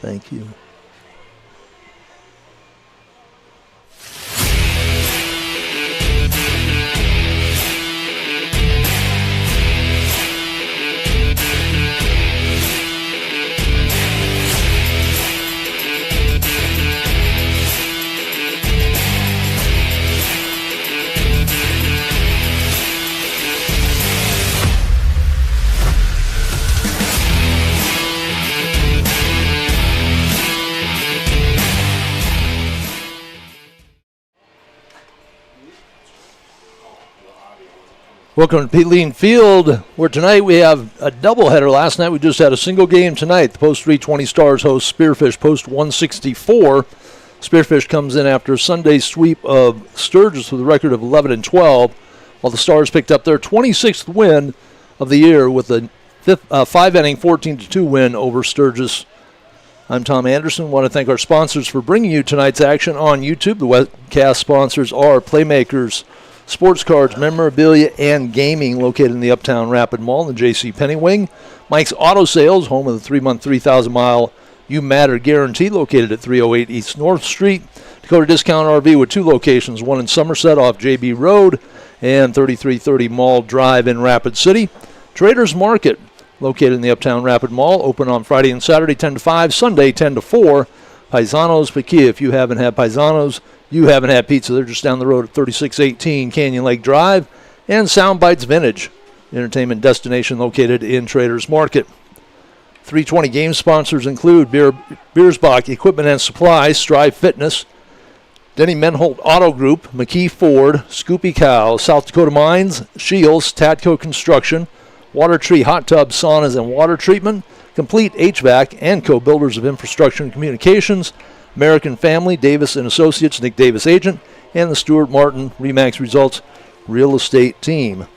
Thank you. Welcome to Pete Lean Field, where tonight we have a doubleheader. Last night we just had a single game. Tonight, the Post 320 Stars host Spearfish Post 164. Spearfish comes in after a Sunday sweep of Sturgis with a record of 11-12, while the Stars picked up their 26th win of the year with a five-inning 14-2 win over Sturgis. I'm Tom Anderson. I want to thank our sponsors for bringing you tonight's action on YouTube. The webcast sponsors are Playmakers Sports Cards, Memorabilia, and Gaming, located in the Uptown Rapid Mall in the J.C. Penney Wing. Mike's Auto Sales, home of the 3-month, 3,000-mile You Matter Guarantee, located at 308 East North Street. Dakota Discount RV with two locations, one in Somerset off J.B. Road and 3330 Mall Drive in Rapid City. Traders Market, located in the Uptown Rapid Mall, open on Friday and Saturday 10 to 5, Sunday 10 to 4. Paisanos Paquia, if you haven't had Paisanos, you haven't had pizza. They're just down the road at 3618 Canyon Lake Drive. And Sound Bites Vintage, entertainment destination located in Traders Market. 320 game sponsors include Biersbach Equipment and Supply, Strive Fitness, Denny Menholt Auto Group, McKee Ford, Scoopy Cow, South Dakota Mines, Shields, Tatco Construction, Water Tree Hot Tub Saunas and Water Treatment, Complete HVAC, and Co-Builders of Infrastructure and Communications, American Family, Davis & Associates, Nick Davis Agent, and the Stuart Martin RE/MAX Results Real Estate Team.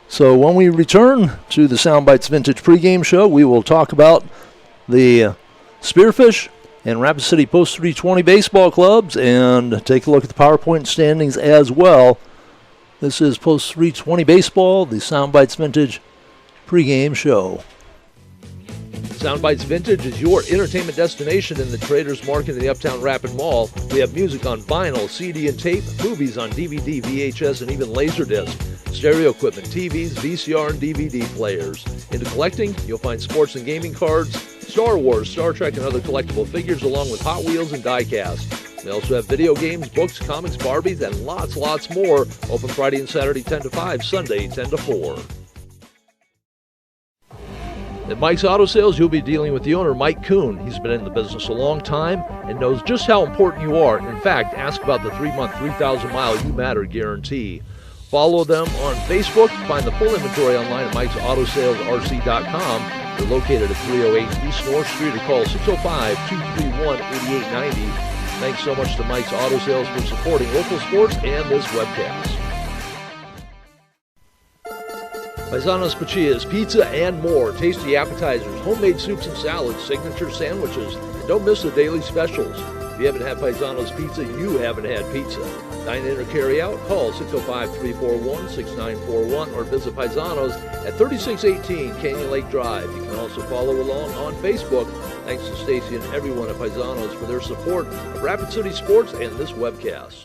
So when we return to the Soundbites Vintage pregame show, we will talk about the Spearfish and Rapid City Post 320 baseball clubs and take a look at the PowerPoint standings as well. This is Post 320 Baseball, the Soundbites Vintage pregame show. Soundbites Vintage is your entertainment destination in the Traders Market in the Uptown Rapid Mall. We have music on vinyl, CD and tape, movies on DVD, VHS, and even Laserdisc, stereo equipment, TVs, VCR, and DVD players. Into collecting, you'll find sports and gaming cards, Star Wars, Star Trek, and other collectible figures, along with Hot Wheels and die-cast. We also have video games, books, comics, Barbies, and lots more. Open Friday and Saturday 10 to 5, Sunday 10 to 4. At Mike's Auto Sales, you'll be dealing with the owner, Mike Kuhn. He's been in the business a long time and knows just how important you are. In fact, ask about the 3-month, 3,000-mile You Matter guarantee. Follow them on Facebook. Find the full inventory online at Mike'sAutoSalesRC.com. They're located at 308 East North Street or call 605-231-8890. Thanks so much to Mike's Auto Sales for supporting local sports and this webcast. Paisanos Pachias, pizza and more, tasty appetizers, homemade soups and salads, signature sandwiches, and don't miss the daily specials. If you haven't had Paisanos Pizza, you haven't had pizza. Dine in or carry out, call 605-341-6941 or visit Paisanos at 3618 Canyon Lake Drive. You can also follow along on Facebook. Thanks to Stacy and everyone at Paisanos for their support of Rapid City Sports and this webcast.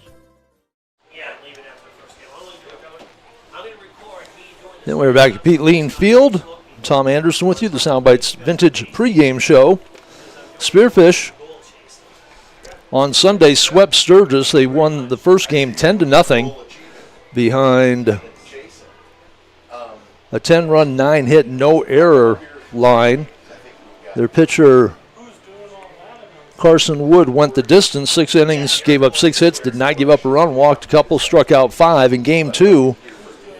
Then we're back at Pete Lean Field. Tom Anderson with you, the Soundbites Vintage pregame show. Spearfish on Sunday swept Sturgis. They won the first game 10-0 behind a 10-run, 9-hit, no-error line. Their pitcher, Carson Wood, went the distance, 6 innings, gave up 6 hits, did not give up a run, walked a couple, struck out 5. In game 2,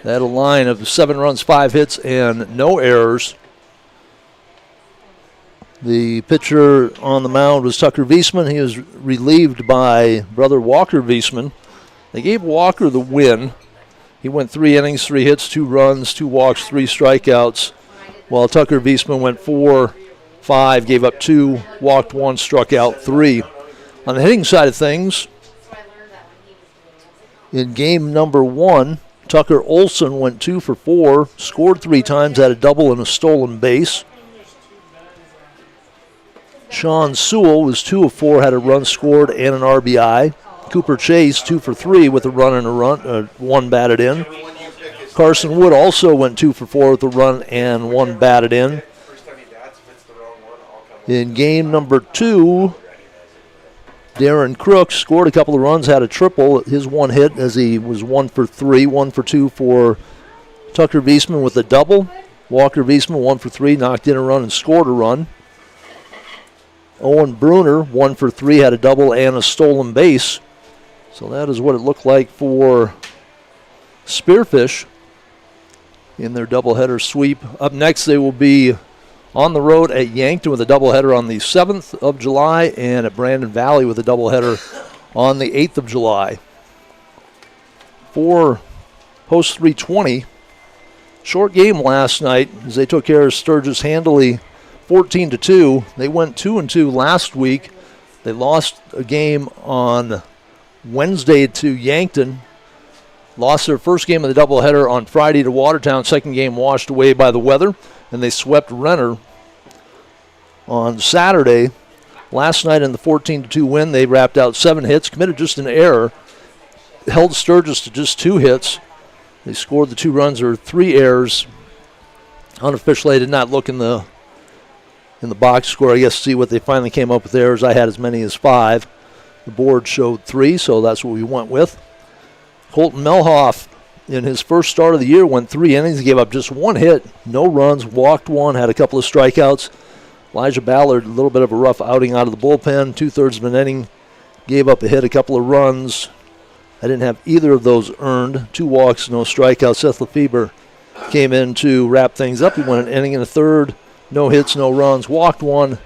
they had a line of 7 runs, 5 hits, and no errors. The pitcher on the mound was Tucker Wiesman. He was relieved by brother Walker Wiesman. They gave Walker the win. He went 3 innings, 3 hits, 2 runs, 2 walks, 3 strikeouts, while Tucker Wiesman went 4-5, gave up 2, walked 1, struck out 3. On the hitting side of things, in game number 1, Tucker Olson went 2 for 4, scored 3 times, had a double and a stolen base. Sean Sewell was 2 of 4, had a run scored and an RBI. Cooper Chase 2 for 3 with a run and one batted in. Carson Wood also went 2 for 4 with a run and one batted in. In game number 2, Darren Crooks scored a couple of runs, had a triple. His one hit as he was 1 for 3, 1 for 2 for Tucker Viesman with a double. Walker Viesman 1 for 3, knocked in a run and scored a run. Owen Bruner 1 for 3, had a double and a stolen base. So that is what it looked like for Spearfish in their doubleheader sweep. Up next, they will be on the road at Yankton with a doubleheader on the 7th of July and at Brandon Valley with a doubleheader on the 8th of July. For Post 320, short game last night as they took care of Sturgis handily 14-2. They went 2-2 last week. They lost a game on Wednesday to Yankton. Lost their first game of the doubleheader on Friday to Watertown. Second game washed away by the weather, and they swept Renner on Saturday. Last night in the 14-2 win, they wrapped out 7 hits, committed just an error, held Sturgis to just 2 hits. They scored the 2 runs or 3 errors. Unofficially, I did not look in the box score, I guess, to see what they finally came up with errors. I had as many as 5. The board showed 3, so that's what we went with. Colton Melhoff, in his first start of the year, went 3 innings. He gave up just 1 hit, no runs, walked 1, had a couple of strikeouts. Elijah Ballard, a little bit of a rough outing out of the bullpen, 2/3 of an inning, gave up a hit, a couple of runs. I didn't have either of those earned. 2 walks, no strikeouts. Seth Lefebvre came in to wrap things up. He went an inning and a third, no hits, no runs, walked 1,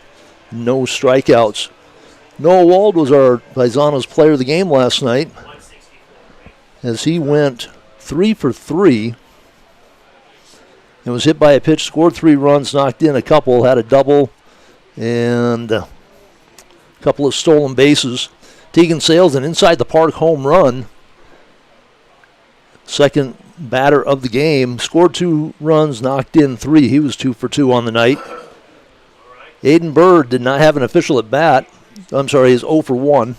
no strikeouts. Noah Wald was our Paisanos player of the game last night as he went 3 for 3 and was hit by a pitch, scored 3 runs, knocked in a couple, had a double, and a couple of stolen bases. Tegan Sales, an inside the park home run. Second batter of the game, scored 2 runs, knocked in 3. He was 2 for 2 on the night. Aiden Bird did not have an official at bat. I'm sorry, he's 0 for 1.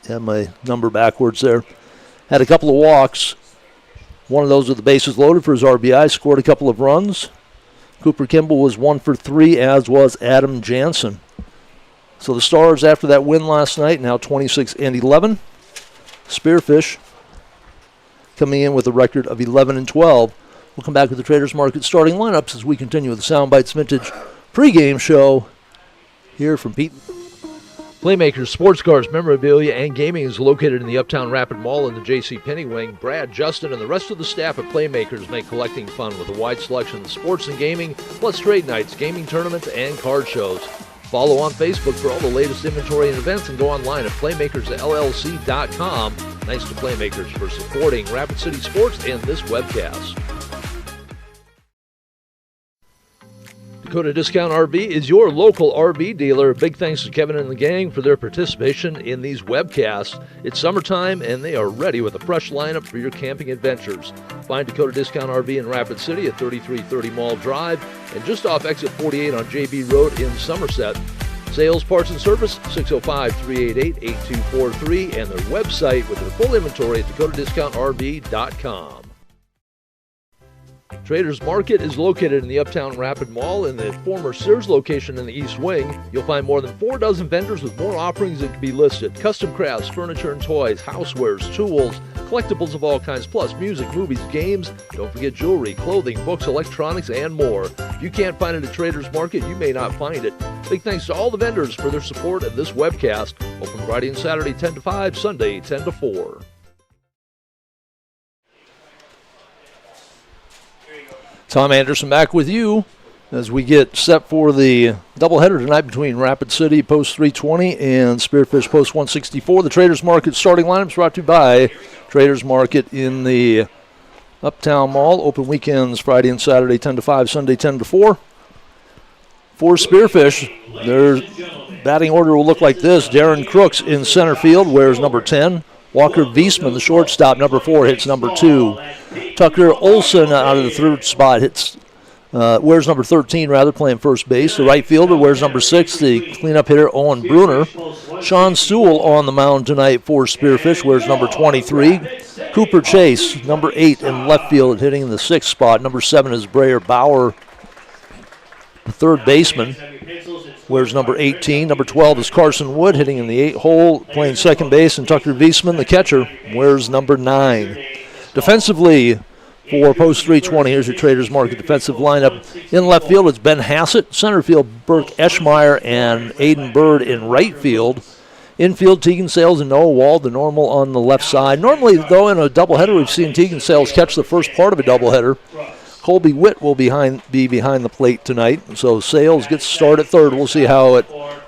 Had my number backwards there. Had a couple of walks. One of those with the bases loaded for his RBI, scored a couple of runs. Cooper Kimball was 1 for 3, as was Adam Jansen. So the Stars, after that win last night, now 26-11. Spearfish coming in with a record of 11-12. We'll come back with the Traders Market starting lineups as we continue with the Sound Bites Vintage pregame show here from Pete. Playmakers Sports Cars, Memorabilia, and Gaming is located in the Uptown Rapid Mall in the J.C. Penney wing. Brad, Justin, and the rest of the staff at Playmakers make collecting fun with a wide selection of sports and gaming, plus trade nights, gaming tournaments, and card shows. Follow on Facebook for all the latest inventory and events, and go online at playmakersllc.com. Thanks to Playmakers for supporting Rapid City Sports and this webcast. Dakota Discount RV is your local RV dealer. Big thanks to Kevin and the gang for their participation in these webcasts. It's summertime and they are ready with a fresh lineup for your camping adventures. Find Dakota Discount RV in Rapid City at 3330 Mall Drive and just off exit 48 on JB Road in Somerset. Sales, parts, and service, 605-388-8243, and their website with their full inventory at dakotadiscountrv.com. Traders Market is located in the Uptown Rapid Mall in the former Sears location in the East Wing. You'll find more than 4 dozen vendors with more offerings that can be listed. Custom crafts, furniture and toys, housewares, tools, collectibles of all kinds, plus music, movies, games. Don't forget jewelry, clothing, books, electronics, and more. If you can't find it at Traders Market, you may not find it. Big thanks to all the vendors for their support of this webcast. Open Friday and Saturday 10 to 5, Sunday 10 to 4. Tom Anderson back with you as we get set for the doubleheader tonight between Rapid City Post 320 and Spearfish Post 164. The Traders Market starting lineups brought to you by Traders Market in the Uptown Mall. Open weekends Friday and Saturday 10 to 5, Sunday 10 to 4. For Spearfish, their batting order will look like this. Darren Crooks in center field wears number 10. Walker Viesman, the shortstop, number 4, hits number 2. Tucker Olson out of the third spot hits Wears number 13, playing first base. The right fielder wears number 6, the cleanup hitter, Owen Bruner. Sean Sewell on the mound tonight for Spearfish, wears number 23. Cooper Chase, number 8 in left field, hitting in the 6th spot. Number 7 is Brayer Bauer, the third baseman, wears number 18. Number 12 is Carson Wood, hitting in the 8 hole, playing second base. And Tucker Wiesman, the catcher, wears number 9. Defensively, for Post 320, here's your Traders Market defensive lineup. In left field, it's Ben Hassett. Center field, Burke Eschmeyer and Aiden Bird in right field. Infield, Tegan Sales and Noah Wald, the normal on the left side. Normally, though, in a doubleheader, we've seen Tegan Sales catch the first part of a doubleheader. Colby Witt will be behind the plate tonight. So Sales gets to start at third. We'll see how it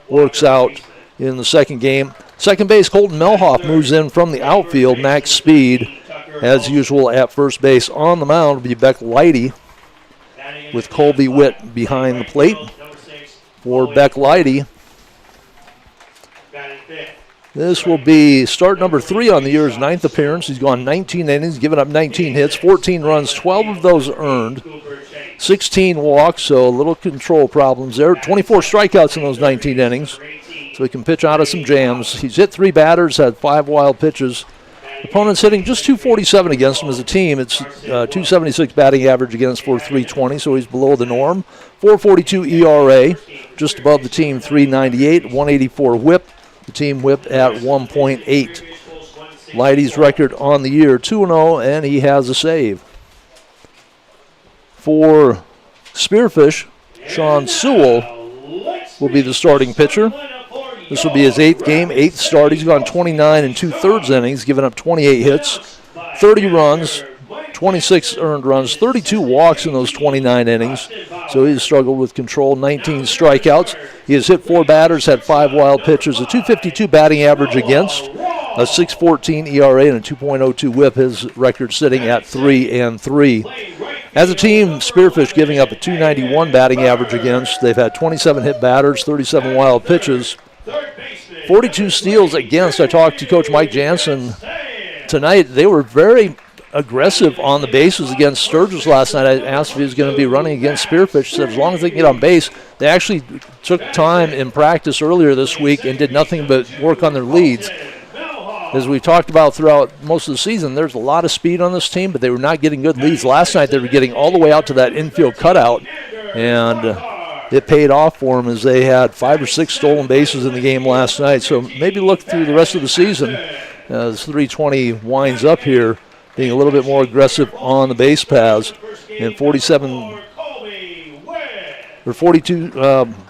works out in the second game. Second base, Colton Melhoff moves in from the outfield. Max Speed, as usual, at first base. On the mound will be Beck Leidy with Colby Witt behind the plate. For Beck Leidy, this will be start number 3 on the year's 9th appearance. He's gone 19 innings, given up 19 hits, 14 runs, 12 of those earned, 16 walks, so a little control problems there. 24 strikeouts in those 19 innings, so he can pitch out of some jams. He's hit 3 batters, had 5 wild pitches. Opponents hitting just 247 against him as a team. It's 276 batting average against for 320, so he's below the norm. 442 ERA, just above the team 398, 184 whip. The team whip at 1.8. Leidy's record on the year, 2-0, and he has a save. For Spearfish, Sean Sewell will be the starting pitcher. This will be his 8th game, 8th start. He's gone 29 2/3 innings, giving up 28 hits, 30 runs, 26 earned runs, 32 walks in those 29 innings. So he's struggled with control, 19 strikeouts. He has hit 4 batters, had 5 wild pitches, a 252 batting average against, a 6.14 ERA, and a 2.02 whip. His record sitting at 3-3. As a team, Spearfish giving up a 291 batting average against. They've had 27 hit batters, 37 wild pitches, 42 steals against. I talked to Coach Mike Jansen tonight. They were very aggressive on the bases against Sturgis last night. I asked if he was going to be running against Spearfish. He said as long as they can get on base. They actually took time in practice earlier this week and did nothing but work on their leads. As we talked about throughout most of the season, there's a lot of speed on this team, but they were not getting good leads. Last night they were getting all the way out to that infield cutout, and it paid off for them as they had 5 or 6 stolen bases in the game last night. So maybe look through the rest of the season as 320 winds up here, being a little bit more aggressive on the base paths. And 42,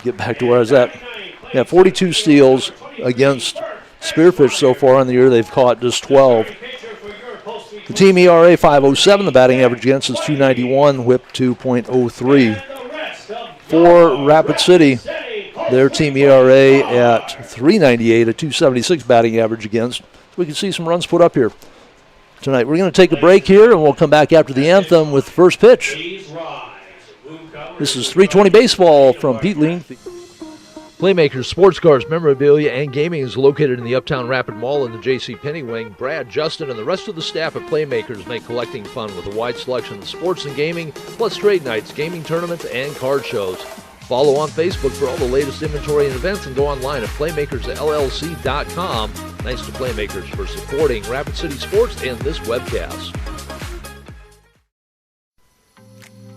get back to where I was at. Yeah, 42 steals against Spearfish so far in the year. They've caught just 12. The team ERA 5.07. The batting average against is 291, whip 2.03. For Rapid City, their team ERA at 3.98, a 2.76 batting average against. We can see some runs put up here tonight. We're going to take a break here, and we'll come back after the anthem with the first pitch. This is 320 baseball from Pete Lean. Playmakers Sports Cars, Memorabilia, and Gaming is located in the Uptown Rapid Mall in the J.C. Penney wing. Brad, Justin, and the rest of the staff at Playmakers make collecting fun with a wide selection of sports and gaming, plus trade nights, gaming tournaments, and card shows. Follow on Facebook for all the latest inventory and events, and go online at playmakersllc.com. Thanks to Playmakers for supporting Rapid City Sports and this webcast.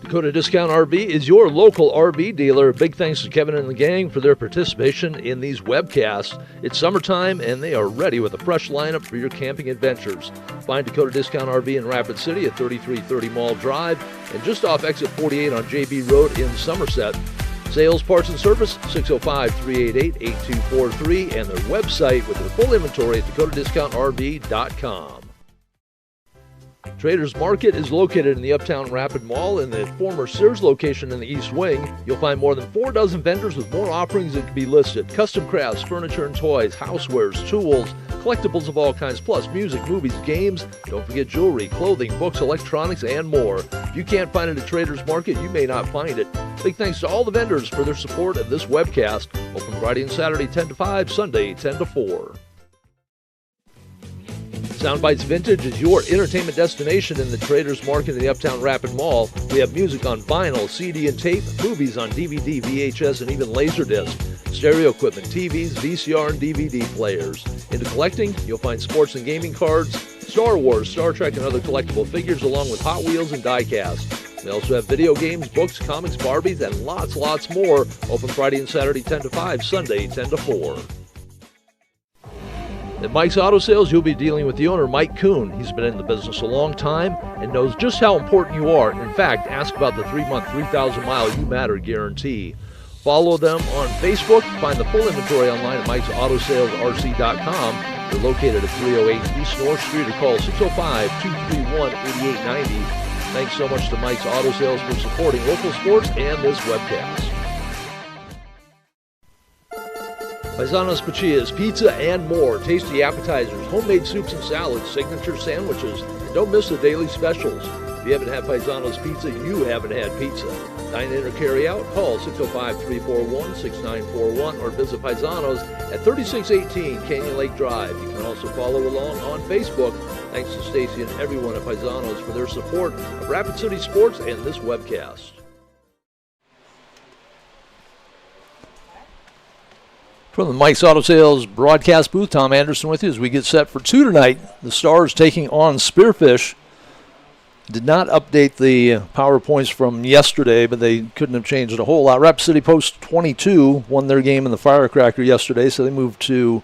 Dakota Discount RV is your local RV dealer. Big thanks to Kevin and the gang for their participation in these webcasts. It's summertime and they are ready with a fresh lineup for your camping adventures. Find Dakota Discount RV in Rapid City at 3330 Mall Drive and just off exit 48 on JB Road in Somerset. Sales, parts, and service, 605-388-8243, and their website with their full inventory at dakotadiscountrv.com. Traders Market is located in the Uptown Rapid Mall in the former Sears location in the East Wing. You'll find more than 4 dozen vendors with more offerings that can be listed. Custom crafts, furniture and toys, housewares, tools, collectibles of all kinds, plus music, movies, games. Don't forget jewelry, clothing, books, electronics, and more. If you can't find it at Traders Market, you may not find it. Big thanks to all the vendors for their support of this webcast. Open Friday and Saturday 10 to 5, Sunday 10 to 4. Soundbites Vintage is your entertainment destination in the Traders Market in the Uptown Rapid Mall. We have music on vinyl, CD and tape, movies on DVD, VHS, and even Laserdisc, stereo equipment, TVs, VCR, and DVD players. Into collecting, you'll find sports and gaming cards, Star Wars, Star Trek, and other collectible figures, along with Hot Wheels and die-cast. We also have video games, books, comics, Barbies, and lots more. Open Friday and Saturday 10 to 5, Sunday 10 to 4. At Mike's Auto Sales, you'll be dealing with the owner, Mike Kuhn. He's been in the business a long time and knows just how important you are. In fact, ask about the 3-month, 3,000-mile You Matter guarantee. Follow them on Facebook. Find the full inventory online at Mike'sAutoSalesRC.com. They're located at 308 East North Street or call 605-231-8890. Thanks so much to Mike's Auto Sales for supporting local sports and this webcast. Paisanos Pachias, pizza and more, tasty appetizers, homemade soups and salads, signature sandwiches, and don't miss the daily specials. If you haven't had Paisanos Pizza, you haven't had pizza. Dine in or carry out, call 605-341-6941 or visit Paisanos at 3618 Canyon Lake Drive. You can also follow along on Facebook. Thanks to Stacy and everyone at Paisanos for their support of Rapid City Sports and this webcast. From the Mike's Auto Sales broadcast booth, Tom Anderson with you as we get set for 2 tonight. The Stars taking on Spearfish. Did not update the PowerPoints from yesterday, but they couldn't have changed it a whole lot. Rapid City Post 22 won their game in the Firecracker yesterday, so they moved to,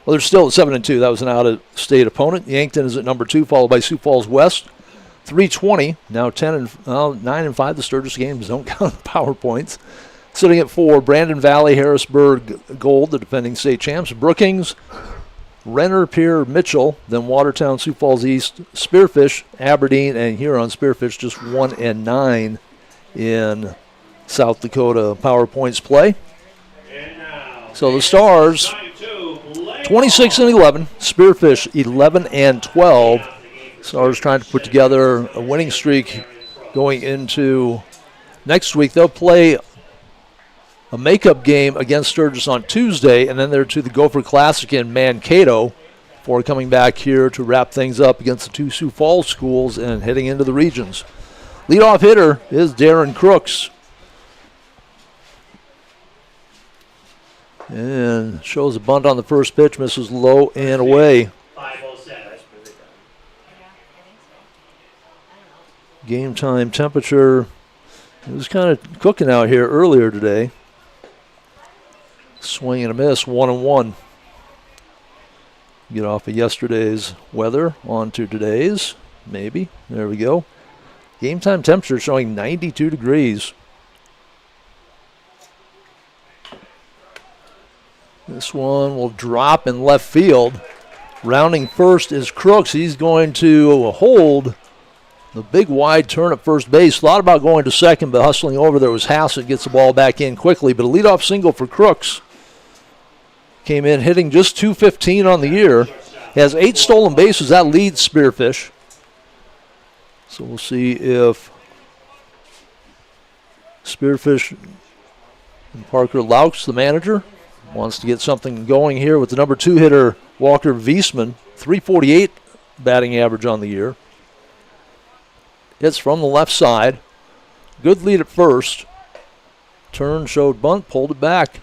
well, they're still at 7-2. That was an out-of-state opponent. Yankton is at number 2, followed by Sioux Falls West. 320, now 9-5. The Sturgis games don't count PowerPoints. Sitting at 4, Brandon Valley, Harrisburg Gold, the defending state champs. Brookings, Renner, Pier, Mitchell, then Watertown, Sioux Falls East, Spearfish, Aberdeen, and Huron. Spearfish just 1-9 in South Dakota PowerPoints play. So the Stars 26-11, Spearfish 11-12. Stars trying to put together a winning streak going into next week. They'll play a makeup game against Sturgis on Tuesday, and then they're to the Gopher Classic in Mankato before coming back here to wrap things up against the 2 Sioux Falls schools and heading into the regions. Leadoff hitter is Darren Crooks. And shows a bunt on the first pitch, misses low and away. Game time temperature, it was kind of cooking out here earlier today. Swing and a miss, 1-1. Get off of yesterday's weather onto today's, maybe. There we go. Game time temperature showing 92 degrees. This one will drop in left field. Rounding first is Crooks. He's going to hold the big wide turn at first base. Thought about going to second, but hustling over there was Hassett. Gets the ball back in quickly, but a leadoff single for Crooks. Came in hitting just .215 on the year. Has 8 stolen bases. That leads Spearfish. So we'll see if Spearfish and Parker Laux, the manager, wants to get something going here with the number 2 hitter, Walker Wiesman. .348 batting average on the year. Hits from the left side. Good lead at first. Turn, showed bunt, pulled it back.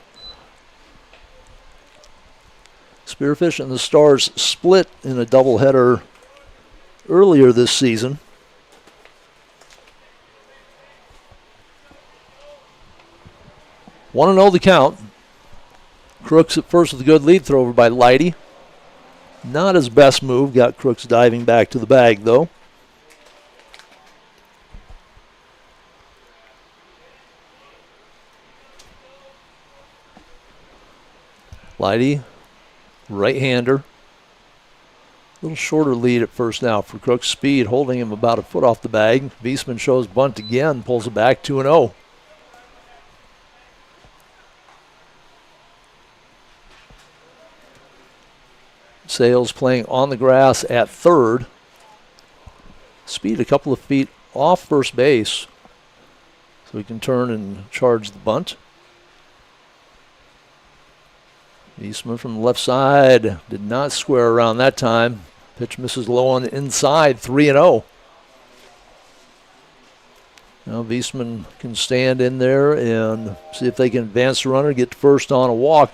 Spearfish and the Stars split in a doubleheader earlier this season. Want to know the count. Crooks at first with a good lead throw over by Leidy. Not his best move. Got Crooks diving back to the bag, though. Leidy, right-hander. A little shorter lead at first now for Crooks. Speed holding him about a foot off the bag. Wiesman shows bunt again, pulls it back 2-0. Sales playing on the grass at third. Speed a couple of feet off first base so he can turn and charge the bunt. Wiesman from the left side did not square around that time. Pitch misses low on the inside, 3-0. Now Wiesman can stand in there and see if they can advance the runner, get first on a walk.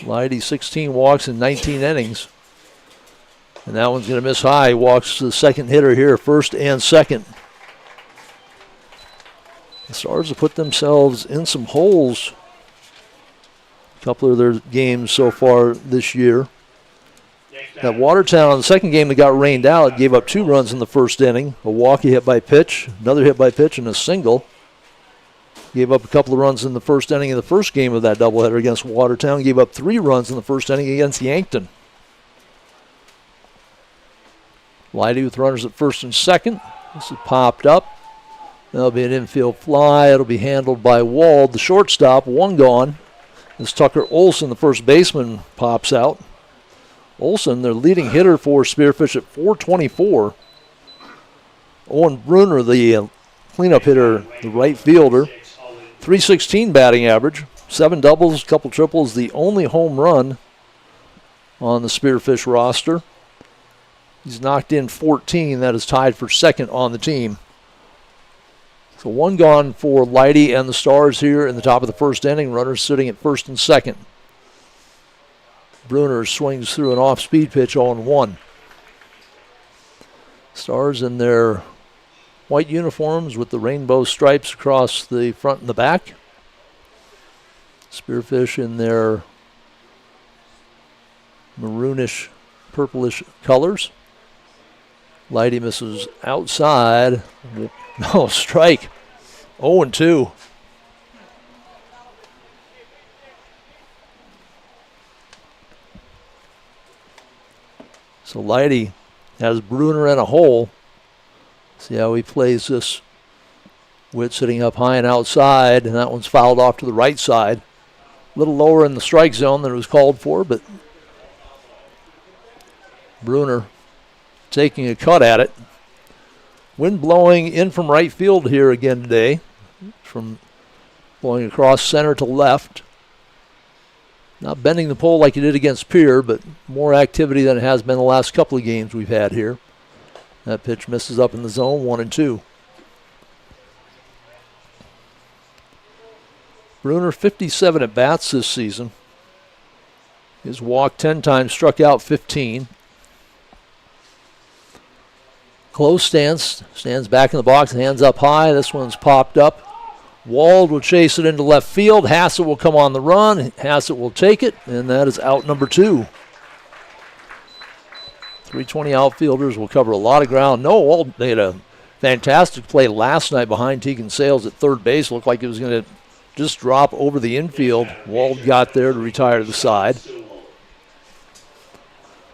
Leidy 16 walks in 19 innings. And that one's going to miss high. Walks to the second hitter here, first and second. The Stars have put themselves in some holes a couple of their games so far this year. At Watertown, the second game that got rained out, gave up 2 runs in the first inning. A walk, he hit by pitch, another hit by pitch, and a single. Gave up a couple of runs in the first inning of the first game of that doubleheader against Watertown. Gave up 3 runs in the first inning against Yankton. Leidy with runners at first and second. This is popped up. That'll be an infield fly. It'll be handled by Wald, the shortstop. 1 gone. As Tucker Olson, the first baseman, pops out. Olson, their leading hitter for Spearfish at .424. Owen Bruner, the cleanup hitter, the right fielder. .316 batting average. 7 doubles, a couple triples. The only home run on the Spearfish roster. He's knocked in 14. That is tied for second on the team. So 1 gone for Leidy and the Stars here in the top of the first inning. Runners sitting at first and second. Bruner swings through an off-speed pitch on 1. Stars in their white uniforms with the rainbow stripes across the front and the back. Spearfish in their maroonish, purplish colors. Leidy misses outside. No, strike. 0-2. So Leidy has Bruner in a hole. See how he plays this. Witt sitting up high and outside, and that one's fouled off to the right side. A little lower in the strike zone than it was called for, but Bruner taking a cut at it. Wind blowing in from right field here again today. From blowing across center to left. Not bending the pole like it did against Pier, but more activity than it has been the last couple of games we've had here. That pitch misses up in the zone, 1-2. Bruner, 57 at bats this season. He's walked 10 times, struck out 15. Close stance, stands back in the box, hands up high. This one's popped up. Wald will chase it into left field. Hassett will come on the run. Hassett will take it, and that is out number 2. 320 outfielders will cover a lot of ground. No, Wald made a fantastic play last night behind Tegan Sales at third base. Looked like it was going to just drop over the infield. Wald got there to retire to the side.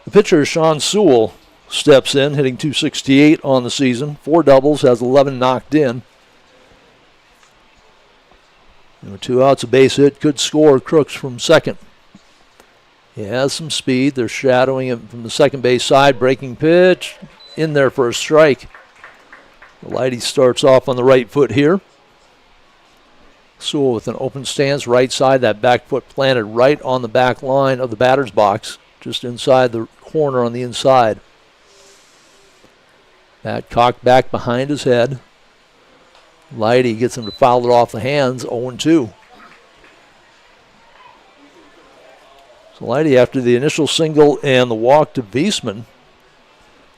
The pitcher, Sean Sewell, steps in, hitting .268 on the season. 4 doubles, has 11 knocked in. And with 2 outs, a base hit. Good score, Crooks from second. He has some speed. They're shadowing him from the second base side. Breaking pitch. In there for a strike. Leidy starts off on the right foot here. Sewell with an open stance, right side. That back foot planted right on the back line of the batter's box. Just inside the corner on the inside. Bat cocked back behind his head. Leidy gets him to foul it off the hands, 0-2. So Leidy, after the initial single and the walk to Wiesman,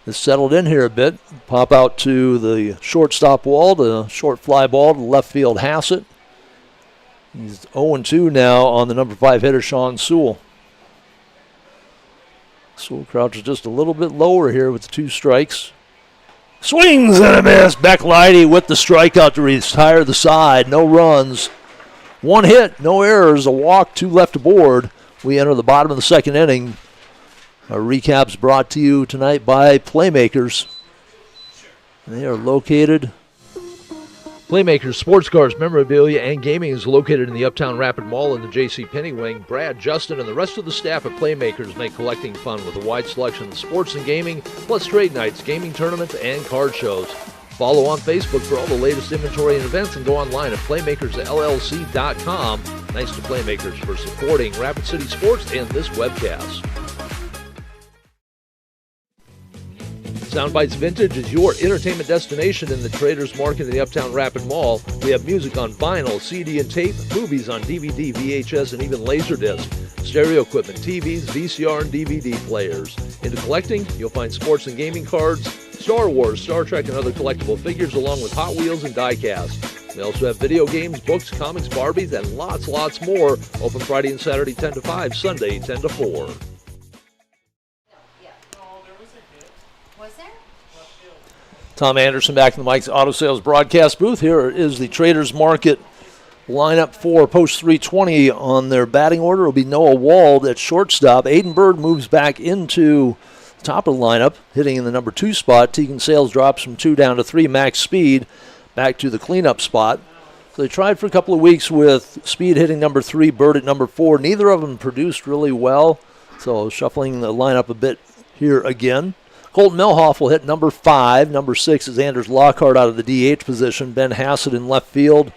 has settled in here a bit. Pop out to the shortstop Wald, a short fly ball to left field Hassett. He's 0-2 now on the number 5 hitter, Sean Sewell. Sewell crouches just a little bit lower here with the 2 strikes. Swings and a miss. Beck Leidy with the strikeout to retire the side. No runs. 1 hit, no errors, a walk, 2 left aboard. We enter the bottom of the second inning. Our recap's brought to you tonight by Playmakers. They are located. Playmakers Sports Cars, Memorabilia, and Gaming is located in the Uptown Rapid Mall in the J.C. Penney Wing. Brad, Justin, and the rest of the staff at Playmakers make collecting fun with a wide selection of sports and gaming, plus trade nights, gaming tournaments, and card shows. Follow on Facebook for all the latest inventory and events, and go online at playmakersllc.com Thanks to Playmakers for supporting Rapid City Sports and this webcast. Soundbites Vintage is your entertainment destination in the Traders Market in the Uptown Rapid Mall. We have music on vinyl, CD and tape, movies on DVD, VHS, and even Laserdisc, stereo equipment, TVs, VCR, and DVD players. Into collecting, you'll find sports and gaming cards, Star Wars, Star Trek, and other collectible figures, along with Hot Wheels and die-cast. We also have video games, books, comics, Barbies, and lots more. Open Friday and Saturday 10 to 5, Sunday 10 to 4. Tom Anderson back in the Mike's Auto Sales broadcast booth. Here is the Traders Market lineup for post 320. On their batting order will be Noah Wald at shortstop. Aiden Bird moves back into the top of the lineup, hitting in the number 2 spot. Tegan Sales drops from 2 down to 3. Max Speed back to the cleanup spot. So they tried for a couple of weeks with Speed hitting number 3, Bird at number 4. Neither of them produced really well, so shuffling the lineup a bit here again. Colton Melhoff will hit number 5. Number 6 is Anders Lockhart out of the DH position. Ben Hassett in left field,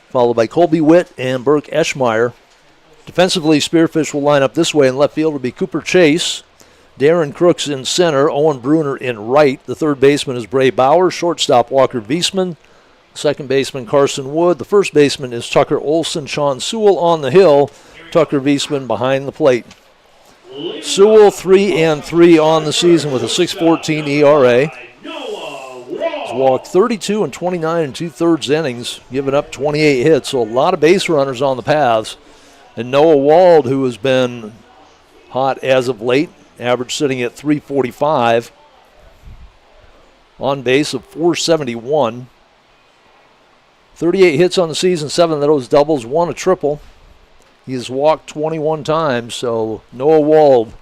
followed by Colby Witt and Burke Eschmeyer. Defensively, Spearfish will line up this way. In left field will be Cooper Chase. Darren Crooks in center. Owen Bruner in right. The third baseman is Bray Bauer. Shortstop Walker Viesman. Second baseman Carson Wood. The first baseman is Tucker Olson. Sean Sewell on the hill. Tucker Viesman behind the plate. Sewell 3-3 on the season with a 6.14 ERA. He's walked 32 and 29 and 2/3 innings, giving up 28 hits, so a lot of base runners on the paths. And Noah Wald, who has been hot as of late, average sitting at 345. On base of 471. 38 hits on the season, 7 of those doubles, 1 a triple. He has walked 21 times, so Noah Wald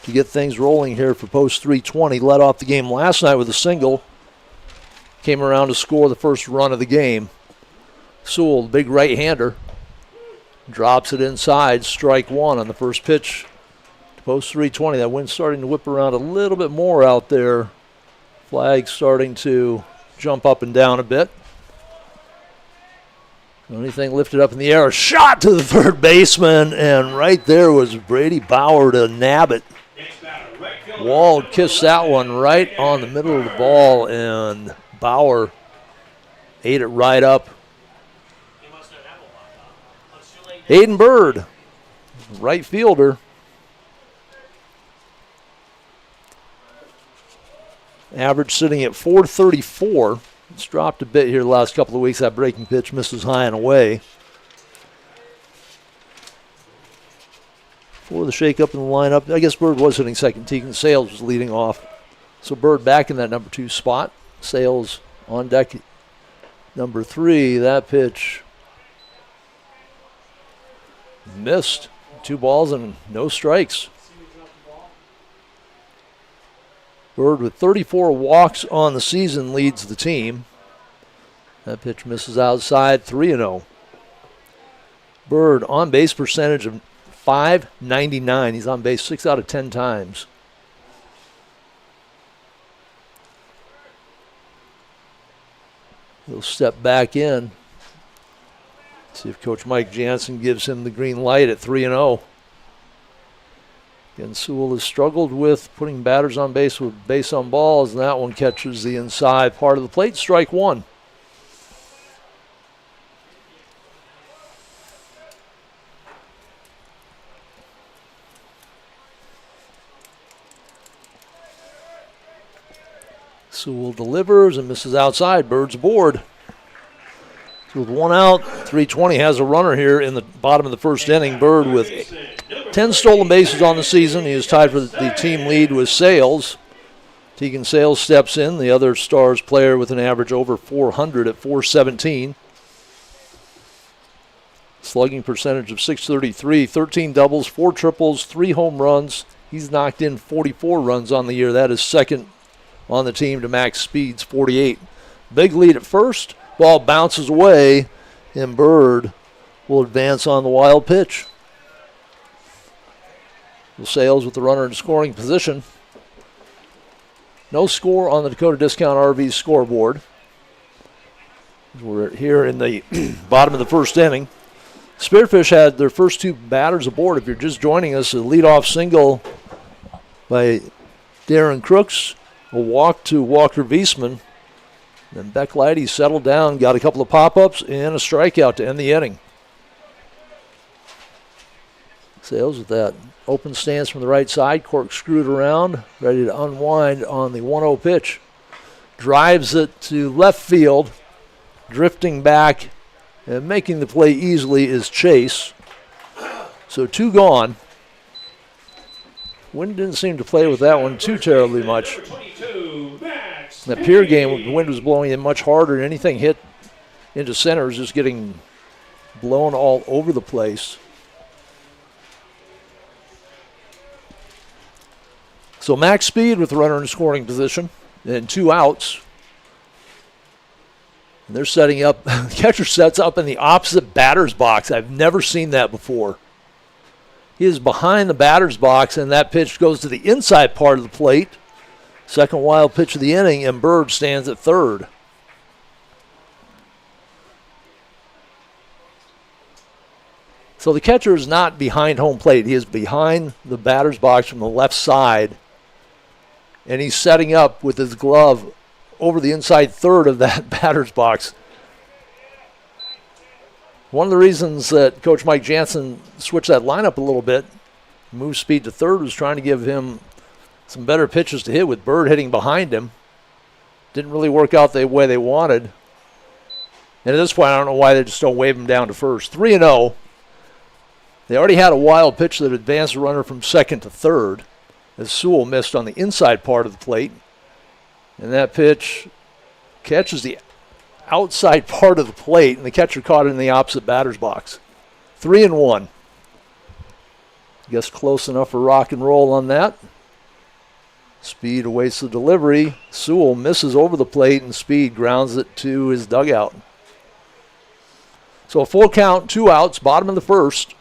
to get things rolling here for post 320. Led off the game last night with a single. Came around to score the first run of the game. Sewell, the big right-hander, drops it inside, strike 1 on the first pitch. Post 320, that wind's starting to whip around a little bit more out there. Flag starting to jump up and down a bit. Anything lifted up in the air, a shot to the third baseman, and right there was Brady Bauer to nab it. Wald kissed that one right on the middle of the ball, and Bauer ate it right up. Aiden Bird, right fielder. Average sitting at 434. It's dropped a bit here the last couple of weeks. That breaking pitch misses high and away. For the shakeup in the lineup, I guess Bird was hitting second. Tegan Sales was leading off. So Bird back in that number 2 spot. Sales on deck, number 3. That pitch missed. 2 balls and no strikes. Bird with 34 walks on the season leads the team. That pitch misses outside, 3-0. Bird on base percentage of .599. He's on base 6 out of 10 times. He'll step back in. See if Coach Mike Jansen gives him the green light at 3-0. Again, Sewell has struggled with putting batters on base with base on balls, and that one catches the inside part of the plate. Strike 1. Sewell delivers and misses outside. Bird's aboard. So with 1 out, 320 has a runner here in the bottom of the first inning. Bird with 10 stolen bases on the season. He is tied for the team lead with Sales. Tegan Sales steps in, the other Stars player with an average over 400 at 417. Slugging percentage of .633, 13 doubles, 4 triples, 3 home runs. He's knocked in 44 runs on the year. That is second on the team to Max Speed's 48. Big lead at first. Ball bounces away, and Bird will advance on the wild pitch. Sales with the runner in scoring position. No score on the Dakota Discount RV scoreboard. We're here in the bottom of the first inning. Spearfish had their first 2 batters aboard. If you're just joining us, a leadoff single by Darren Crooks, a walk to Walker Wiesman. Then Beck Lighty settled down, got a couple of pop-ups, and a strikeout to end the inning. Sales with that open stance from the right side, corkscrewed around, ready to unwind on the 1-0 pitch. Drives it to left field, drifting back, and making the play easily is Chase. So 2 gone. Wind didn't seem to play with that one too terribly much. In that Pier game, the wind was blowing in much harder, and anything hit into center was just getting blown all over the place. So max speed with the runner in scoring position and 2 outs. And they're setting up, the catcher sets up in the opposite batter's box. I've never seen that before. He is behind the batter's box, and that pitch goes to the inside part of the plate. Second wild pitch of the inning, and Bird stands at third. So the catcher is not behind home plate. He is behind the batter's box from the left side, and he's setting up with his glove over the inside third of that batter's box. One of the reasons that Coach Mike Jansen switched that lineup a little bit, moved speed to third, was trying to give him some better pitches to hit with Bird hitting behind him. Didn't really work out the way they wanted. And at this point, I don't know why they just don't wave him down to first. 3-0. They already had a wild pitch that advanced the runner from second to third, as Sewell missed on the inside part of the plate. And that pitch catches the outside part of the plate, and the catcher caught it in the opposite batter's box. 3-1. I guess close enough for rock and roll on that. Speed awaits the delivery. Sewell misses over the plate, and Speed grounds it to his dugout. So a full count, 2 outs, bottom of the first.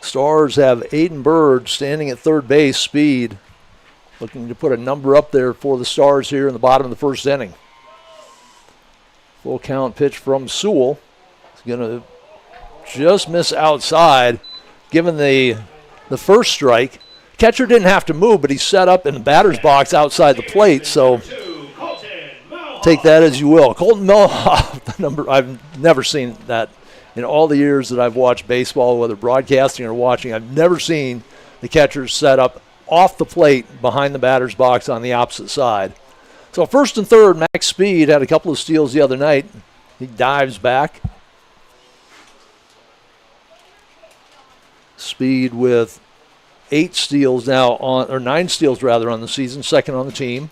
Stars have Aiden Bird standing at third base. Speed looking to put a number up there for the Stars here in the bottom of the first inning. Full count pitch from Sewell. He's going to just miss outside, given the first strike. Catcher didn't have to move, but he set up in the batter's box outside the plate, so take that as you will. Colton Melhoff, the number, I've never seen that in all the years that I've watched baseball, whether broadcasting or watching. I've never seen the catcher set up off the plate behind the batter's box on the opposite side. So first and third, Max Speed had a couple of steals the other night. He dives back. Speed with 8 steals now on, or 9 steals rather on the season, second on the team.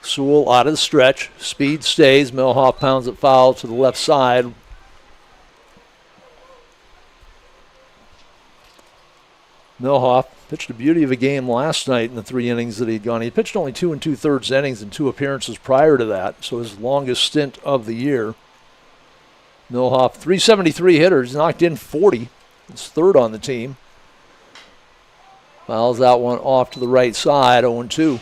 Sewell out of the stretch. Speed stays. Melhoff pounds it foul to the left side. Melhoff pitched a beauty of a game last night in the 3 innings that he'd gone. He pitched only 2 2/3 innings in 2 appearances prior to that, so his longest stint of the year. Melhoff, 373 hitters, knocked in 40. It's third on the team. Fouls that one off to the right side, 0-2.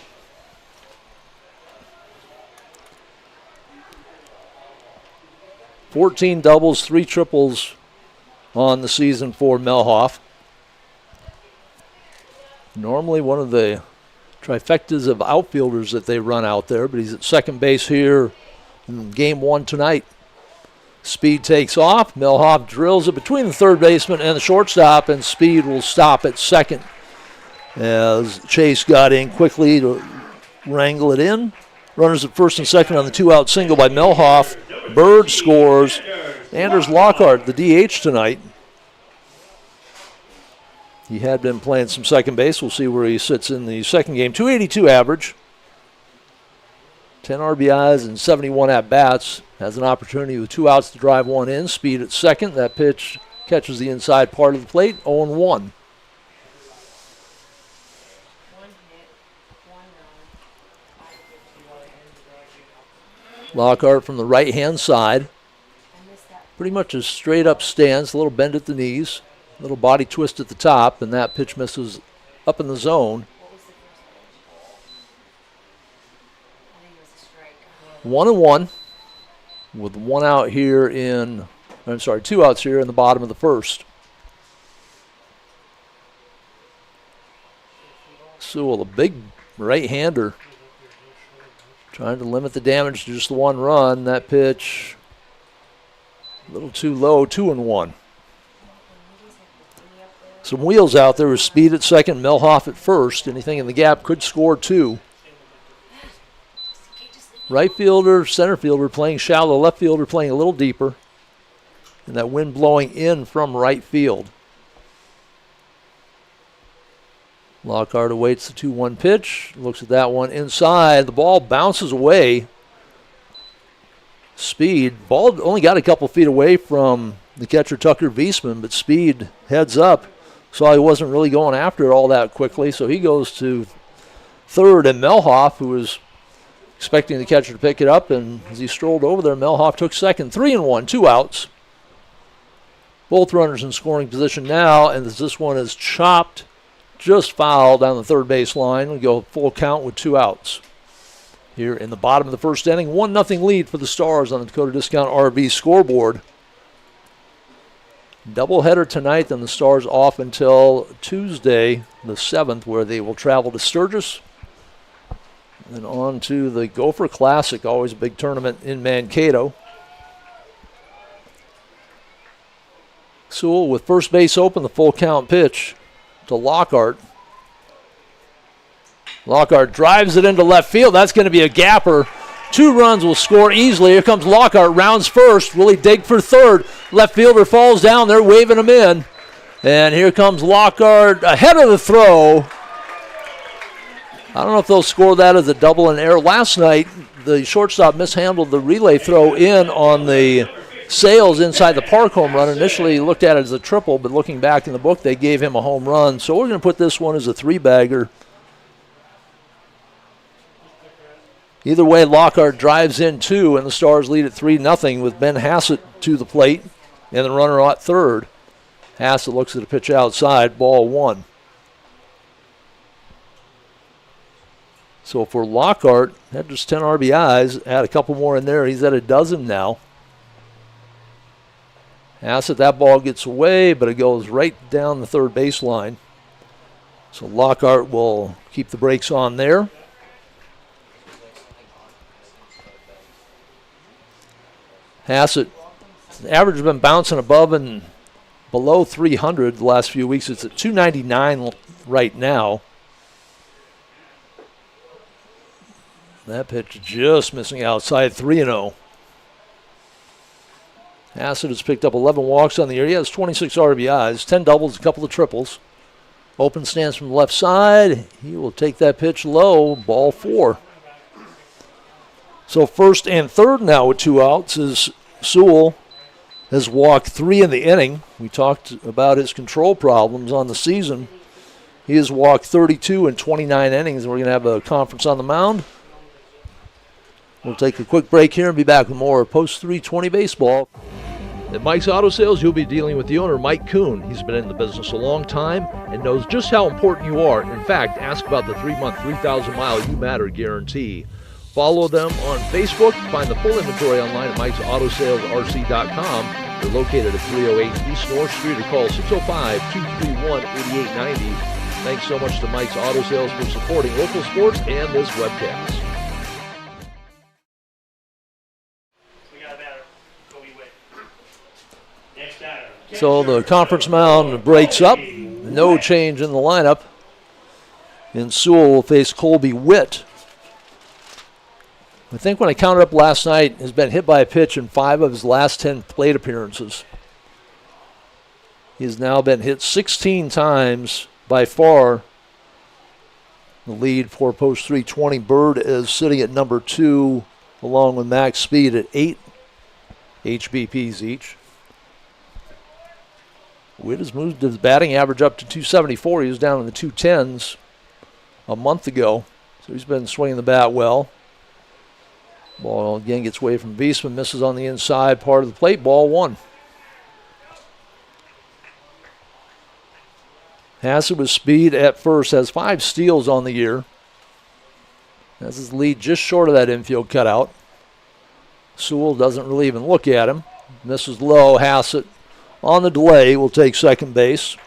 $14 doubles, 3 triples on the season for Melhoff. Normally one of the trifectas of outfielders that they run out there, but he's at second base here in game 1 tonight. Speed takes off. Melhoff drills it between the third baseman and the shortstop, and Speed will stop at second as Chase got in quickly to wrangle it in. Runners at first and second on the 2-out single by Melhoff. Bird scores. Anders Lockhart, the DH tonight. He had been playing some second base. We'll see where he sits in the second game. 282 average. 10 RBIs and 71 at-bats. Has an opportunity with 2 outs to drive one in. Speed at second. That pitch catches the inside part of the plate. 0-1. Lockhart from the right-hand side. Pretty much a straight-up stance, a little bend at the knees, a little body twist at the top, and that pitch misses up in the zone. 1-1 with 1 out here in I'm sorry, 2 outs here in the bottom of the first. Sewell, a big right-hander, trying to limit the damage to just the 1 run. That pitch, a little too low, 2-1. Some wheels out there with Speed at second, Melhoff at first. Anything in the gap could score 2. Right fielder, center fielder playing shallow, left fielder playing a little deeper. And that wind blowing in from right field. Lockhart awaits the 2-1 pitch, looks at that one inside. The ball bounces away. Speed, ball only got a couple feet away from the catcher Tucker Wiesman, but Speed heads up. Saw he wasn't really going after it all that quickly, so he goes to third, and Melhoff, who was expecting the catcher to pick it up, and as he strolled over there, Melhoff took second. 3-1, 2 outs. Both runners in scoring position now, and as this one is chopped, just foul down the third base line. We go full count with 2 outs. Here in the bottom of the first inning, 1-0 lead for the Stars on the Dakota Discount RV scoreboard. Doubleheader tonight, then the Stars off until Tuesday, the 7th, where they will travel to Sturgis. And on to the Gopher Classic, always a big tournament in Mankato. Sewell with first base open, the full count pitch to Lockhart. Lockhart drives it into left field. That's going to be a gapper. 2 runs will score easily. Here comes Lockhart, rounds first. Will he dig for third? Left fielder falls down. They're waving him in. And here comes Lockhart ahead of the throw. I don't know if they'll score that as a double and error. Last night, the shortstop mishandled the relay throw in on the Sales inside the park home run. Initially he looked at it as a triple, but looking back in the book, they gave him a home run. So we're going to put this one as a 3-bagger. Either way, Lockhart drives in 2, and the Stars lead at 3-0 with Ben Hassett to the plate and the runner at third. Hassett looks at a pitch outside, ball 1. So for Lockhart, had just 10 RBIs, add a couple more in there. He's at a dozen now. Hassett, that ball gets away, but it goes right down the third baseline. So Lockhart will keep the brakes on there. Hassett, the average has been bouncing above and below 300 the last few weeks. It's at 299 right now. That pitch just missing outside, 3-0. Hassett has picked up 11 walks on the year. He has 26 RBIs, 10 doubles, a couple of triples. Open stance from the left side. He will take that pitch low, ball 4. So first and third now with 2 outs as Sewell has walked 3 in the inning. We talked about his control problems on the season. He has walked 32 in 29 innings. We're going to have a conference on the mound. We'll take a quick break here and be back with more Post 320 baseball. At Mike's Auto Sales, you'll be dealing with the owner, Mike Kuhn. He's been in the business a long time and knows just how important you are. In fact, ask about the 3-month, 3,000-mile You Matter guarantee. Follow them on Facebook. Find the full inventory online at Mike'sAutoSalesRC.com. They're located at 308 East North Street or call 605-231-8890. Thanks so much to Mike's Auto Sales for supporting local sports and this webcast. So the conference mound breaks up. No change in the lineup. And Sewell will face Colby Witt. I think when I counted up last night, has been hit by a pitch in 5 of his last 10 plate appearances. He has now been hit 16 times. By far the lead for Post 320. Bird is sitting at number 2 along with Max Speed at 8 HBPs each. Witt has moved his batting average up to 274. He was down in the 210s a month ago. So he's been swinging the bat well. Ball again gets away from Wiesman, misses on the inside part of the plate, ball 1. Hassett with Speed at first, has 5 steals on the year. Has his lead just short of that infield cutout. Sewell doesn't really even look at him. Misses low. Hassett on the delay will take second base.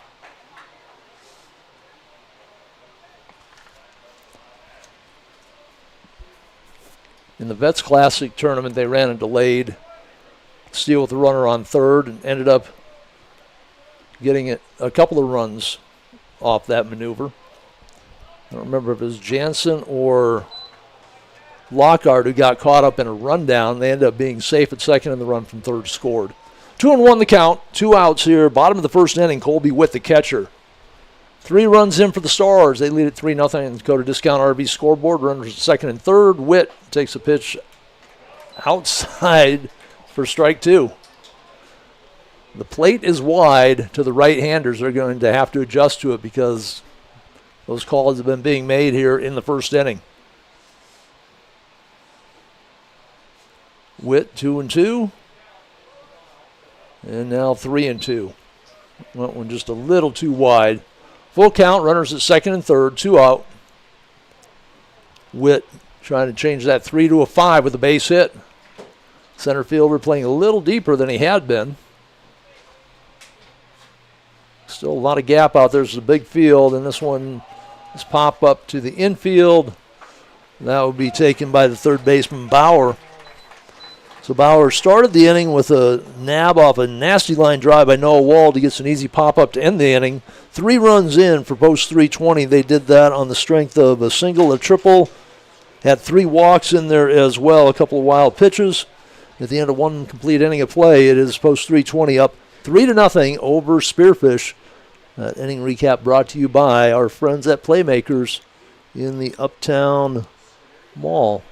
In the Vets Classic tournament, they ran a delayed steal with the runner on third and ended up getting it a couple of runs off that maneuver. I don't remember if it was Jansen or Lockhart who got caught up in a rundown. They ended up being safe at second, and the run from third scored. 2-1 the count, 2 outs here. Bottom of the first inning, Colby Witt, the catcher. 3 runs in for the Stars. They lead at 3-0. Go to Discount RV scoreboard. Runners at second and third. Witt takes a pitch outside for strike 2. The plate is wide to the right-handers. They're going to have to adjust to it because those calls have been being made here in the first inning. Witt 2-2. And now 3-2. Went one just a little too wide. Full count, runners at second and third, 2 out. Witt trying to change that 3 to a 5 with a base hit. Center fielder playing a little deeper than he had been. Still a lot of gap out there. There's a big field, and this one is pop up to the infield. That would be taken by the third baseman, Bauer. So Bauer started the inning with a nab off a nasty line drive by Noah Wald. He gets an easy pop-up to end the inning. 3 runs in for post 320. They did that on the strength of a single, a triple. Had 3 walks in there as well, a couple of wild pitches. At the end of one complete inning of play, it is post 320 up 3-0 over Spearfish. That inning recap brought to you by our friends at Playmakers in the Uptown Mall.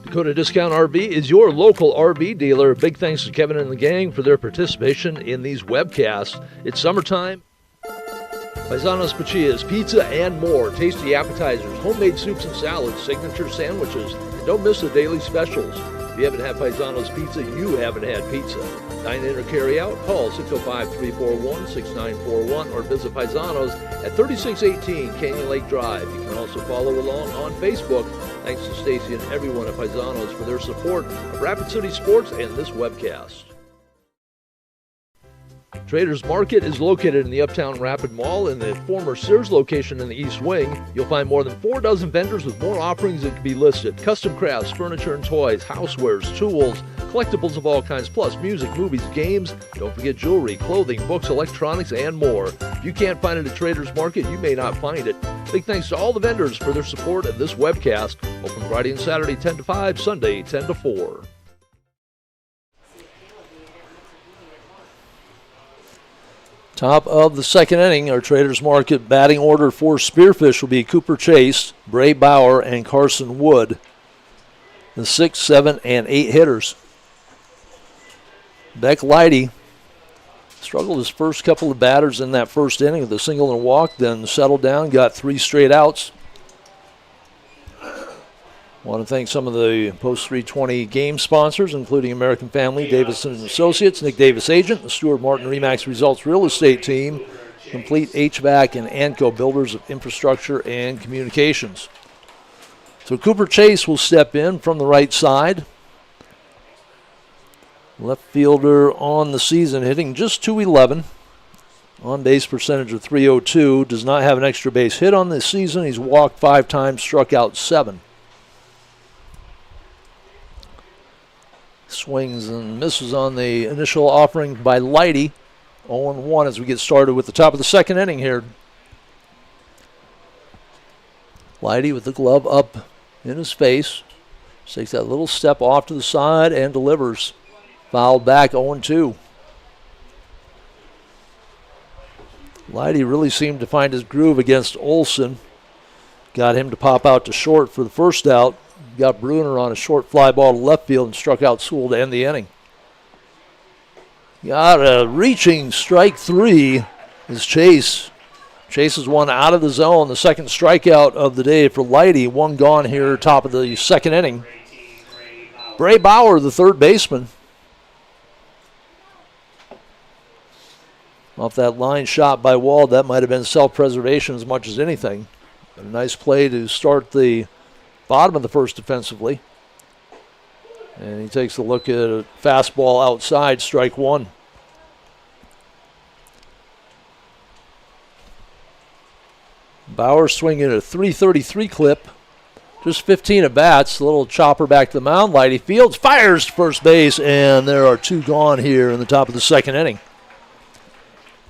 Dakota Discount RV is your local RV dealer. Big thanks to Kevin and the gang for their participation in these webcasts. It's summertime. Paisanos Pachillas, pizza, and more. Tasty appetizers, homemade soups and salads, signature sandwiches, and don't miss the daily specials. If you haven't had Paisanos Pizza, you haven't had pizza. Dine in or carry out, call 605-341-6941 or visit Paisanos at 3618 Canyon Lake Drive. You can also follow along on Facebook. Thanks to Stacy and everyone at Paisanos for their support of Rapid City Sports and this webcast. Traders Market is located in the Uptown Rapid Mall in the former Sears location in the East Wing. You'll find more than 4 dozen vendors with more offerings that can be listed. Custom crafts, furniture and toys, housewares, tools, collectibles of all kinds, plus music, movies, games. Don't forget jewelry, clothing, books, electronics, and more. If you can't find it at Traders Market, you may not find it. Big thanks to all the vendors for their support of this webcast. Open Friday and Saturday 10 to 5, Sunday 10 to 4. Top of the second inning, our Traders Market batting order for Spearfish will be Cooper Chase, Bray Bauer, and Carson Wood. The 6, 7, and 8 hitters. Beck Leidy struggled his first couple of batters in that first inning with a single and a walk, then settled down, got 3 straight outs. I want to thank some of the Post 320 game sponsors, including American Family, Davison & Associates, Nick Davis Agent, the Stuart Martin Remax Results Real Estate Team, Complete HVAC, and Anco Builders of Infrastructure and Communications. So Cooper Chase will step in from the right side. Left fielder on the season, hitting just .211. On base percentage of .302. Does not have an extra base hit on this season. He's walked 5 times, struck out 7. Swings and misses on the initial offering by Leidy. 0-1 as we get started with the top of the second inning here. Leidy with the glove up in his face. Takes that little step off to the side and delivers. Fouled back, 0-2. Leidy really seemed to find his groove against Olson. Got him to pop out to short for the first out. Got Bruner on a short fly ball to left field and struck out Sewell to end the inning. Got a reaching strike 3 is Chase. Chase is one out of the zone. The second strikeout of the day for Leidy. 1 gone here, top of the second inning. Bray Bauer, the third baseman. Off that line shot by Wald, that might have been self-preservation as much as anything. A nice play to start the bottom of the first defensively. And he takes a look at a fastball outside, strike one. Bauer swinging at a 333 clip. Just 15 at bats. A little chopper back to the mound. Lighty fields, fires to first base, and there are two gone here in the top of the second inning.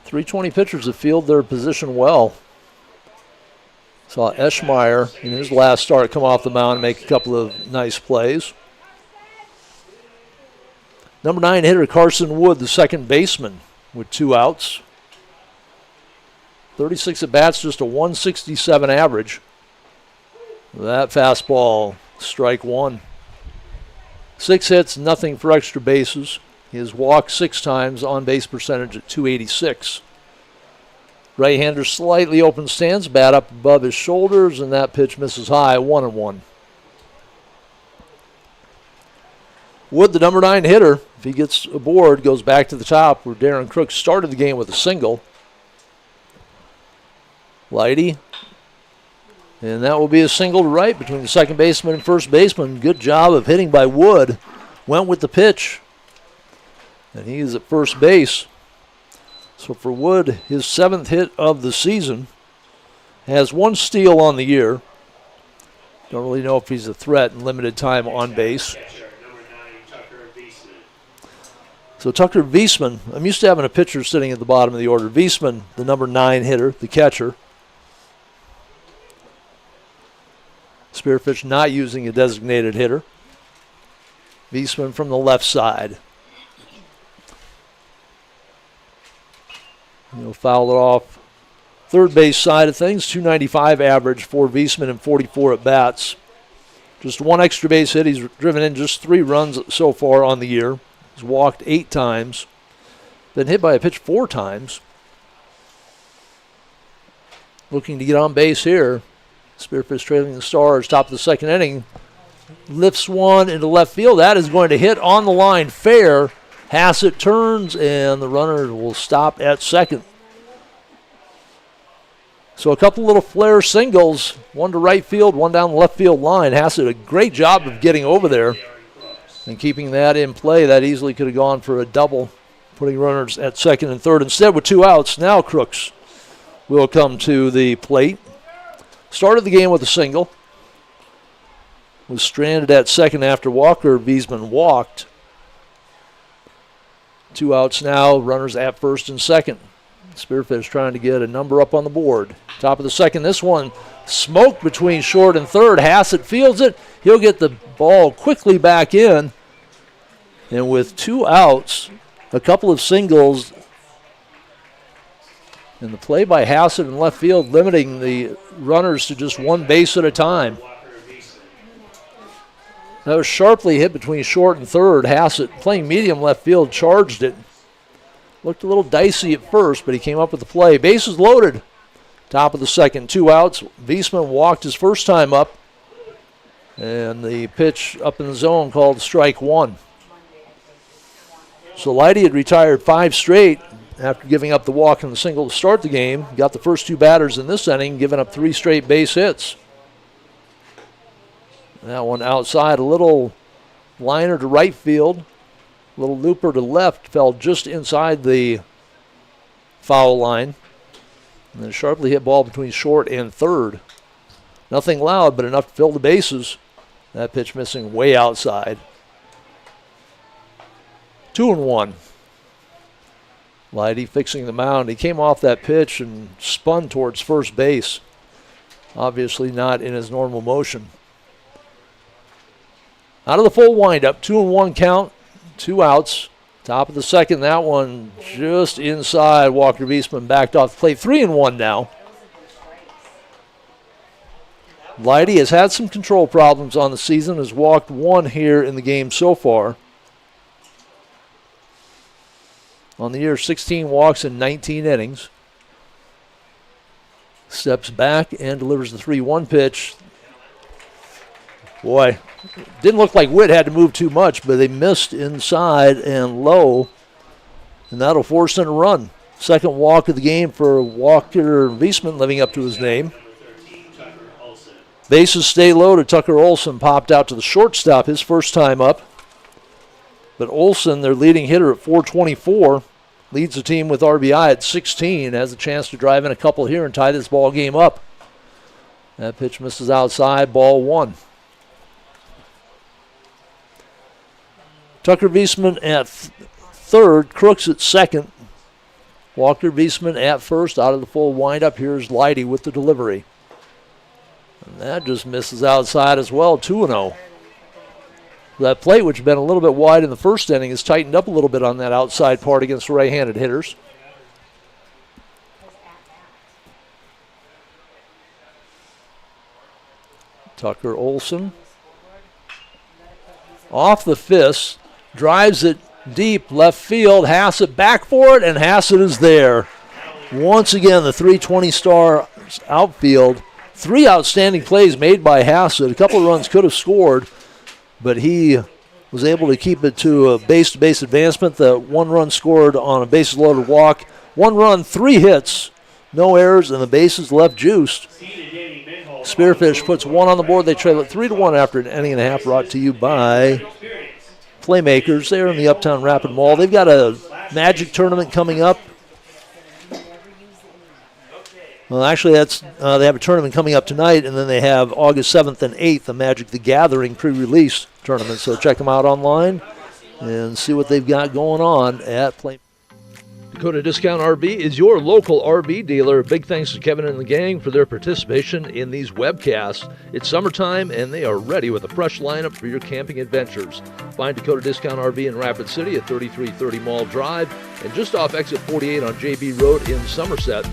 320 pitchers have fielded their position well. Saw Eschmeyer in his last start come off the mound and make a couple of nice plays. Number 9 hitter Carson Wood, the second baseman, with 2 outs. 36 at bats, just a 167 average. That fastball, strike one. 6 hits, nothing for extra bases. He has walked 6 times, on base percentage at .286. Right-hander slightly open stance, bat up above his shoulders, and that pitch misses high, 1-1. Wood, the number 9 hitter, if he gets aboard, goes back to the top where Darren Crooks started the game with a single. Lighty, and that will be a single to right between the second baseman and first baseman. Good job of hitting by Wood. Went with the pitch, and he is at first base. So for Wood, his 7th hit of the season. Has 1 steal on the year. Don't really know if he's a threat in limited time on base. So Tucker Wiesman, I'm used to having a pitcher sitting at the bottom of the order. Wiesman, the number 9 hitter, the catcher. Spearfish not using a designated hitter. Wiesman from the left side. He'll foul it off third base side of things. .295 average for Wiesman and 44 at bats. Just 1 extra base hit. He's driven in just 3 runs so far on the year. He's walked 8 times. Been hit by a pitch 4 times. Looking to get on base here. Spearfish trailing the Stars, top of the second inning. Lifts one into left field. That is going to hit on the line fair. Hassett turns, and the runner will stop at second. So a couple little flare singles, one to right field, one down the left field line. Hassett, a great job of getting over there and keeping that in play. That easily could have gone for a double, putting runners at second and third. Instead, with 2 outs, now Crooks will come to the plate. Started the game with a single. Was stranded at second after Walker. Wiesman walked. 2 outs now, runners at first and second. Spearfish trying to get a number up on the board. Top of the second, this one smoked between short and third. Hassett fields it. He'll get the ball quickly back in. And with 2 outs, a couple of singles, and the play by Hassett in left field, limiting the runners to just 1 base at a time. That was sharply hit between short and third. Hassett, playing medium left field, charged it. Looked a little dicey at first, but he came up with the play. Bases loaded. Top of the second, 2 outs. Wiesman walked his first time up. And the pitch up in the zone called strike one. So Lighty had retired 5 straight after giving up the walk and the single to start the game. Got the first 2 batters in this inning, giving up 3 straight base hits. That one outside, a little liner to right field. A little looper to left, fell just inside the foul line. And then a sharply hit ball between short and third. Nothing loud, but enough to fill the bases. That pitch missing way outside. 2-1. Lighty fixing the mound. He came off that pitch and spun towards first base. Obviously not in his normal motion. Out of the full windup, 2-1 count, 2 outs. Top of the second, that one just inside. Walker Wiesman backed off the plate. 3-1 now. Lighty has had some control problems on the season, has walked 1 here in the game so far. On the year, 16 walks in 19 innings. Steps back and delivers the 3-1 pitch. Boy, didn't look like Witt had to move too much, but they missed inside and low, and that'll force in a run. Second walk of the game for Walker Wiesman, living up to his name. Bases stay loaded. Tucker Olson popped out to the shortstop his first time up. But Olson, their leading hitter at 424, leads the team with RBI at 16, has a chance to drive in a couple here and tie this ball game up. That pitch misses outside, ball one. Tucker Wiesman at third, Crooks at second. Walker Wiesman at first, out of the full windup. Here's Leidy with the delivery. And that just misses outside as well, 2-0. That plate, which had been a little bit wide in the first inning, has tightened up a little bit on that outside part against right-handed hitters. Tucker Olson. Off the fist, drives it deep left field. Hassett back for it, and Hassett is there. Once again, the 320 Stars outfield. 3 outstanding plays made by Hassett. A couple of runs could have scored, but he was able to keep it to a base-to-base advancement. The 1 run scored on a bases-loaded walk. 1 run, 3 hits, no errors, and the bases left juiced. Spearfish puts 1 on the board. They trail it 3-1 after an inning and a half, brought to you by Playmakers. They're in the Uptown Rapid Mall. They've got a Magic tournament coming up. Well, actually, they have a tournament coming up tonight, and then they have August 7th and 8th, the Magic the Gathering pre-release tournament. So check them out online and see what they've got going on at Play. Dakota Discount RV is your local RV dealer. Big thanks to Kevin and the gang for their participation in these webcasts. It's summertime, and they are ready with a fresh lineup for your camping adventures. Find Dakota Discount RV in Rapid City at 3330 Mall Drive and just off exit 48 on JB Road in Somerset.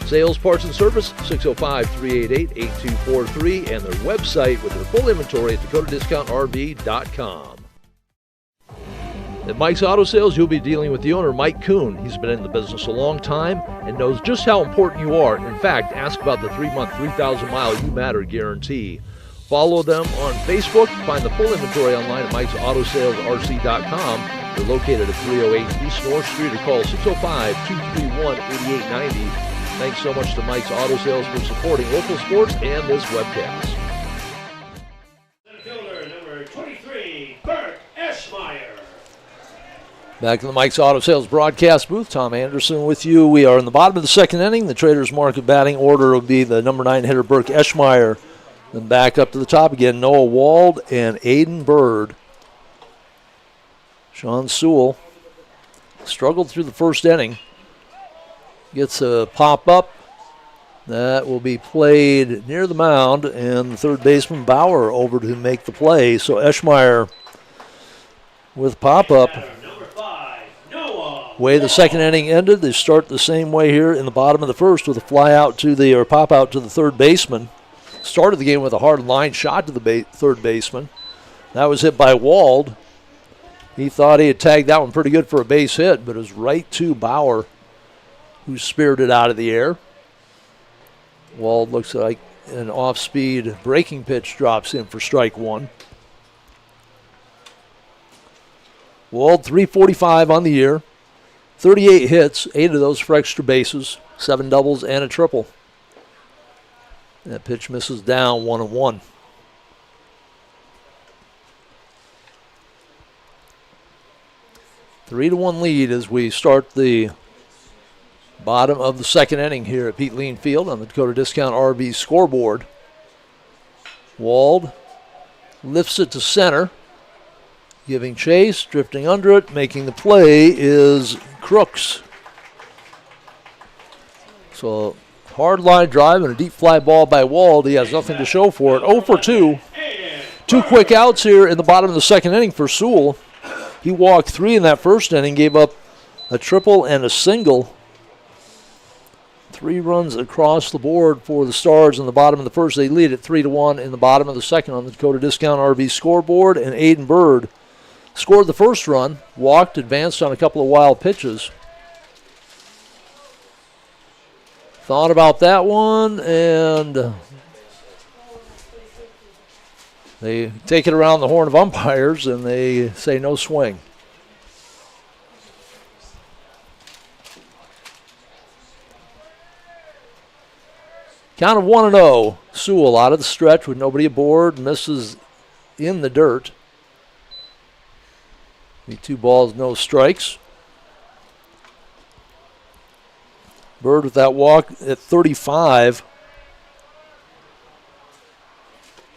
Sales, parts, and service, 605-388-8243, and their website with their full inventory at dakotadiscountrv.com. At Mike's Auto Sales, you'll be dealing with the owner, Mike Kuhn. He's been in the business a long time and knows just how important you are. In fact, ask about the 3-month, 3,000-mile You Matter guarantee. Follow them on Facebook. Find the full inventory online at Mike'sAutoSalesRC.com. They're located at 308 East North Street or call 605-231-8890. Thanks so much to Mike's Auto Sales for supporting local sports and this webcast. Center fielder number 23, Bert Eschmeyer. Back in the Mike's Auto Sales broadcast booth, Tom Anderson with you. We are in the bottom of the second inning. The Traders' market batting order will be the number 9 hitter, Burke Eschmeyer. Then back up to the top again, Noah Wald and Aiden Bird. Sean Sewell struggled through the first inning. Gets a pop-up. That will be played near the mound, and the third baseman Bauer over to make the play. So Eschmeyer with pop-up. Way the second inning ended, they start the same way here in the bottom of the first with a fly out to the, or pop out to the third baseman. Started the game with a hard line shot to the third baseman. That was hit by Wald. He thought he had tagged that one pretty good for a base hit, but it was right to Bauer, who speared it out of the air. Wald looks like an off-speed breaking pitch drops in for strike 1. Wald 345 on the year, 38 hits, 8 of those for extra bases, 7 doubles and a triple. That pitch misses down 1-1. Three to 1 lead as we start the bottom of the second inning here at Pete Lean Field on the Dakota Discount RV scoreboard. Wald lifts it to center, giving chase, drifting under it, making the play is Crooks. So hard line drive and a deep fly ball by Wald. He has nothing to show for it. 0 for 2. 2 quick outs here in the bottom of the second inning for Sewell. He walked 3 in that first inning, gave up a triple and a single. 3 runs across the board for the Stars in the bottom of the first. They lead at 3-1 in the bottom of the second on the Dakota Discount RV scoreboard. And Aiden Bird scored the first run, walked, advanced on a couple of wild pitches. Thought about that one, and they take it around the horn of umpires, and they say no swing. Count of 1-0. Sewell out of the stretch with nobody aboard, misses in the dirt. The 2 balls, no strikes. Bird with that walk at 35.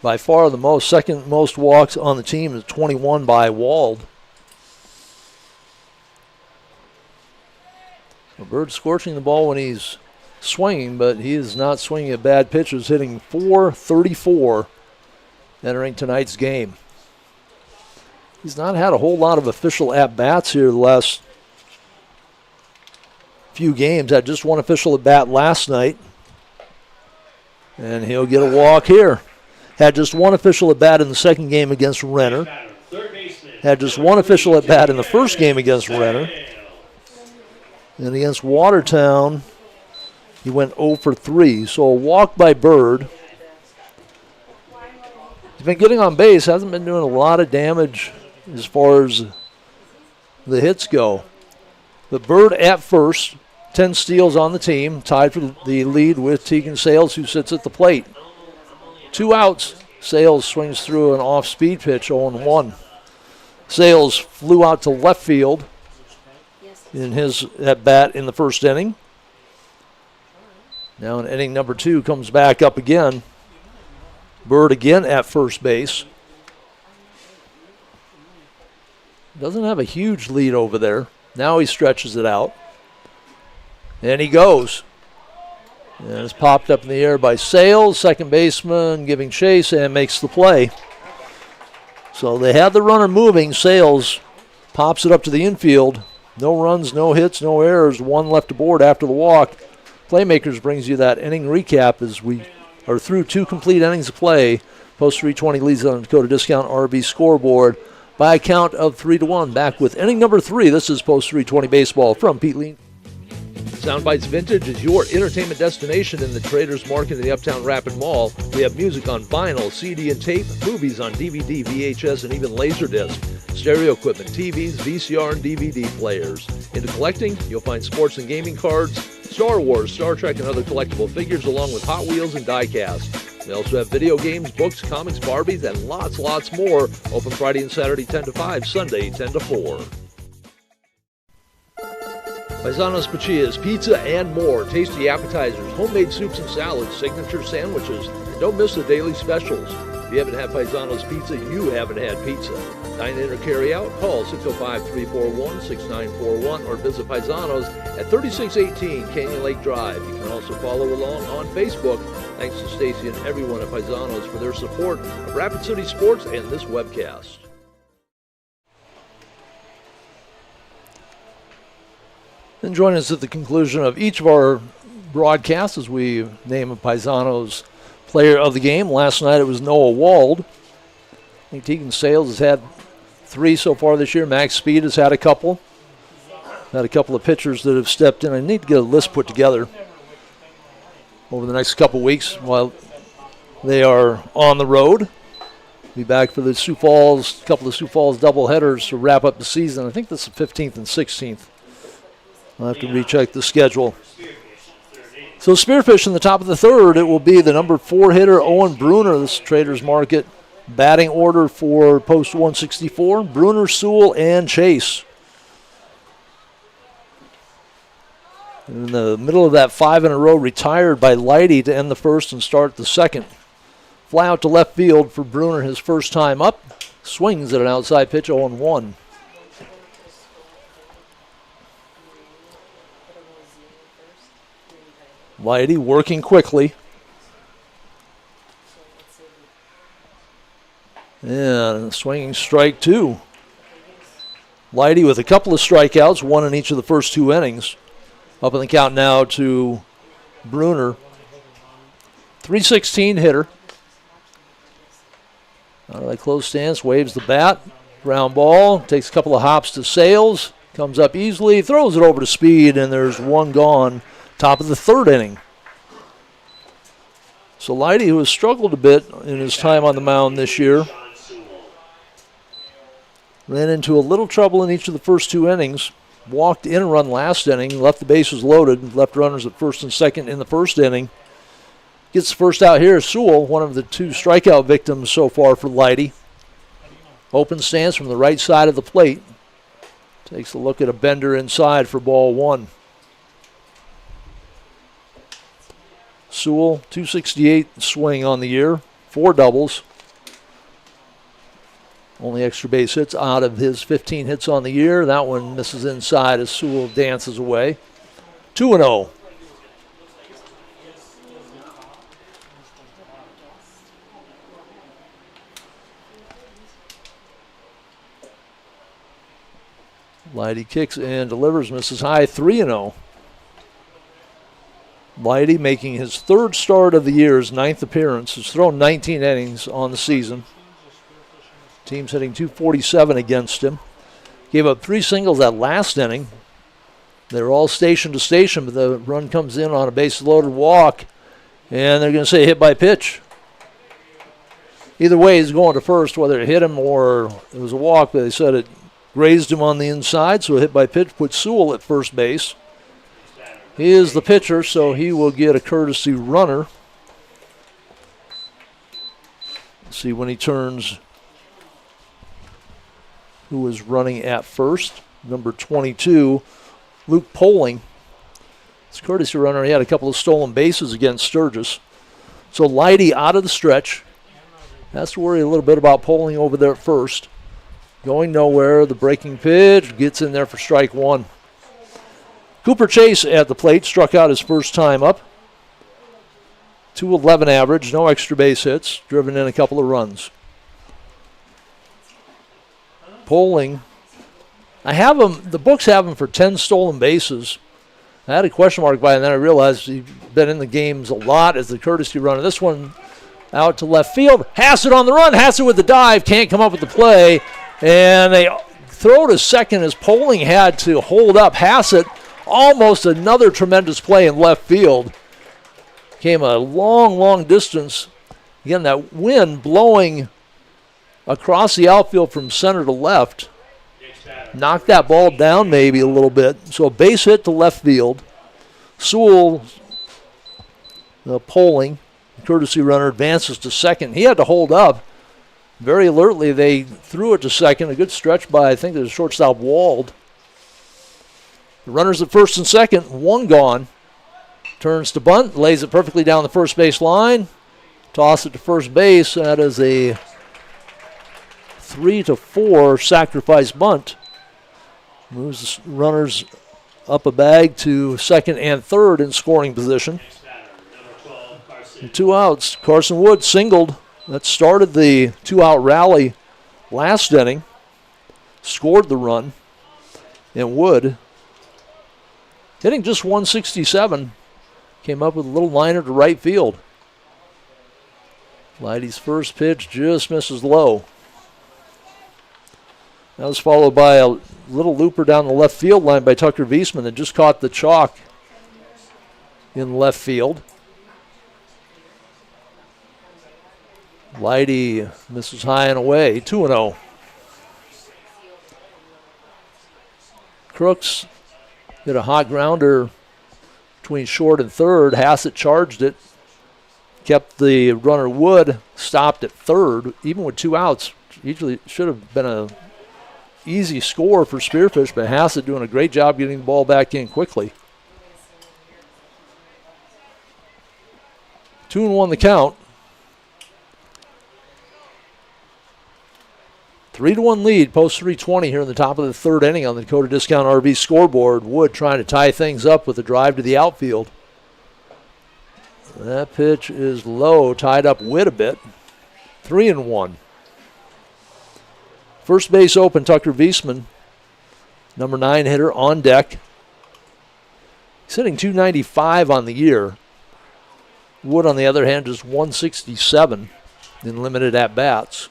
By far the most, second most walks on the team is 21 by Wald. So Bird scorching the ball when he's swinging, but he is not swinging at bad pitches, hitting .434 entering tonight's game. He's not had a whole lot of official at-bats here the last few games. Had just one official at-bat last night, and he'll get a walk here. Had just one official at-bat in the second game against Renner. Had just one official at-bat in the first game against Renner. And against Watertown, he went 0 for 3. So a walk by Bird. He's been getting on base, hasn't been doing a lot of damage as far as the hits go. But Bird at first, 10 steals on the team, tied for the lead with Tegan Sales, who sits at the plate. 2 outs. Sales swings through an off-speed pitch, 0-1. Sales flew out to left field in his at-bat in the first inning. Now in inning number 2, comes back up again. Bird again at first base. Doesn't have a huge lead over there. Now he stretches it out. And he goes. And it's popped up in the air by Sales, second baseman giving chase, and makes the play. So they had the runner moving. Sales pops it up to the infield. No runs, no hits, no errors. 1 left aboard after the walk. Playmakers brings you that inning recap as we are through 2 complete innings of play. Post 320 leads on Dakota Discount RV scoreboard by a count of 3-1. Back with inning number 3. This is Post 320 baseball from Pete Lean. Soundbites Vintage is your entertainment destination in the Traders Market in the Uptown Rapid Mall. We have music on vinyl, CD and tape, movies on DVD, VHS, and even Laserdisc, stereo equipment, TVs, VCR, and DVD players. Into collecting, you'll find sports and gaming cards, Star Wars, Star Trek, and other collectible figures, along with Hot Wheels and die-cast. We also have video games, books, comics, Barbies, and lots more. Open Friday and Saturday 10 to 5, Sunday 10 to 4. Paisanos Pachillas, pizza and more, tasty appetizers, homemade soups and salads, signature sandwiches, and don't miss the daily specials. If you haven't had Paisanos Pizza, you haven't had pizza. Dine in or carry out, call 605-341-6941 or visit Paisanos at 3618 Canyon Lake Drive. You can also follow along on Facebook. Thanks to Stacy and everyone at Paisanos for their support of Rapid City Sports and this webcast. And join us at the conclusion of each of our broadcasts as we name a Paisanos player of the game. Last night it was Noah Wald. I think Tegan Sales has had 3 so far this year. Max Speed has had a couple. Had a couple of pitchers that have stepped in. I need to get a list put together over the next couple weeks while they are on the road. Be back for the Sioux Falls, couple of Sioux Falls doubleheaders to wrap up the season. I think that's the 15th and 16th. I'll have to recheck the schedule. So Spearfish in the top of the third. It will be the number 4 hitter, Owen Bruner. This Traders Market batting order for post 164. Bruner, Sewell, and Chase. In the middle of that 5 in a row, retired by Leidy to end the first and start the second. Fly out to left field for Bruner, his first time up. Swings at an outside pitch, 0-1. Leidy working quickly. And a swinging strike 2. Leidy with a couple of strikeouts, 1 in each of the first 2 innings. Up in the count now to Bruner. 316 hitter. Out of that close stance, waves the bat. Ground ball, takes a couple of hops to Sales. Comes up easily, throws it over to Speed, and there's 1 gone. Top of the third inning. So Leidy, who has struggled a bit in his time on the mound this year, ran into a little trouble in each of the first 2 innings. Walked in a run last inning, left the bases loaded, left runners at first and second in the first inning. Gets the first out here. Sewell, one of the 2 strikeout victims so far for Leidy. Open stance from the right side of the plate. Takes a look at a bender inside for ball one. Sewell, 268 swing on the year, 4 doubles. Only extra base hits out of his 15 hits on the year. That one misses inside as Sewell dances away. 2-0. Leidy kicks and delivers, misses high, 3-0. Leidy making his 3rd start of the year, his 9th appearance. Has thrown 19 innings on the season. Team's hitting .247 against him. Gave up 3 singles that last inning. They were all station to station, but the run comes in on a base-loaded walk, and they're going to say hit by pitch. Either way, he's going to first, whether it hit him or it was a walk, but they said it grazed him on the inside, so a hit by pitch puts Sewell at first base. He is the pitcher, so he will get a courtesy runner. Let's see when he turns who is running at first. Number 22, Luke Poling. It's courtesy runner. He had a couple of stolen bases against Sturgis. So Leidy out of the stretch. Has to worry a little bit about Poling over there at first. Going nowhere. The breaking pitch gets in there for strike one. Cooper Chase at the plate, struck out his first time up. .211 average, no extra base hits, driven in a couple of runs. Poling, I have him, the books have him for 10 stolen bases. I had a question mark by it, and then I realized he'd been in the games a lot as the courtesy runner. This one out to left field. Hassett on the run, Hassett with the dive, can't come up with the play, and they throw to second as Poling had to hold up Hassett. Almost another tremendous play in left field. Came a long, long distance. Again, that wind blowing across the outfield from center to left. Knocked that ball down maybe a little bit. So a base hit to left field. Sewell, Poling, courtesy runner, advances to second. He had to hold up. Very alertly, they threw it to second. A good stretch by, I think, the shortstop Wald. The runners at first and second, one gone. Turns to bunt, lays it perfectly down the first base line. Toss it to first base. That is a 3-4 sacrifice bunt. Moves the runners up a bag to second and third in scoring position. And 2 outs. Carson Wood singled. That started the 2-out rally last inning. Scored the run. And Wood, hitting just 167, came up with a little liner to right field. Leidy's first pitch just misses low. That was followed by a little looper down the left field line by Tucker Wiesman that just caught the chalk in left field. Leidy misses high and away, 2-0. Crooks hit a hot grounder between short and third. Hassett charged it. Kept the runner Wood stopped at third, even with 2 outs. Usually should have been a easy score for Spearfish, but Hassett doing a great job getting the ball back in quickly. 2-1 the count. 3-1 lead, post 320 here in the top of the third inning on the Dakota Discount RV scoreboard. Wood trying to tie things up with a drive to the outfield. That pitch is low, tied up Witt a bit. 3-1. First base open, Tucker Wiesman, number 9 hitter on deck. He's hitting .295 on the year. Wood, on the other hand, is 167 in limited at-bats.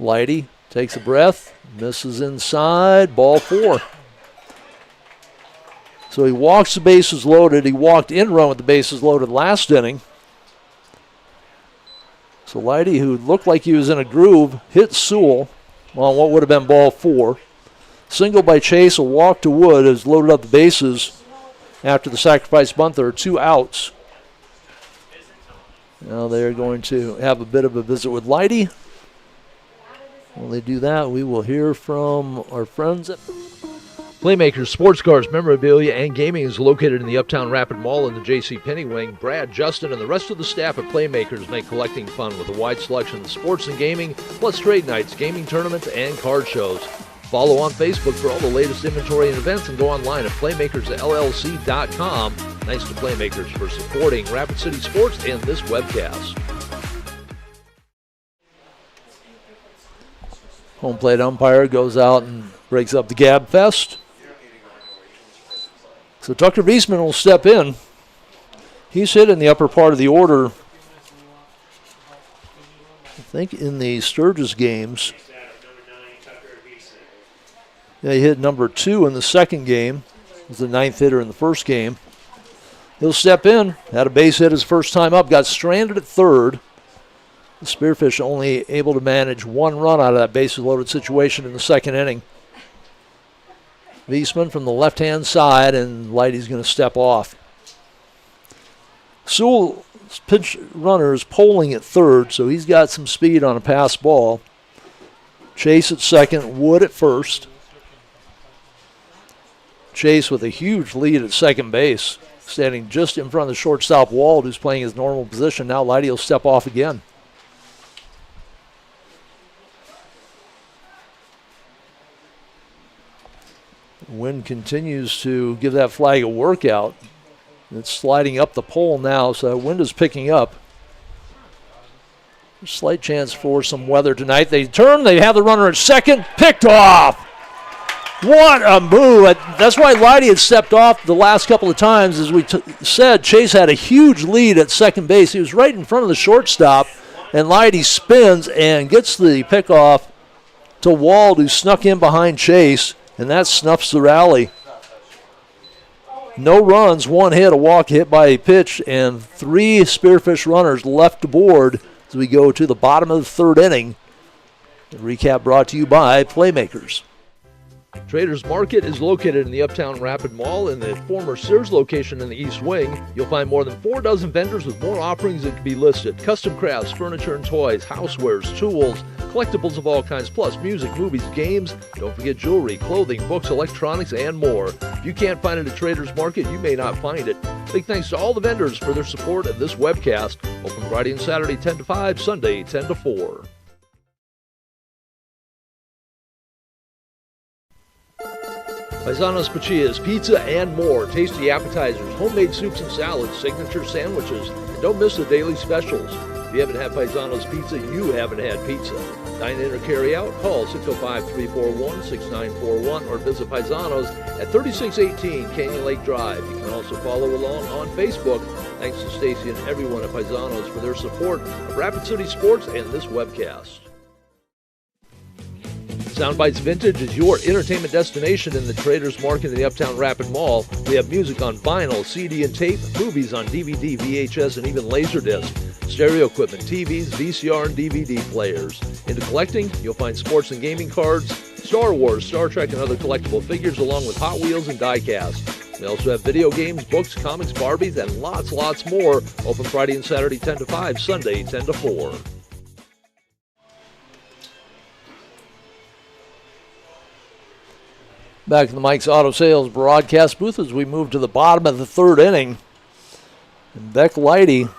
Leidy takes a breath, misses inside, ball 4. So he walks the bases loaded. He walked in run with the bases loaded last inning. So Leidy, who looked like he was in a groove, hit Sewell on what would have been ball 4. Single by Chase, a walk to Wood, has loaded up the bases after the sacrifice bunt. There are 2 outs. Now they're going to have a bit of a visit with Leidy. While they do that, we will hear from our friends at Playmakers Sports Cars, Memorabilia, and Gaming is located in the Uptown Rapid Mall in the J.C. Penney wing. Brad, Justin, and the rest of the staff at Playmakers make collecting fun with a wide selection of sports and gaming, plus trade nights, gaming tournaments, and card shows. Follow on Facebook for all the latest inventory and events, and go online at playmakersllc.com. Thanks to Playmakers for supporting Rapid City Sports and this webcast. Home plate umpire goes out and breaks up the Gab Fest. So Tucker Beesman will step in. He's hit in the upper part of the order, I think, in the Sturgis games. Yeah, he hit number 2 in the second game. He was the 9th hitter in the first game. He'll step in. Had a base hit his first time up. Got stranded at third. The Spearfish only able to manage 1 run out of that bases-loaded situation in the second inning. Wiesman from the left-hand side, and Lighty's going to step off. Sewell's pinch runner is polling at third, so he's got some speed on a pass ball. Chase at second, Wood at first. Chase with a huge lead at second base, standing just in front of the shortstop Wald, who's playing his normal position. Now Lighty will step off again. Wind continues to give that flag a workout. It's sliding up the pole now, so that wind is picking up. Slight chance for some weather tonight. They turn, they have the runner at second, picked off. What a move. That's why Lighty had stepped off the last couple of times. As we said, Chase had a huge lead at second base. He was right in front of the shortstop, and Lighty spins and gets the pickoff to Wald, who snuck in behind Chase. And that snuffs the rally. No runs, 1 hit, a walk, hit by a pitch, and 3 Spearfish runners left aboard as we go to the bottom of the third inning. The recap brought to you by Playmakers. Traders Market is located in the Uptown Rapid Mall in the former Sears location in the East Wing. You'll find more than 4 dozen vendors with more offerings that can be listed. Custom crafts, furniture and toys, housewares, tools, collectibles of all kinds, plus music, movies, games. Don't forget jewelry, clothing, books, electronics, and more. If you can't find it at Traders Market, you may not find it. Big thanks to all the vendors for their support of this webcast. Open Friday and Saturday 10 to 5, Sunday 10 to 4. Paisanos Pachias, pizza and more, tasty appetizers, homemade soups and salads, signature sandwiches, and don't miss the daily specials. If you haven't had Paisanos Pizza, you haven't had pizza. Dine in or carry out, call 605-341-6941 or visit Paisanos at 3618 Canyon Lake Drive. You can also follow along on Facebook. Thanks to Stacy and everyone at Paisanos for their support of Rapid City Sports and this webcast. Soundbites Vintage is your entertainment destination in the Traders Market in the Uptown Rapid Mall. We have music on vinyl, CD and tape, movies on DVD, VHS, and even Laserdisc, stereo equipment, TVs, VCR, and DVD players. Into collecting, you'll find sports and gaming cards, Star Wars, Star Trek, and other collectible figures, along with Hot Wheels and die-cast. We also have video games, books, comics, Barbies, and lots more. Open Friday and Saturday 10 to 5, Sunday 10 to 4. Back to the Mike's Auto Sales broadcast booth as we move to the bottom of the third inning. And Beck Lighty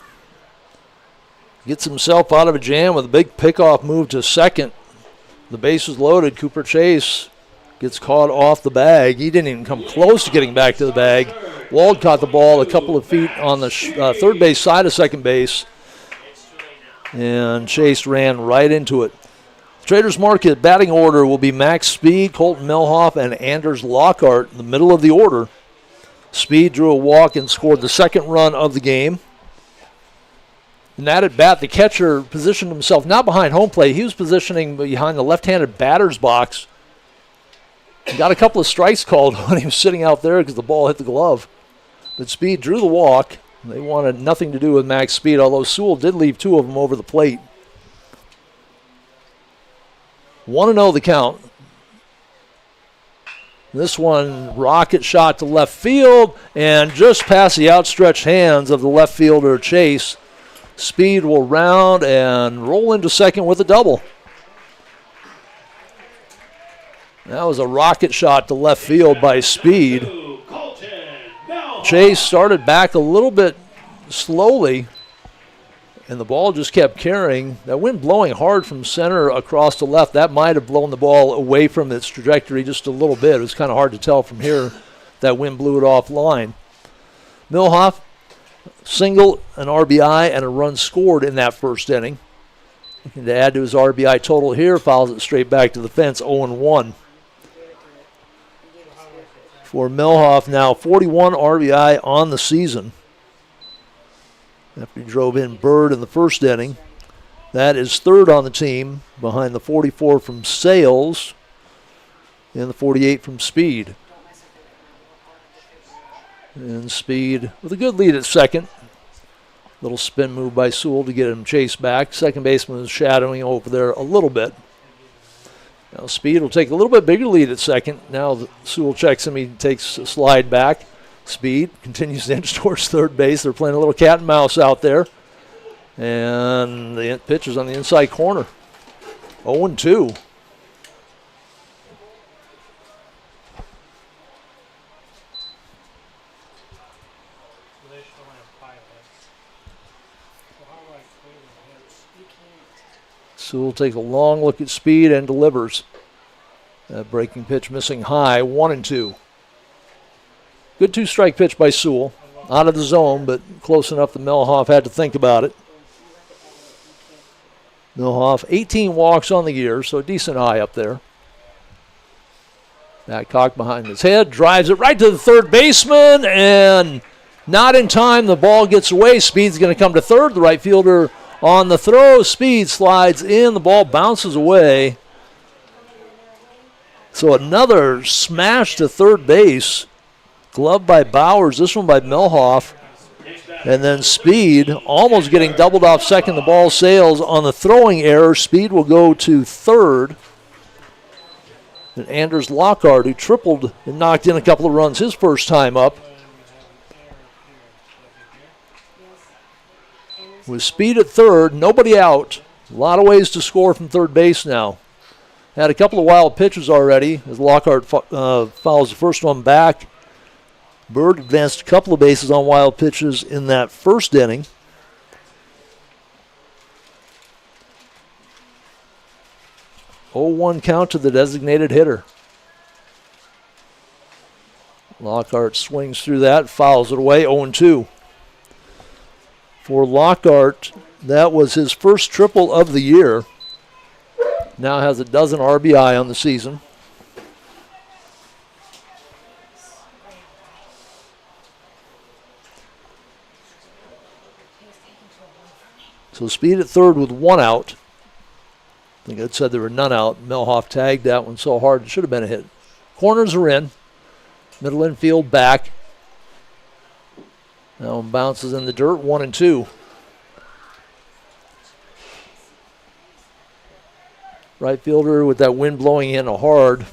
gets himself out of a jam with a big pickoff move to second. The base is loaded. Cooper Chase gets caught off the bag. He didn't even come close to getting back to the bag. Wald caught the ball a couple of feet on the third base side of second base. And Chase ran right into it. Traders Market batting order will be Max Speed, Colton Melhoff, and Anders Lockhart in the middle of the order. Speed drew a walk and scored the second run of the game. And that at bat, the catcher positioned himself not behind home plate. He was positioning behind the left-handed batter's box. He got a couple of strikes called when he was sitting out there because the ball hit the glove. But Speed drew the walk. They wanted nothing to do with Max Speed, although Sewell did leave 2 of them over the plate. 1-0 the count. This one, rocket shot to left field, and just past the outstretched hands of the left fielder, Chase. Speed will round and roll into second with a double. That was a rocket shot to left field by Speed. Chase started back a little bit slowly, and the ball just kept carrying. That wind blowing hard from center across to left. That might have blown the ball away from its trajectory just a little bit. It was kind of hard to tell from here. That wind blew it offline. Milhoff, single, an RBI, and a run scored in that first inning. Looking to add to his RBI total here, fouls it straight back to the fence, 0-1. For Milhoff now, 41 RBI on the season. After he drove in Bird in the first inning. That is third on the team, behind the 44 from Sales and the 48 from Speed. And Speed with a good lead at second. Little spin move by Sewell to get him chased back. Second baseman is shadowing over there a little bit. Now Speed will take a little bit bigger lead at second. Now Sewell checks him. He takes a slide back. Speed continues to inch towards third base. They're playing a little cat and mouse out there. And the pitch is on the inside corner. 0-2. Sewell takes a long look at Speed and delivers. That breaking pitch missing high, 1-2. Good two-strike pitch by Sewell. Out of the zone, but close enough that Milhoff had to think about it. Milhoff, 18 walks on the year, so a decent eye up there. That cocked behind his head, drives it right to the third baseman, and not in time. The ball gets away. Speed's going to come to third. The right fielder on the throw. Speed slides in. The ball bounces away. So another smash to third base. Glove by Bowers. This one by Milhoff. And then Speed almost getting doubled off second. The ball sails on the throwing error. Speed will go to third. And Anders Lockhart, who tripled and knocked in a couple of runs his first time up. With Speed at third, nobody out. A lot of ways to score from third base now. Had a couple of wild pitches already as Lockhart fouls the first one back. Bird advanced a couple of bases on wild pitches in that first inning. (0-1) count to the designated hitter. Lockhart swings through that, fouls it away, 0-2. For Lockhart, that was his first triple of the year. Now has a dozen RBI on the season. So Speed at third with one out. I think it said there were none out. Milhoff tagged that one so hard it should have been a hit. Corners are in. Middle infield back. Now bounces in the dirt, 1-2. Right fielder with that wind blowing in hard.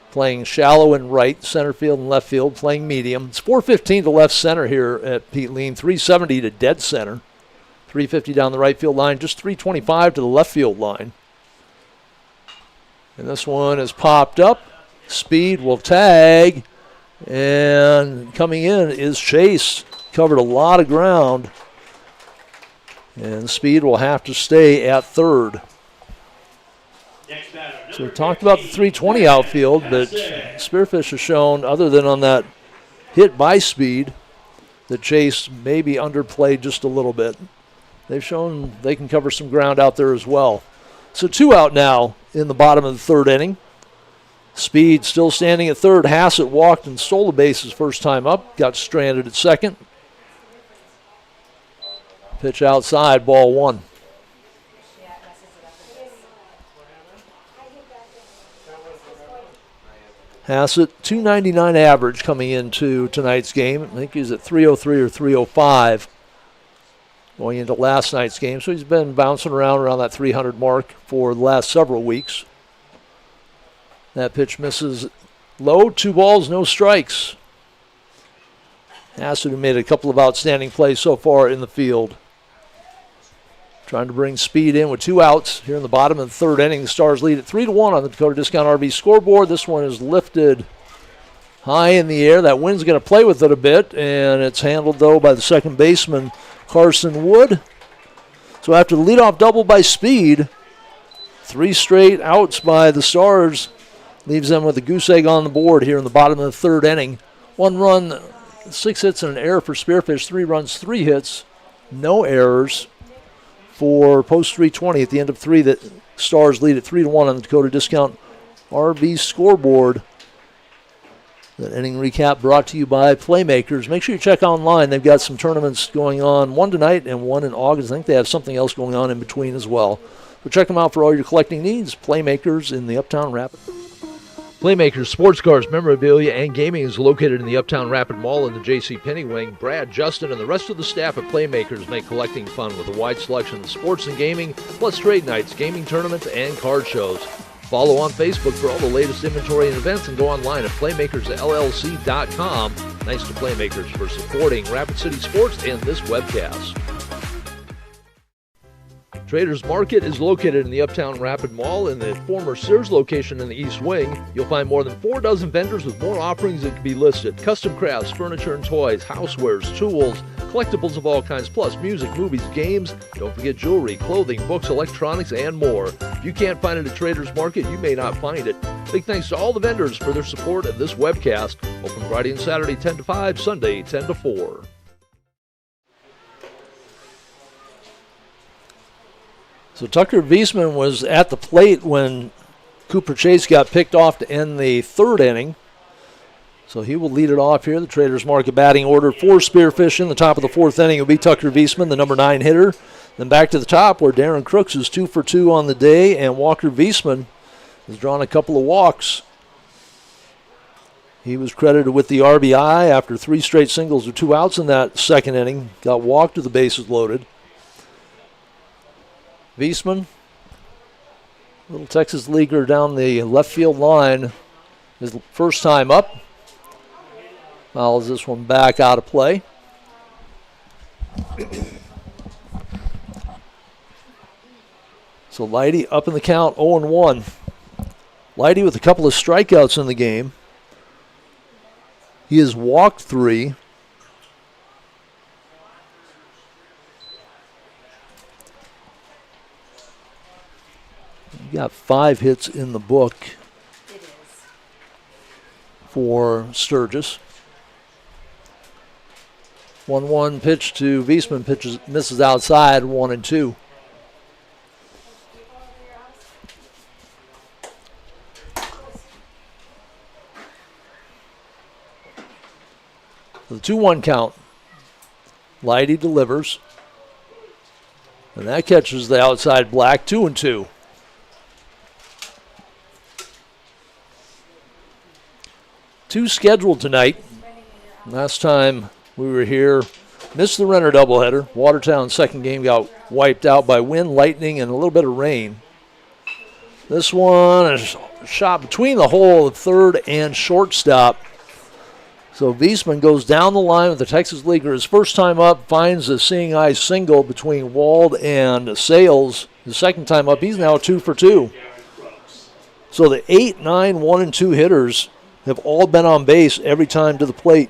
Playing shallow and right, center field and left field, playing medium. It's 415 to left center here at Pete Lean, 370 to dead center. 350 down the right field line, just 325 to the left field line. And this one is popped up. Speed will tag. And coming in is Chase. Covered a lot of ground. And Speed will have to stay at third. So we talked about the 320 outfield, but Spearfish has shown, other than on that hit by Speed, that Chase maybe underplayed just a little bit. They've shown they can cover some ground out there as well. So two out now in the bottom of the third inning. Speed still standing at third. Hassett walked and stole the bases first time up. Got stranded at second. Pitch outside, ball one. Hassett, 299 average coming into tonight's game. I think he's at 303 or 305 going into last night's game. So he's been bouncing around that 300 mark for the last several weeks. That pitch misses low, 2 balls, no strikes. Hassett, who made a couple of outstanding plays so far in the field. trying to bring speed in with 2 outs here in the bottom of the third inning. The Stars lead at 3-1 on the Dakota Discount RV scoreboard. This one is lifted high in the air. That wind's going to play with it a bit, and it's handled, though, by the second baseman, Carson Wood. So after the leadoff double by Speed, 3 straight outs by the Stars leaves them with a goose egg on the board here in the bottom of the third inning. 1 run, 6 hits and an error for Spearfish. 3 runs, 3 hits, no errors for Post 320 at the end of 3. The Stars lead at 3-1 on the Dakota Discount RV scoreboard. That inning recap brought to you by Playmakers. Make sure you check online. They've got some tournaments going on, one tonight and one in August. I think they have something else going on in between as well. So check them out for all your collecting needs. Playmakers in the Uptown Rapid. Playmakers Sports Cars, Memorabilia, and Gaming is located in the Uptown Rapid Mall in the J.C. Penney Wing. Brad, Justin, and the rest of the staff at Playmakers make collecting fun with a wide selection of sports and gaming, plus trade nights, gaming tournaments, and card shows. Follow on Facebook for all the latest inventory and events, and go online at playmakersllc.com. Thanks to Playmakers for supporting Rapid City Sports and this webcast. Traders Market is located in the Uptown Rapid Mall in the former Sears location in the East Wing. You'll find more than 4 dozen vendors with more offerings that can be listed. Custom crafts, furniture and toys, housewares, tools, collectibles of all kinds, plus music, movies, games. Don't forget jewelry, clothing, books, electronics, and more. If you can't find it at Traders Market, you may not find it. Big thanks to all the vendors for their support of this webcast. Open Friday and Saturday 10 to 5, Sunday 10 to 4. So Tucker Wiesman was at the plate when Cooper Chase got picked off to end the third inning. So he will lead it off here. The Traders Market batting order for Spearfish in the top of the fourth inning will be Tucker Wiesman, the number 9 hitter. Then back to the top where Darren Crooks is 2 for 2 on the day, and Walker Wiesman has drawn a couple of walks. He was credited with the RBI after 3 straight singles with 2 outs in that second inning. Got walked with the bases loaded. Wiesman, little Texas leaguer down the left field line, his first time up. Fouls this one back out of play. So Leidy up in the count, 0-1. Leidy with a couple of strikeouts in the game. He has walked 3. He got 5 hits in the book for Sturgis. 1-1 pitch to Wiesman, misses outside, 1-2. The 2-1 count. Leidy delivers. And that catches the outside black, 2-2. Two scheduled tonight. Last time we were here, missed the Renner doubleheader. Watertown's second game got wiped out by wind, lightning, and a little bit of rain. This one is shot between the hole of third and shortstop. So Wiesman goes down the line with the Texas leaguer. His first time up, finds a seeing eye single between Wald and Sales. His second time up, he's now 2 for 2. So the 8, 9, 1, and 2 hitters have all been on base every time to the plate.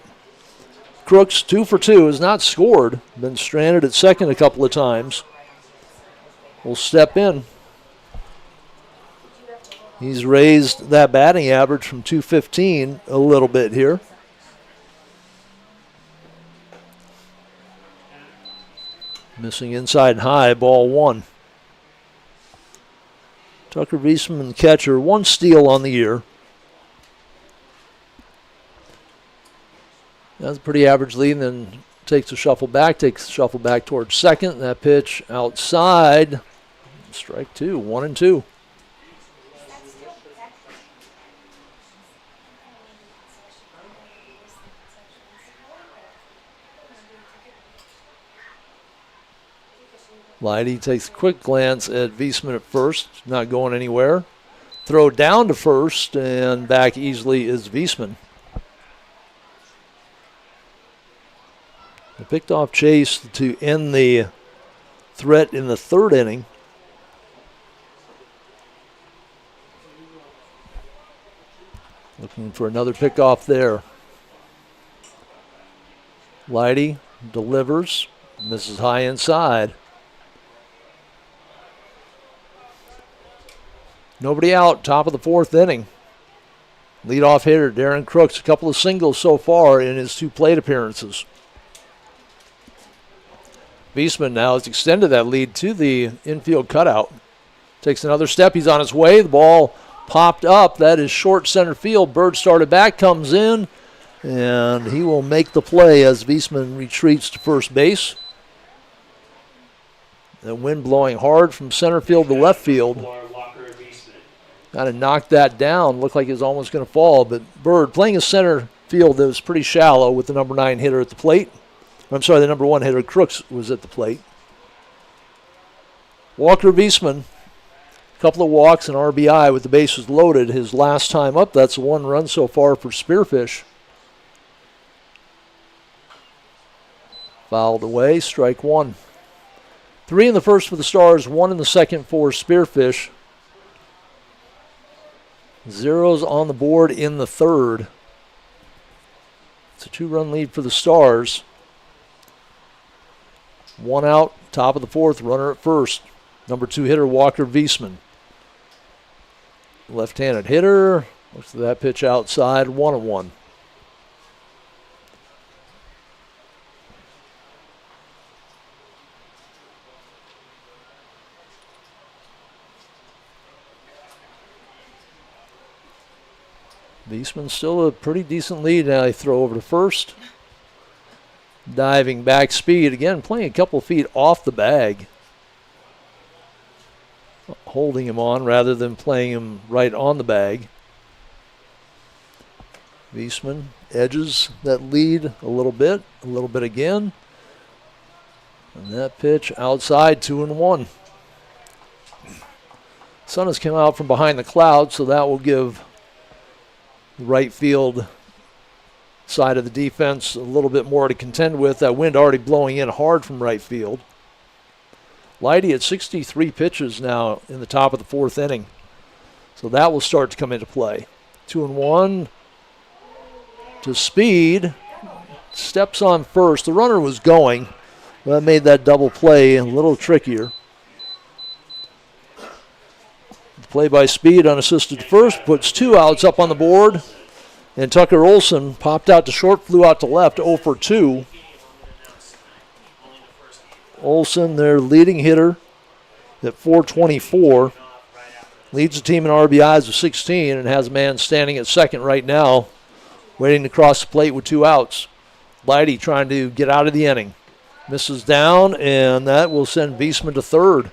Crooks, 2 for 2, has not scored. Been stranded at second a couple of times. Will step in. He's raised that batting average from 215 a little bit here. Missing inside high, ball 1. Tucker Wiesman, the catcher, 1 steal on the year. That's a pretty average lead, and then takes the shuffle back towards second. That pitch outside. Strike 2, 1-2. Leidy takes a quick glance at Wiesman at first, not going anywhere. Throw down to first, and back easily is Wiesman. They picked off Chase to end the threat in the third inning. Looking for another pickoff there. Leidy delivers, misses high inside. Nobody out, top of the fourth inning. Leadoff hitter Darren Crooks, a couple of singles so far in his 2 plate appearances. Wiesman now has extended that lead to the infield cutout. Takes another step, he's on his way. The ball popped up, that is short center field. Bird started back, comes in, and he will make the play as Wiesman retreats to first base. The wind blowing hard from center field to left field. Kind of knocked that down. Looked like it was almost going to fall, but Bird playing a center field that was pretty shallow with the number 9 hitter at the plate. I'm sorry, the number 1 hitter, Crooks, was at the plate. Walker Wiesman, a couple of walks and RBI with the bases loaded. His last time up, that's 1 run so far for Spearfish. Fouled away, strike 1. 3 in the first for the Stars, 1 in the second for Spearfish. Zeros on the board in the third. It's a 2-run lead for the Stars. 1 out, top of the fourth, runner at first. Number 2 hitter, Walker Wiesman. Left-handed hitter. Looks at that pitch outside, 1-1. Wiesman still a pretty decent lead. Now they throw over to first. Diving back speed. Again, playing a couple of feet off the bag. Holding him on rather than playing him right on the bag. Wiesman edges that lead a little bit again. And that pitch outside, 2-1. Sun has come out from behind the clouds, so that will give the right field side of the defense a little bit more to contend with. That wind already blowing in hard from right field. Leidy at 63 pitches now in the top of the fourth inning. So that will start to come into play. 2-1 to Speed. Steps on first. The runner was going. That made that double play a little trickier. Play by Speed, unassisted first, puts 2 outs up on the board. And Tucker Olson popped out to short, flew out to left, 0 for 2. Olson, their leading hitter at 424. Leads the team in RBIs with 16 and has a man standing at second right now, waiting to cross the plate with 2 outs. Leidy trying to get out of the inning. Misses down, and that will send Wiesman to third.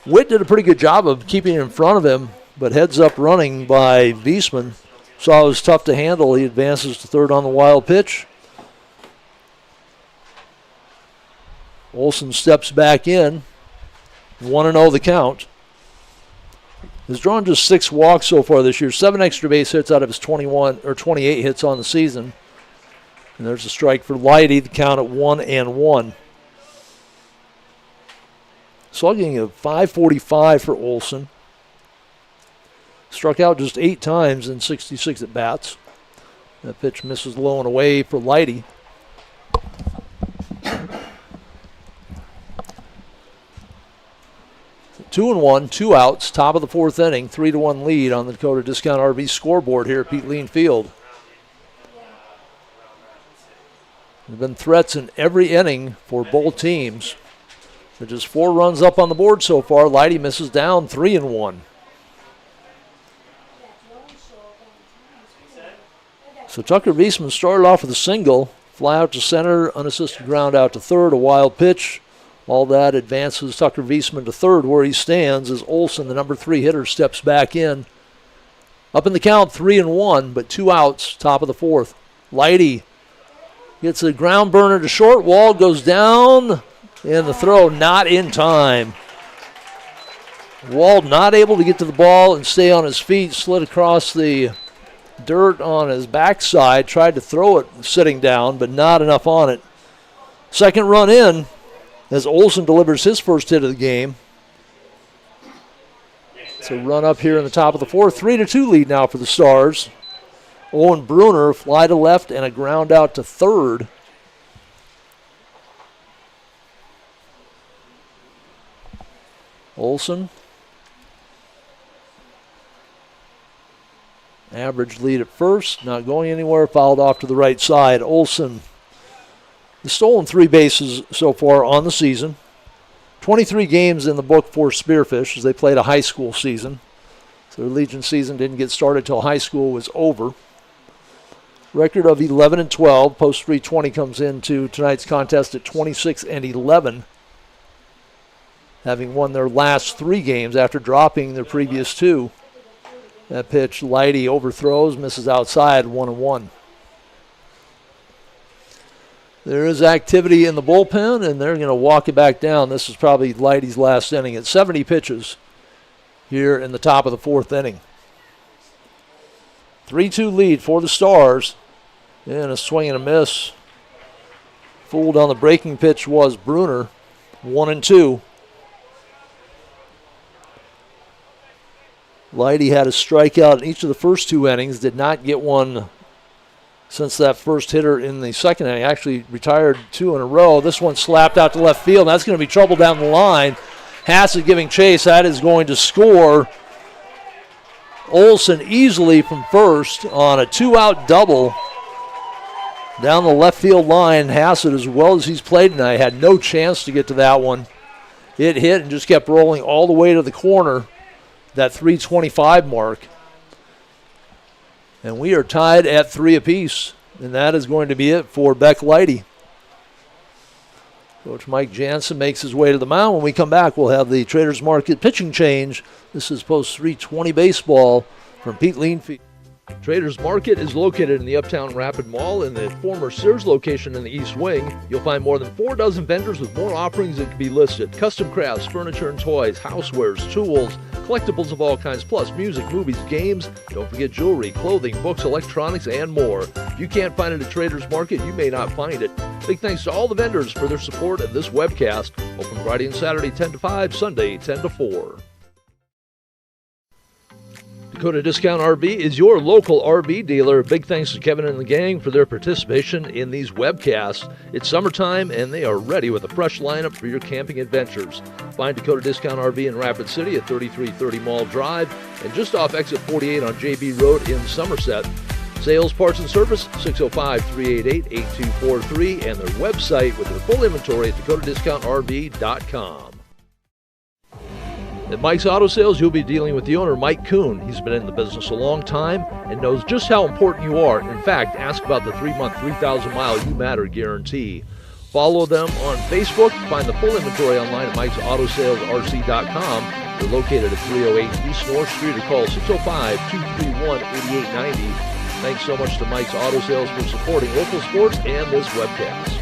Witt did a pretty good job of keeping in front of him, but heads up running by Wiesman. Saw it was tough to handle. He advances to third on the wild pitch. Olson steps back in. 1-0 the count. He's drawn just 6 walks so far this year. 7 extra base hits out of his 28 hits on the season. And there's a strike for Leidy. The count at 1-1. Slugging of .545 for Olson. Struck out just 8 times in 66 at bats. That pitch misses low and away for Leidy. Two and 1, 2 outs, top of the fourth inning, 3-1 lead on the Dakota Discount RV scoreboard here at Pete Lean Field. There have been threats in every inning for both teams. There's just 4 runs up on the board so far. Leidy misses down, 3-1. So Tucker Wiesman started off with a single, fly out to center, unassisted ground out to third, a wild pitch. All that advances Tucker Wiesman to third where he stands as Olson, the number 3 hitter, steps back in. Up in the count, 3-1, but 2 outs, top of the fourth. Leidy gets a ground burner to short. Wall goes down, and the throw not in time. Wall not able to get to the ball and stay on his feet, slid across the dirt on his backside, tried to throw it sitting down, but not enough on it. Second run in as Olson delivers his first hit of the game. It's a run up here in the top of the fourth. 3-2 lead now for the Stars. Owen Bruner, fly to left and a ground out to third. Olson. Average lead at first, not going anywhere, fouled off to the right side. Olson has stolen 3 bases so far on the season. 23 games in the book for Spearfish as they played a high school season. So their Legion season didn't get started till high school was over. Record of 11-12. Post 320 comes into tonight's contest at 26-11. Having won their last 3 games after dropping their previous 2. That pitch, Leidy overthrows, misses outside, 1-1. There is activity in the bullpen, and they're going to walk it back down. This is probably Leidy's last inning at 70 pitches here in the top of the fourth inning. 3-2 lead for the Stars. And a swing and a miss. Fooled on the breaking pitch was Bruner. 1-2. Leidy had a strikeout in each of the first 2 innings. Did not get one since that first hitter in the second inning. Actually retired 2 in a row. This one slapped out to left field. That's going to be trouble down the line. Hassett giving chase. That is going to score. Olson easily from first on a 2-out double. Down the left field line, Hassett, as well as he's played tonight, had no chance to get to that one. It hit and just kept rolling all the way to the corner, that 325 mark. And we are tied at 3 apiece, and that is going to be it for Beck Leidy. Coach Mike Jansen makes his way to the mound. When we come back, we'll have the Traders Market pitching change. This is post 320 baseball from Pete Leanfield. Traders Market is located in the Uptown Rapid Mall in the former Sears location in the East Wing. You'll find more than 4 dozen vendors with more offerings that can be listed. Custom crafts, furniture and toys, housewares, tools, collectibles of all kinds, plus music, movies, games. Don't forget jewelry, clothing, books, electronics, and more. If you can't find it at Traders Market, you may not find it. Big thanks to all the vendors for their support of this webcast. Open Friday and Saturday 10 to 5, Sunday 10 to 4. Dakota Discount RV is your local RV dealer. Big thanks to Kevin and the gang for their participation in these webcasts. It's summertime and they are ready with a fresh lineup for your camping adventures. Find Dakota Discount RV in Rapid City at 3330 Mall Drive and just off exit 48 on JB Road in Somerset. Sales, parts, and service, 605-388-8243, and their website with their full inventory at dakotadiscountrv.com. At Mike's Auto Sales, you'll be dealing with the owner, Mike Kuhn. He's been in the business a long time and knows just how important you are. In fact, ask about the 3-month, 3,000-mile You Matter guarantee. Follow them on Facebook. Find the full inventory online at Mike'sAutoSalesRC.com. They're located at 308 East North Street or call 605-231-8890. Thanks so much to Mike's Auto Sales for supporting local sports and this webcast.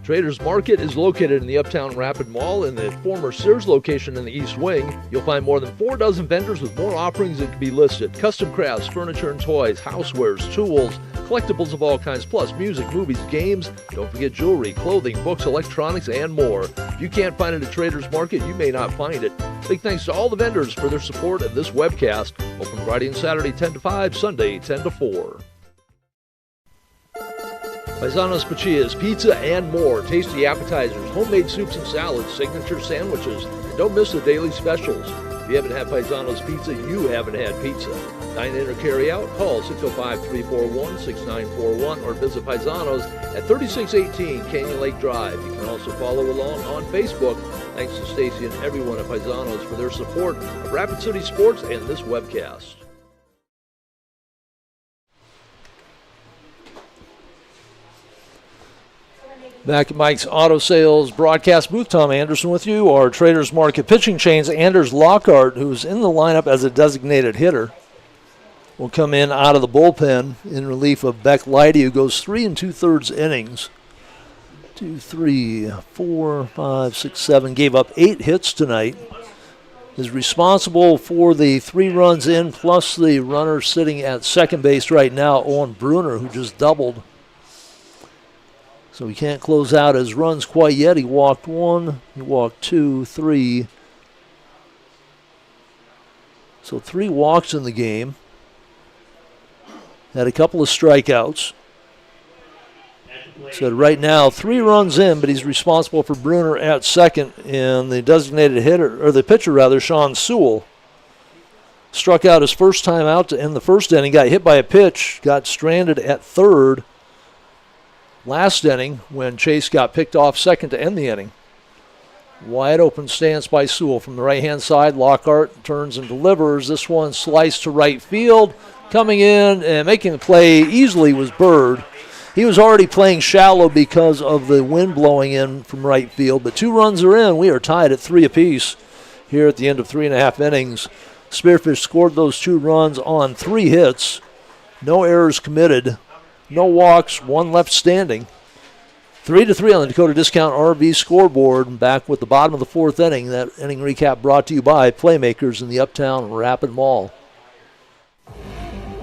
Traders Market is located in the Uptown Rapid Mall in the former Sears location in the East Wing. You'll find more than 4 dozen vendors with more offerings that can be listed. Custom crafts, furniture and toys, housewares, tools, collectibles of all kinds, plus music, movies, games. Don't forget jewelry, clothing, books, electronics, and more. If you can't find it at Traders Market, you may not find it. Big thanks to all the vendors for their support of this webcast. Open Friday and Saturday 10 to 5, Sunday 10 to 4. Paisanos Pachillas, pizza and more. Tasty appetizers, homemade soups and salads, signature sandwiches, and don't miss the daily specials. If you haven't had Paisanos Pizza, you haven't had pizza. Dine in or carry out, call 605-341-6941 or visit Paisanos at 3618 Canyon Lake Drive. You can also follow along on Facebook. Thanks to Stacy and everyone at Paisanos for their support of Rapid City Sports and this webcast. Back at Mike's Auto Sales broadcast booth, Tom Anderson with you. Our Traders Market pitching chains, Anders Lockhart, who's in the lineup as a designated hitter, will come in out of the bullpen in relief of Beck Leidy, who goes 3 2/3 innings. 2, 3, 4, 5, 6, 7. Gave up 8 hits tonight. Is responsible for the 3 runs in, plus the runner sitting at second base right now, Owen Bruner, who just doubled. So he can't close out his runs quite yet. He walked 1, he walked 2, 3. So 3 walks in the game. Had a couple of strikeouts. So right now, 3 runs in, but he's responsible for Bruner at second, and the designated hitter, or the pitcher rather, Sean Sewell, struck out his first time out to end the first inning, got hit by a pitch, got stranded at third last inning when Chase got picked off second to end the inning. Wide open stance by Sewell from the right-hand side. Lockhart turns and delivers. This one sliced to right field. Coming in and making the play easily was Bird. He was already playing shallow because of the wind blowing in from right field, but 2 runs are in. We are tied at 3 apiece here at the end of 3.5 innings. Spearfish scored those 2 runs on 3 hits. No errors committed. No walks, 1 left standing. 3-3 on the Dakota Discount RV scoreboard. Back with the bottom of the 4th inning. That inning recap brought to you by Playmakers in the Uptown Rapid Mall.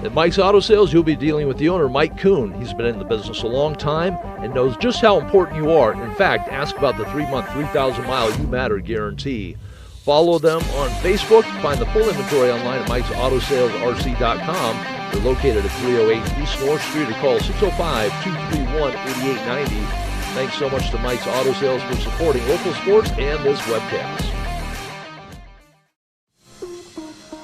At Mike's Auto Sales, you'll be dealing with the owner, Mike Kuhn. He's been in the business a long time and knows just how important you are. In fact, ask about the 3-month, 3,000-mile You Matter guarantee. Follow them on Facebook. Find the full inventory online at Mike'sAutoSalesRC.com. They're located at 308 East North Street or call 605-231-8890. Thanks so much to Mike's Auto Sales for supporting local sports and this webcast.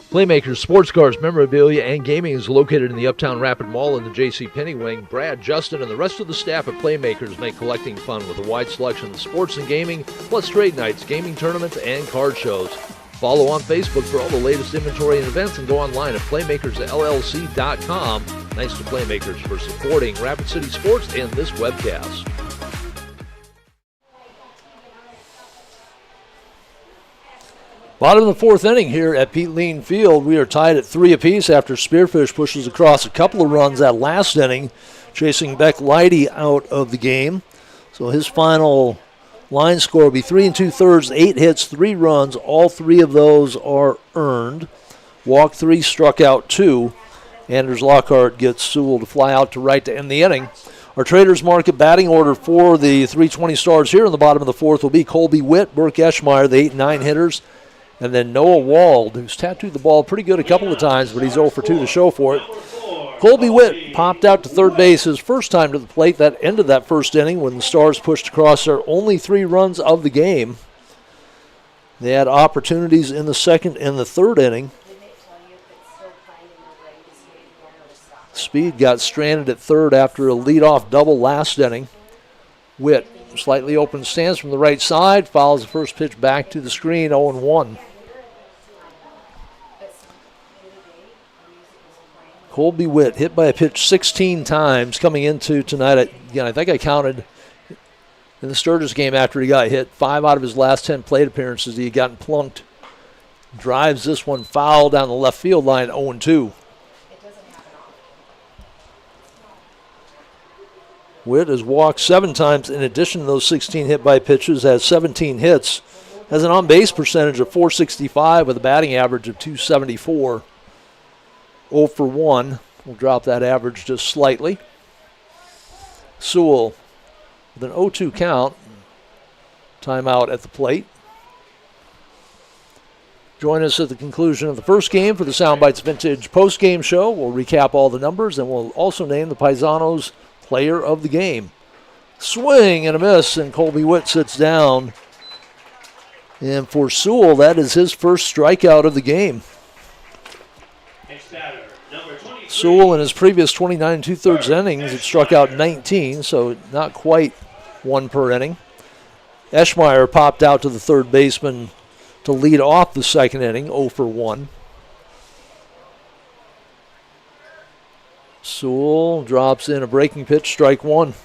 Playmakers Sports Cars, Memorabilia, and Gaming is located in the Uptown Rapid Mall in the J.C. Penney wing. Brad, Justin, and the rest of the staff at Playmakers make collecting fun with a wide selection of sports and gaming, plus trade nights, gaming tournaments, and card shows. Follow on Facebook for all the latest inventory and events, and go online at PlaymakersLLC.com. Thanks to Playmakers for supporting Rapid City Sports and this webcast. Bottom of the 4th inning here at Pete Lean Field. We are tied at 3 apiece after Spearfish pushes across a couple of runs that last inning, chasing Beck Leidy out of the game. So his final line score will be 3 2/3, 8 hits, 3 runs. All 3 of those are earned. Walked 3, struck out 2. Anders Lockhart gets Sewell to fly out to right to end the inning. Our Traders Market batting order for the 320 Stars here in the bottom of the 4th will be Colby Witt, Burke Eschmeyer, the 8 and 9 hitters. And then Noah Wald, who's tattooed the ball pretty good a couple of times, but he's 0 for 2 to show for it. Colby Witt popped out to third base his first time to the plate. That ended that first inning when the Stars pushed across their only 3 runs of the game. They had opportunities in the second and the third inning. Speed got stranded at third after a leadoff double last inning. Witt, slightly open stance from the right side, fouls the first pitch back to the screen, 0-1. Colby Witt hit by a pitch 16 times coming into tonight. Again, I think I counted in the Sturgis game after he got hit. 5 out of his last 10 plate appearances he had gotten plunked. Drives this one foul down the left field line, 0-2. Witt has walked 7 times in addition to those 16 hit by pitches, has 17 hits, has an on-base percentage of .465 with a batting average of .274. 0 for 1. We'll drop that average just slightly. Sewell with an 0-2 count. Timeout at the plate. Join us at the conclusion of the first game for the Soundbites Vintage post-game show. We'll recap all the numbers, and we'll also name the Paisanos player of the game. Swing and a miss, and Colby Witt sits down. And for Sewell, that is his first strikeout of the game. Sewell in his previous 29 2/3 innings had struck out 19, so not quite 1 per inning. Eschmeyer popped out to the third baseman to lead off the second inning, 0 for 1. Sewell drops in a breaking pitch, strike 1.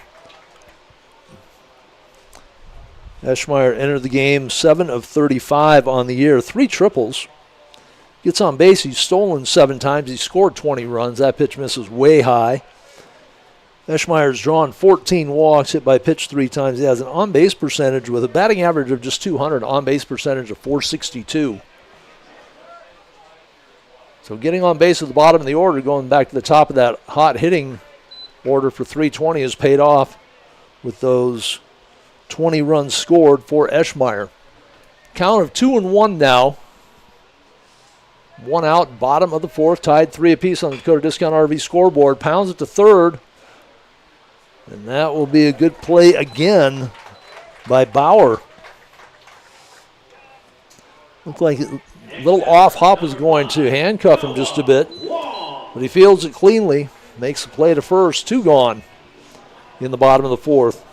Eschmeyer entered the game 7 of 35 on the year, 3 triples. Gets on base, he's stolen 7 times, he scored 20 runs. That pitch misses way high. Eschmeyer's drawn 14 walks, hit by pitch 3 times. He has an on-base percentage with a batting average of just 200, on-base percentage of .462. So getting on base at the bottom of the order, going back to the top of that hot hitting order for 320 has paid off with those 20 runs scored for Eschmeyer. Count of 2-1 now. One out, bottom of the fourth, tied 3 apiece on the Dakota Discount RV scoreboard. Pounds it to third. And that will be a good play again by Bauer. Looked like a little off hop was going to handcuff him just a bit. But he fields it cleanly. Makes the play to first. 2 gone in the bottom of the fourth.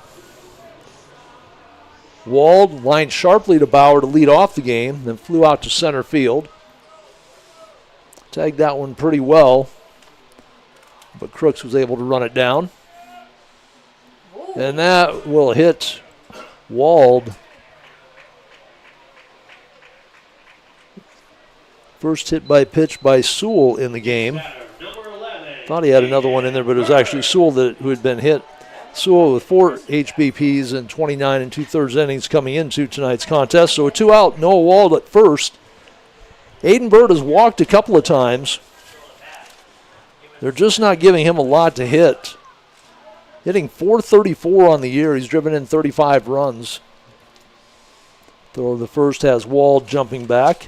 Wald lined sharply to Bauer to lead off the game, then flew out to center field. Tagged that one pretty well, but Crooks was able to run it down. And that will hit Wald. First hit by pitch by Sewell in the game. Thought he had another one in there, but it was actually Sewell who had been hit. Sewell with 4 HBPs and 29 2/3 innings coming into tonight's contest. So a 2 out, Noah Wald at first. Aiden Bird has walked a couple of times. They're just not giving him a lot to hit. Hitting .434 on the year. He's driven in 35 runs. Throw the first has Wald jumping back.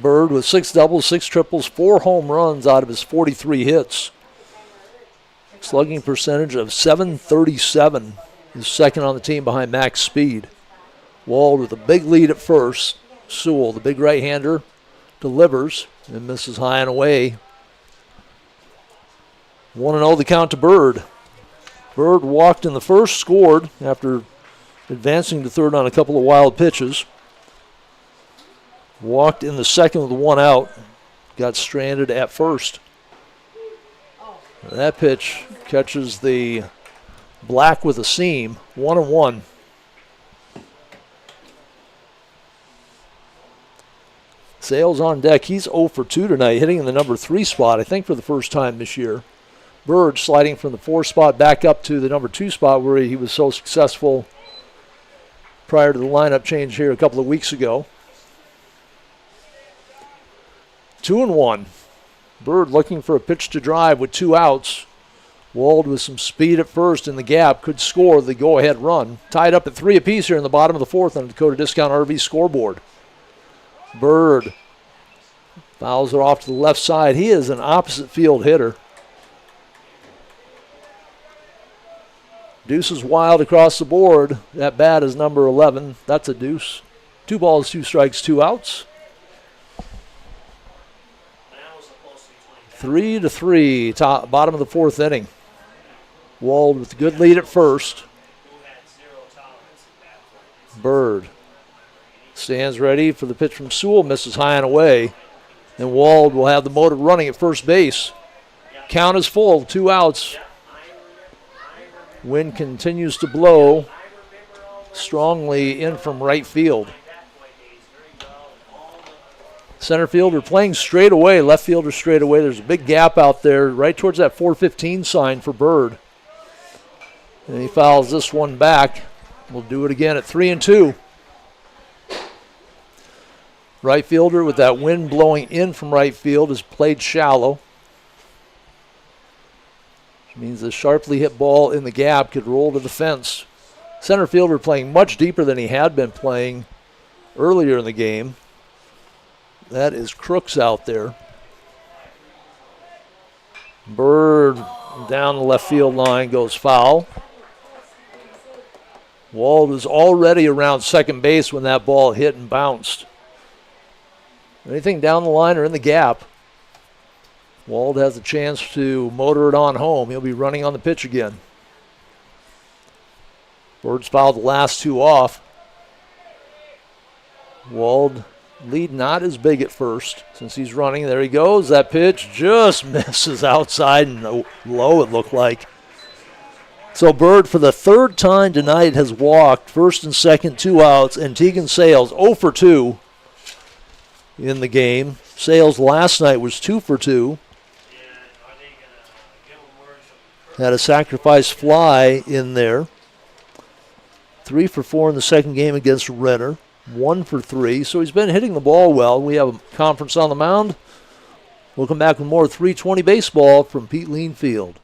Bird with 6 doubles, 6 triples, 4 home runs out of his 43 hits. Slugging percentage of .737. He's second on the team behind Max Speed. Wald with a big lead at first. Sewell, the big right-hander, delivers and misses high and away. 1-0 the count to Bird. Bird walked in the first, scored after advancing to third on a couple of wild pitches. Walked in the second with 1 out. Got stranded at first. That pitch catches the black with a seam. 1-1. Sales on deck. He's 0 for 2 tonight, hitting in the number 3 spot, I think for the first time this year. Bird sliding from the 4 spot back up to the number 2 spot where he was so successful prior to the lineup change here a couple of weeks ago. 2-1. Bird looking for a pitch to drive with 2 outs. Wald with some speed at first in the gap could score the go-ahead run. Tied up at 3 apiece here in the bottom of the fourth on the Dakota Discount RV scoreboard. Bird fouls it off to the left side. He is an opposite field hitter. Deuce is wild across the board. That bat is number 11. That's a deuce. 2 balls, 2 strikes, 2 outs. 3-3, bottom of the fourth inning. Wald with a good lead at first. Bird stands ready for the pitch from Sewell, misses high and away. And Wald will have the motor running at first base. Count is full, 2 outs. Wind continues to blow strongly in from right field. Center fielder playing straight away, left fielder straight away. There's a big gap out there right towards that 415 sign for Bird. And he fouls this one back. We'll do it again at 3-2. Right fielder with that wind blowing in from right field is played shallow. Which means the sharply hit ball in the gap could roll to the fence. Center fielder playing much deeper than he had been playing earlier in the game. That is Crooks out there. Bird down the left field line goes foul. Wald was already around second base when that ball hit and bounced. Anything down the line or in the gap, Wald has a chance to motor it on home. He'll be running on the pitch again. Bird's fouled the last 2 off. Wald lead not as big at first since he's running. There he goes. That pitch just misses outside and low, it looked like. So Bird, for the 3rd time tonight, has walked first and second, 2 outs, and Tegan Sales 0 for 2 in the game. Sales last night was 2 for 2. Had a sacrifice fly in there. 3 for 4 in the second game against Renner. 1 for 3. So he's been hitting the ball well. We have a conference on the mound. We'll come back with more 320 baseball from Pete Lean Field.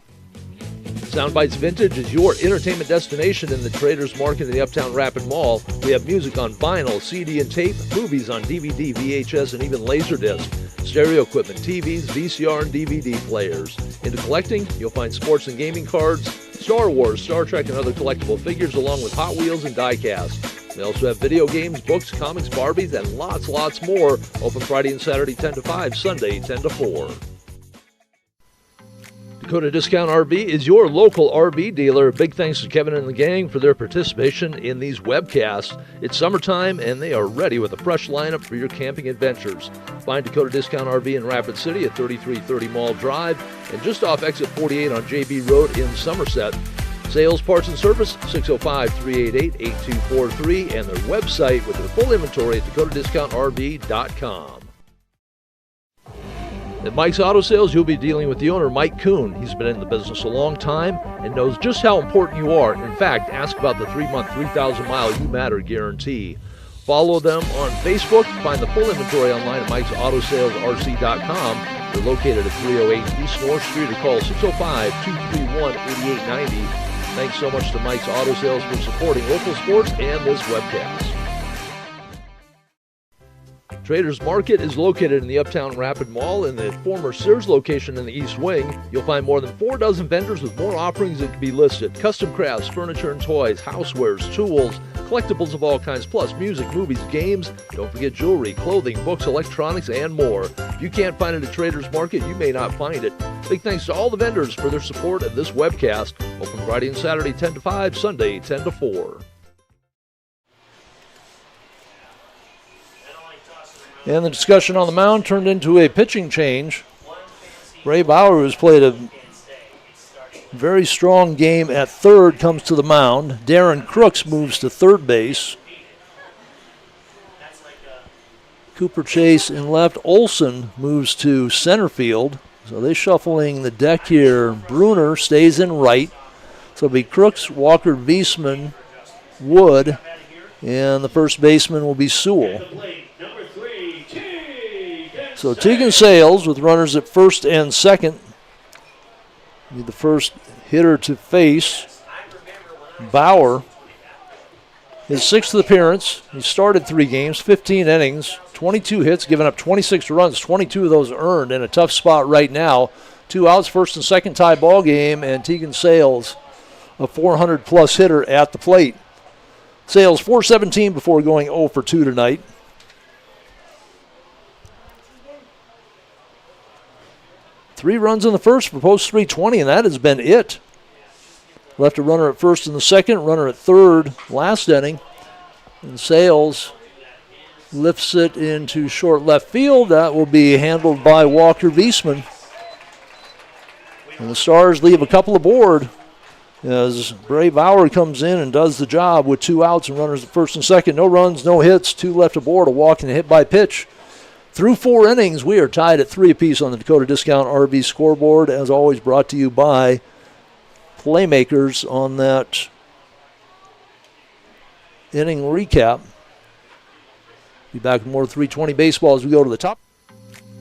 Soundbites Vintage is your entertainment destination in the Traders Market in the Uptown Rapid Mall. We have music on vinyl, CD and tape, movies on DVD, VHS, and even Laserdisc, stereo equipment, TVs, VCR, and DVD players. Into collecting, you'll find sports and gaming cards, Star Wars, Star Trek, and other collectible figures, along with Hot Wheels and die-cast. We also have video games, books, comics, Barbies, and lots more. Open Friday and Saturday 10 to 5, Sunday 10 to 4. Dakota Discount RV is your local RV dealer. Big thanks to Kevin and the gang for their participation in these webcasts. It's summertime and they are ready with a fresh lineup for your camping adventures. Find Dakota Discount RV in Rapid City at 3330 Mall Drive and just off exit 48 on JB Road in Somerset. Sales, parts, and service, 605-388-8243, and their website with their full inventory at dakotadiscountrv.com. At Mike's Auto Sales, you'll be dealing with the owner, Mike Kuhn. He's been in the business a long time and knows just how important you are. In fact, ask about the 3-month, 3,000-mile You Matter guarantee. Follow them on Facebook. Find the full inventory online at mikesautosales.rc.com. They're located at 308 East North Street or call 605-231-8890. Thanks so much to Mike's Auto Sales for supporting local sports and this webcast. Traders Market is located in the Uptown Rapid Mall in the former Sears location in the East Wing. You'll find more than 4 dozen vendors with more offerings that can be listed. Custom crafts, furniture and toys, housewares, tools, collectibles of all kinds, plus music, movies, games. Don't forget jewelry, clothing, books, electronics, and more. If you can't find it at Traders Market, you may not find it. Big thanks to all the vendors for their support of this webcast. Open Friday and Saturday 10 to 5, Sunday 10 to 4. And the discussion on the mound turned into a pitching change. Ray Bauer, who's played a very strong game at third, comes to the mound. Darren Crooks moves to third base. Cooper Chase in left. Olson moves to center field. So they're shuffling the deck here. Bruner stays in right. So it'll be Crooks, Walker, Wiesman, Wood, and the first baseman will be Sewell. So Tegan Sales with runners at first and second. Be the first hitter to face Bauer. His 6th appearance. He started 3 games, 15 innings, 22 hits, giving up 26 runs, 22 of those earned, in a tough spot right now. 2 outs, first and second tie ball game, and Tegan Sales, a 400-plus hitter at the plate. Sales 417 before going 0 for 2 tonight. 3 runs in the first for post 320, and that has been it. Left a runner at first in the second, runner at third last inning. And Sales lifts it into short left field. That will be handled by Walker Wiesman. And the Stars leave a couple aboard as Bray Bauer comes in and does the job with 2 outs and runners at first and second. No runs, no hits, 2 left aboard, a walk and a hit by pitch. Through 4 innings, we are tied at 3 apiece on the Dakota Discount RV scoreboard, as always brought to you by Playmakers on that inning recap. Be back with more 320 baseball as we go to the top.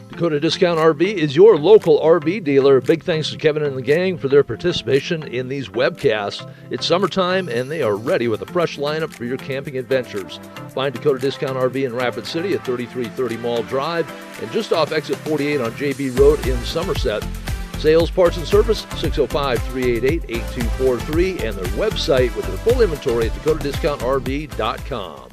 Dakota Discount RV is your local RV dealer. Big thanks to Kevin and the gang for their participation in these webcasts. It's summertime and they are ready with a fresh lineup for your camping adventures. Find Dakota Discount RV in Rapid City at 3330 Mall Drive and just off exit 48 on JB Road in Somerset. Sales, parts, and service, 605-388-8243, and their website with their full inventory at dakotadiscountrv.com.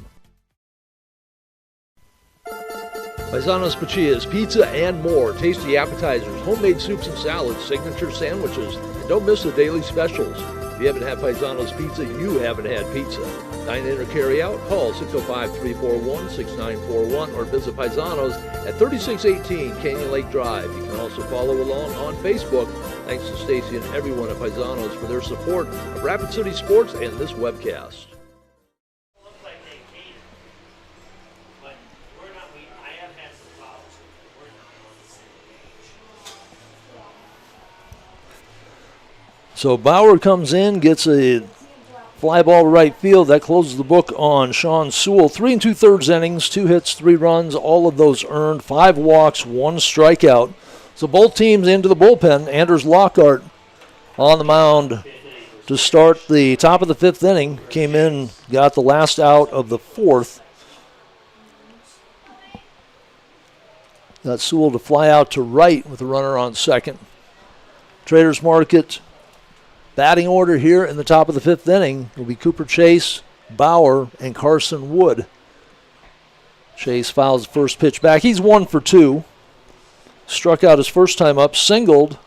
Paisanos Pachias, pizza and more, tasty appetizers, homemade soups and salads, signature sandwiches, and don't miss the daily specials. If you haven't had Paisanos Pizza, you haven't had pizza. Dine in or carry out, call 605-341-6941 or visit Paisanos at 3618 Canyon Lake Drive. You can also follow along on Facebook. Thanks to Stacy and everyone at Paisanos for their support of Rapid City Sports and this webcast. So Bauer comes in, gets a fly ball to right field. That closes the book on Sean Sewell. 3 2/3 innings, 2 hits, 3 runs, all of those earned, 5 walks, 1 strikeout. So both teams into the bullpen. Anders Lockhart on the mound to start the top of the 5th inning. Came in, got the last out of the 4th. Got Sewell to fly out to right with a runner on second. Traders Market batting order here in the top of the 5th inning will be Cooper Chase, Bauer, and Carson Wood. Chase fouls the first pitch back. He's 1 for 2. Struck out his first time up, singled.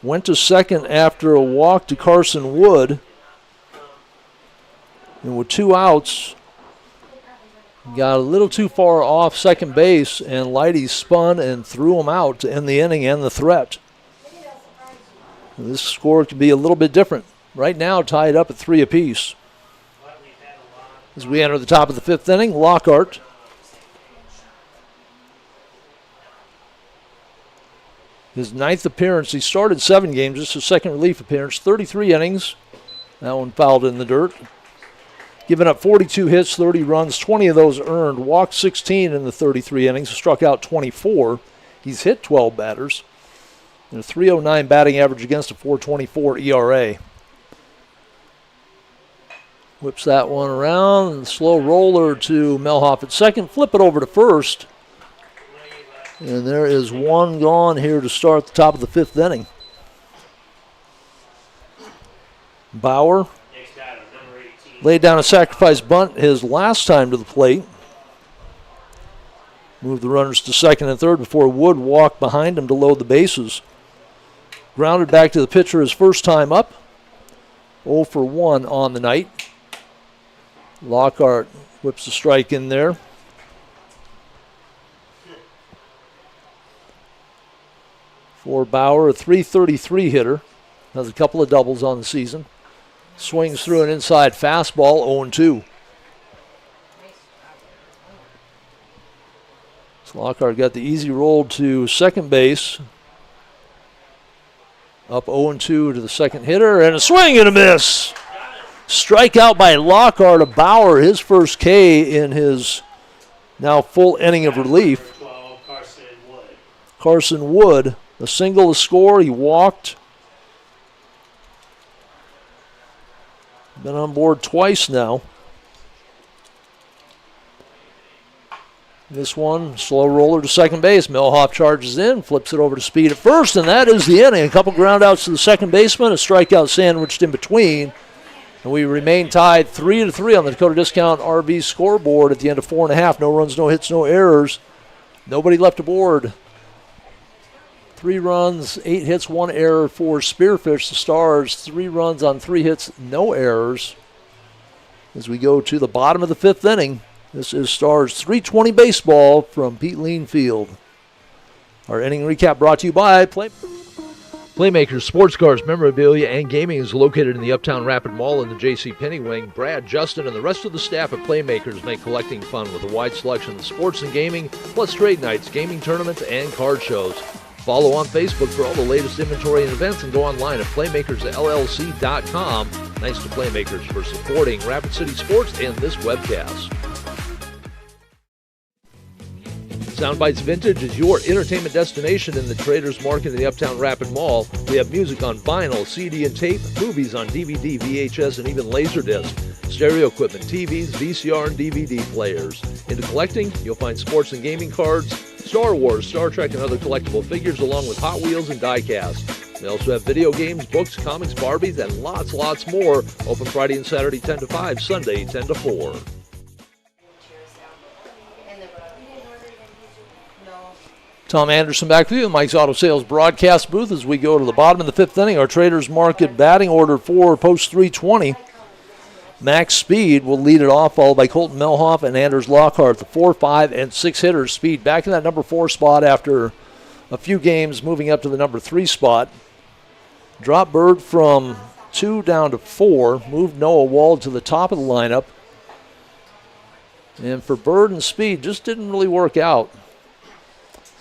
Went to second after a walk to Carson Wood. And with 2 outs, got a little too far off second base, and Leidy spun and threw him out to end the inning and the threat. And this score could be a little bit different. Right now, tied up at 3 apiece. As we enter the top of the 5th inning, Lockhart. His 9th appearance. He started 7 games. This is his second relief appearance. 33 innings. That one fouled in the dirt. Given up 42 hits, 30 runs, 20 of those earned. Walked 16 in the 33 innings. Struck out 24. He's hit 12 batters. And a 309 batting average against a 424 ERA. Whips that one around. And slow roller to Melhoff at second. Flip it over to first. And there is 1 gone here to start the top of the 5th inning. Bauer laid down a sacrifice bunt his last time to the plate. Moved the runners to second and third before Wood walked behind him to load the bases. Grounded back to the pitcher his first time up. 0 for 1 on the night. Lockhart whips the strike in there. For Bauer, a .333 hitter. Has a couple of doubles on the season. Swings through an inside fastball, 0-2. So Lockhart got the easy roll to second base. Up 0-2 to the second hitter, and a swing and a miss. Strikeout by Lockhart of Bauer, his first K in his now full inning of relief. Carson Wood, a single to score. He walked. Been on board twice now. This one, slow roller to second base. Melhoff charges in, flips it over to Speed at first, and that is the inning. A couple ground outs to the second baseman, a strikeout sandwiched in between. And we remain tied 3-3 on the Dakota Discount RV scoreboard at the end of 4.5. No runs, no hits, no errors. Nobody left aboard. 3 runs, 8 hits, 1 error for Spearfish. The Stars, 3 runs on 3 hits, no errors. As we go to the bottom of the 5th inning, this is Stars 320 baseball from Pete Lean Field. Our inning recap brought to you by Playmakers Sports Cars, Memorabilia, and Gaming is located in the Uptown Rapid Mall in the J.C. Penney wing. Brad, Justin, and the rest of the staff at Playmakers make collecting fun with a wide selection of sports and gaming, plus trade nights, gaming tournaments, and card shows. Follow on Facebook for all the latest inventory and events, and go online at playmakersllc.com. Thanks to Playmakers for supporting Rapid City Sports and this webcast. Soundbites Vintage is your entertainment destination in the Traders Market in the Uptown Rapid Mall. We have music on vinyl, CD, and tape, movies on DVD, VHS, and even Laserdisc, stereo equipment, TVs, VCR, and DVD players. Into collecting, you'll find sports and gaming cards, Star Wars, Star Trek, and other collectible figures, along with Hot Wheels and die-cast. We also have video games, books, comics, Barbies, and lots more. Open Friday and Saturday 10 to 5, Sunday 10 to 4. Tom Anderson back with you, Mike's Auto Sales broadcast booth as we go to the bottom of the 5th inning. Our Traders Market batting order for post 320. Max Speed will lead it off, followed by Colton Melhoff and Anders Lockhart, the 4, 5, and 6 hitters. Speed back in that number 4 spot after a few games, moving up to the number 3 spot. Drop Bird from 2 down to 4, moved Noah Wald to the top of the lineup. And for Bird and Speed, just didn't really work out.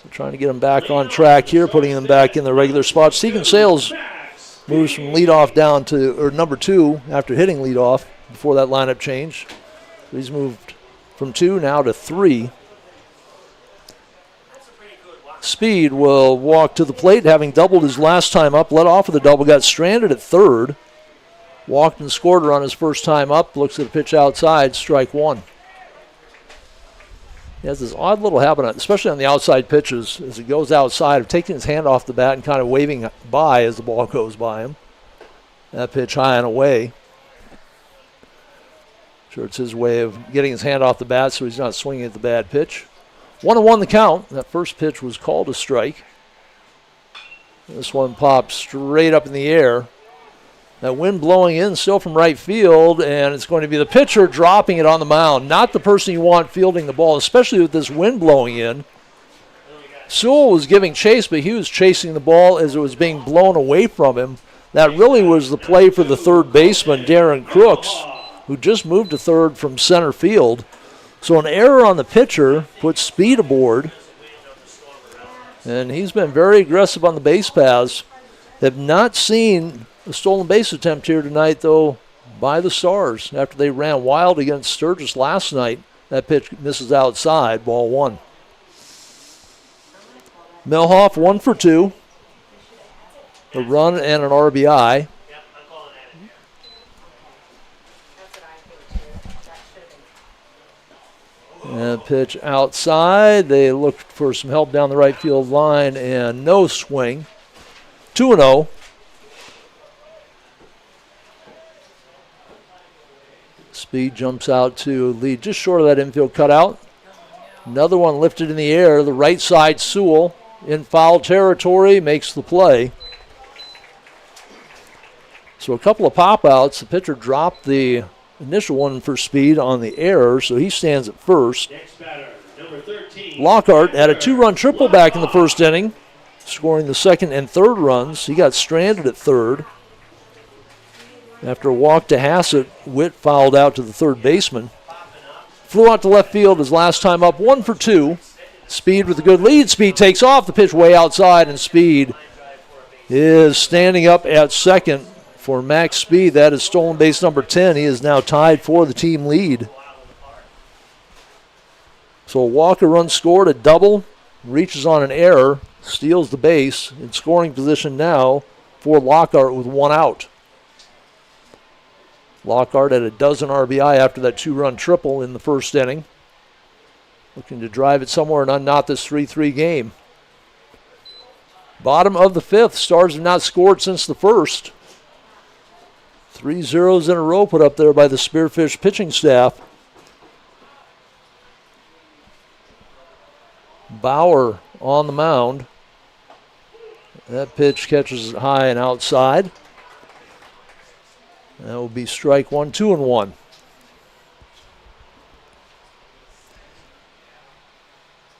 So trying to get them back on track here, putting them back in the regular spots. Tegan Sales moves from leadoff down to number 2 after hitting leadoff before that lineup change. So he's moved from 2 now to 3. Speed will walk to the plate, having doubled his last time up. Let off with a double, got stranded at third. Walked and scored her on his first time up. Looks at a pitch outside, strike one. He has this odd little habit, especially on the outside pitches, as he goes outside, of taking his hand off the bat and kind of waving by as the ball goes by him. That pitch high and away. Sure, it's his way of getting his hand off the bat so he's not swinging at the bad pitch. 1-1 the count. That first pitch was called a strike. This one popped straight up in the air. That wind blowing in still from right field, and it's going to be the pitcher dropping it on the mound, not the person you want fielding the ball, especially with this wind blowing in. Sewell was giving chase, but he was chasing the ball as it was being blown away from him. That really was the play for the third baseman, Darren Crooks, who just moved to third from center field. So an error on the pitcher puts Speed aboard. And he's been very aggressive on the base paths. Have not seen a stolen base attempt here tonight, though, by the Stars. After they ran wild against Sturgis last night, that pitch misses outside, ball one. Melhoff 1 for 2. A run and an RBI. And pitch outside. They looked for some help down the right field line and no swing. 2-0. Speed jumps out to lead just short of that infield cutout. Another one lifted in the air. The right side, Sewell in foul territory makes the play. So a couple of pop-outs. The pitcher dropped the initial one for Speed on the error, so he stands at first. Next batter, number 13. Lockhart had a two-run triple back in the first inning, scoring the second and third runs. He got stranded at third. After a walk to Hassett, Witt fouled out to the third baseman. Flew out to left field his last time up, 1 for 2. Speed with a good lead. Speed takes off, the pitch way outside, and Speed is standing up at second. For Max Speed, that is stolen base number 10. He is now tied for the team lead. So Walker run scored, a double, reaches on an error, steals the base, in scoring position now for Lockhart with one out. Lockhart had a dozen RBI after that two-run triple in the first inning. Looking to drive it somewhere and unknot this 3-3 game. Bottom of the fifth, Stars have not scored since the first. 3 zeros in a row put up there by the Spearfish pitching staff. Bauer on the mound. That pitch catches it high and outside. That will be strike one, 2-1.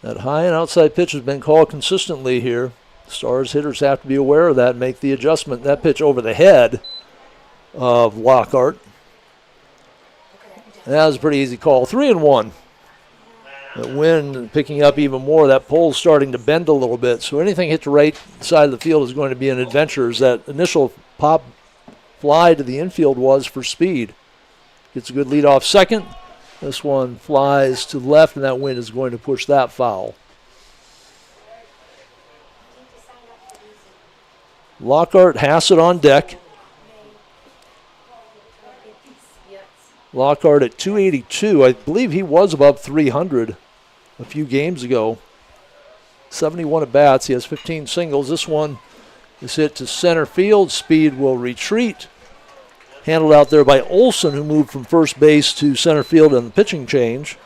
That high and outside pitch has been called consistently here. Stars hitters have to be aware of that and make the adjustment. That pitch over the head of Lockhart. That was a pretty easy call. 3-1. The wind picking up even more. That pole's starting to bend a little bit. So anything hit the right side of the field is going to be an adventure, as that initial pop fly to the infield was for Speed. Gets a good lead off second. This one flies to the left, and that wind is going to push that foul. Lockhart, Hassett on deck. Lockhart at 282. I believe he was above 300 a few games ago. 71 at bats. He has 15 singles. This one is hit to center field. Speed will retreat. Handled out there by Olson, who moved from first base to center field on the pitching change.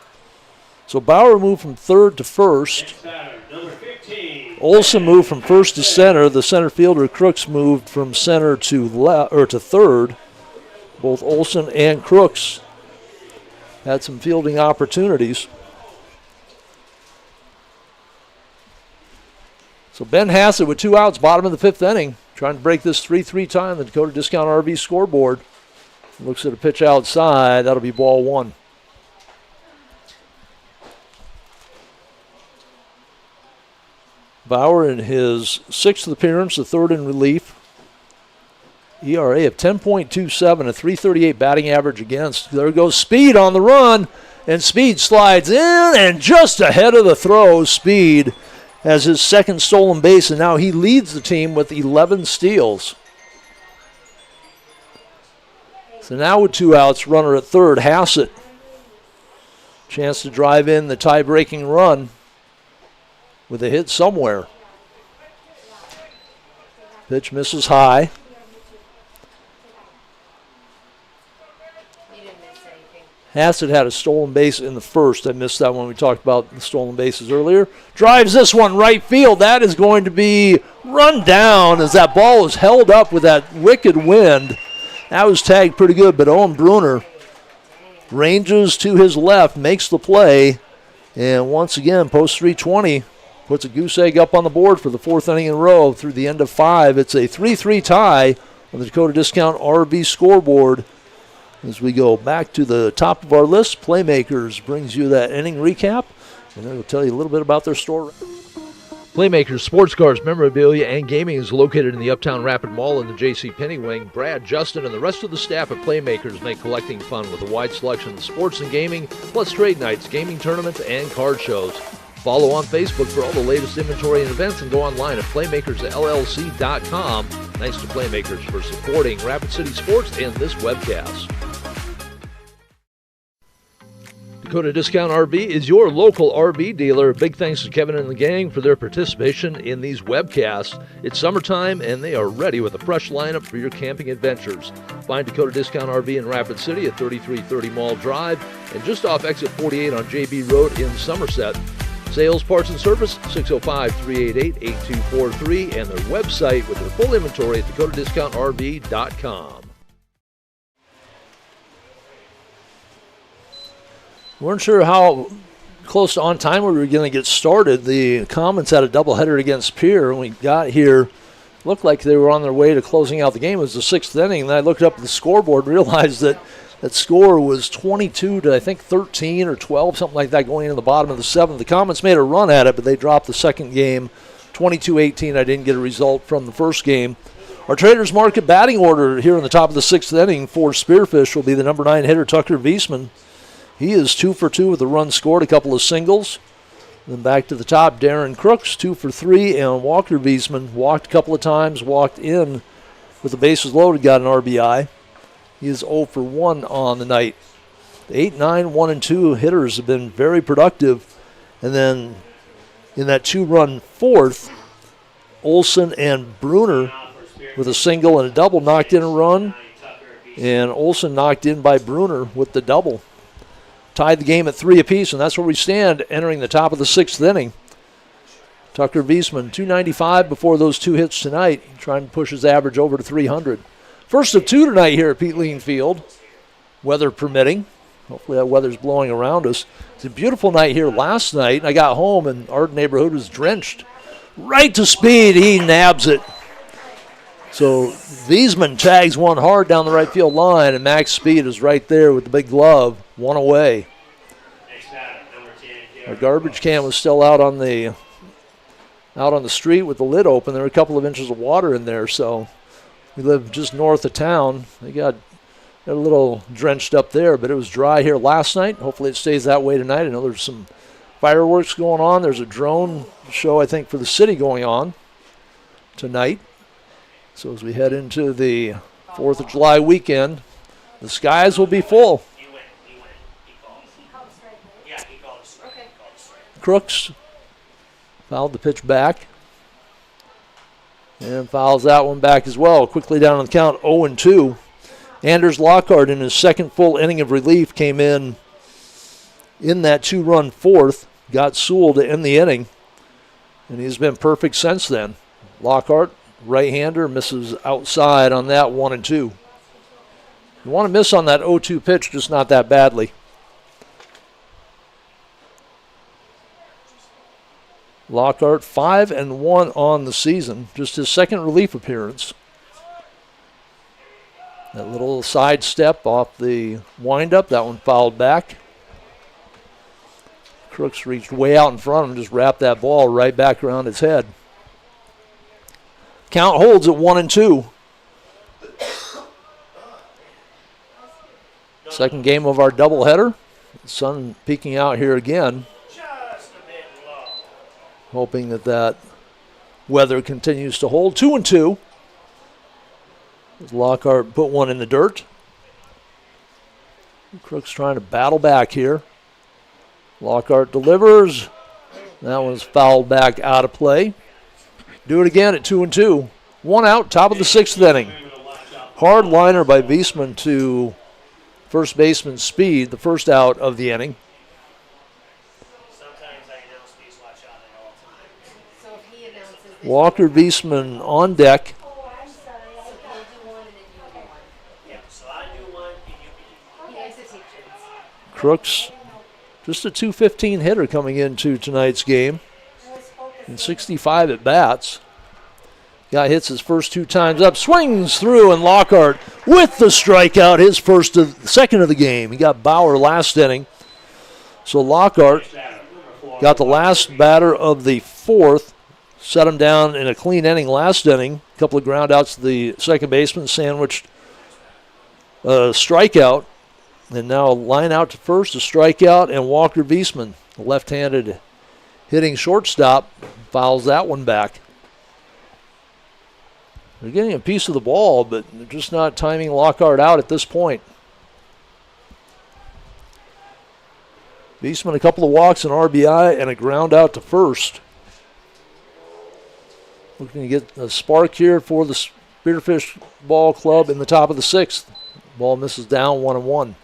So Bauer moved from third to first. Olson moved from first to center. The center fielder Crooks moved from center to third. Both Olson and Crooks had some fielding opportunities. So Ben Hassett with 2 outs, bottom of the fifth inning, trying to break this 3-3 tie on the Dakota Discount RV scoreboard. Looks at a pitch outside. That'll be ball one. Bauer in his 6th appearance, the third in relief. ERA of 10.27, a 338 batting average against. There goes Speed on the run, and Speed slides in, and just ahead of the throw, Speed has his second stolen base, and now he leads the team with 11 steals. So now with 2 outs, runner at third, Hassett. Chance to drive in the tie-breaking run with a hit somewhere. Pitch misses high. Hassett had a stolen base in the first. I missed that one. We talked about the stolen bases earlier. Drives this one right field. That is going to be run down as that ball is held up with that wicked wind. That was tagged pretty good, but Owen Bruner ranges to his left, makes the play, and once again, post 320 puts a goose egg up on the board for the 4th inning in a row through the end of 5. It's a 3-3 tie on the Dakota Discount RV scoreboard. As we go back to the top of our list, Playmakers brings you that inning recap, and they will tell you a little bit about their store. Playmakers Sports Cars, Memorabilia, and Gaming is located in the Uptown Rapid Mall in the J.C. Penney wing. Brad, Justin, and the rest of the staff at Playmakers make collecting fun with a wide selection of sports and gaming, plus trade nights, gaming tournaments, and card shows. Follow on Facebook for all the latest inventory and events, and go online at playmakersllc.com. Thanks to Playmakers for supporting Rapid City Sports and this webcast. Dakota Discount RV is your local RV dealer. Big thanks to Kevin and the gang for their participation in these webcasts. It's summertime and they are ready with a fresh lineup for your camping adventures. Find Dakota Discount RV in Rapid City at 3330 Mall Drive and just off exit 48 on JB Road in Somerset. Sales, parts, and service, 605-388-8243, and their website with their full inventory at dakotadiscountrv.com. Weren't sure how close to on time we were going to get started. The Commons had a doubleheader against Pierre. When we got here, looked like they were on their way to closing out the game. It was the 6th inning, and then I looked up at the scoreboard and realized that that score was 22 to, I think, 13 or 12, something like that, going into the bottom of the 7th. The Commons made a run at it, but they dropped the second game, 22-18. I didn't get a result from the first game. Our Traders Market batting order here in the top of the 6th inning for Spearfish will be the number 9 hitter, Tucker Wiesman. He is 2 for 2 with a run scored, a couple of singles. Then back to the top, Darren Crooks, 2 for 3, and Walker Wiesman walked a couple of times, walked in with the bases loaded, got an RBI. He is 0 for 1 on the night. The 8, 9, 1, and 2 hitters have been very productive. And then in that 2-run 4th, Olson and Bruner with a single and a double knocked in a run. And Olson knocked in by Bruner with the double. Tied the game at 3 apiece, and that's where we stand entering the top of the 6th inning. Tucker Wiesman, 295 before those 2 hits tonight, trying to push his average over to 300. First of 2 tonight here at Pete Lean Field, weather permitting. Hopefully that weather's blowing around us. It's a beautiful night here last night. I got home and our neighborhood was drenched. Right to Speed, he nabs it. So Wiesman tags one hard down the right field line, and Max Speed is right there with the big glove, 1 away. Our garbage can was still out on the street with the lid open. There were a couple of inches of water in there, so we live just north of town. They got a little drenched up there, but it was dry here last night. Hopefully it stays that way tonight. I know there's some fireworks going on. There's a drone show, I think, for the city going on tonight. So as we head into the 4th of July weekend, the skies will be full. Crooks fouled the pitch back and fouls that one back as well. Quickly down on the count, 0-2. Anders Lockhart in his second full inning of relief came in that 2-run 4th, got Sewell to end the inning, and he's been perfect since then. Lockhart, right-hander, misses outside on that 1-2. You want to miss on that 0-2 pitch, just not that badly. Lockhart 5-1 on the season, just his second relief appearance. That little side step off the windup, that one fouled back. Crooks reached way out in front of him, just wrapped that ball right back around his head. Count holds at 1-2. Second game of our doubleheader. Sun peeking out here again. hoping that weather continues to hold. 2-2. Lockhart put one in the dirt. Crook's trying to battle back here. Lockhart delivers. That one's fouled back out of play. Do it again at 2-2. One out, top of the sixth inning. Hard liner by Wiesman to first baseman Speed, the first out of the inning. Walker Wiesman on deck. Crooks, just a .215 hitter coming into tonight's game. And 65 at bats. Guy hits his first 2 times up, swings through, and Lockhart with the strikeout, his second of the game. He got Bauer last inning. So Lockhart got the last batter of the fourth, set him down in a clean inning last inning. A couple of ground outs to the second baseman, sandwiched a strikeout. And now a line out to first, a strikeout, and Walker Wiesman, the left-handed hitting shortstop, fouls that one back. They're getting a piece of the ball, but they're just not timing Lockhart out at this point. Wiesman, a couple of walks, an RBI, and a ground out to first. Looking to get a spark here for the Spearfish Ball Club in the top of the sixth. Ball misses down 1-1.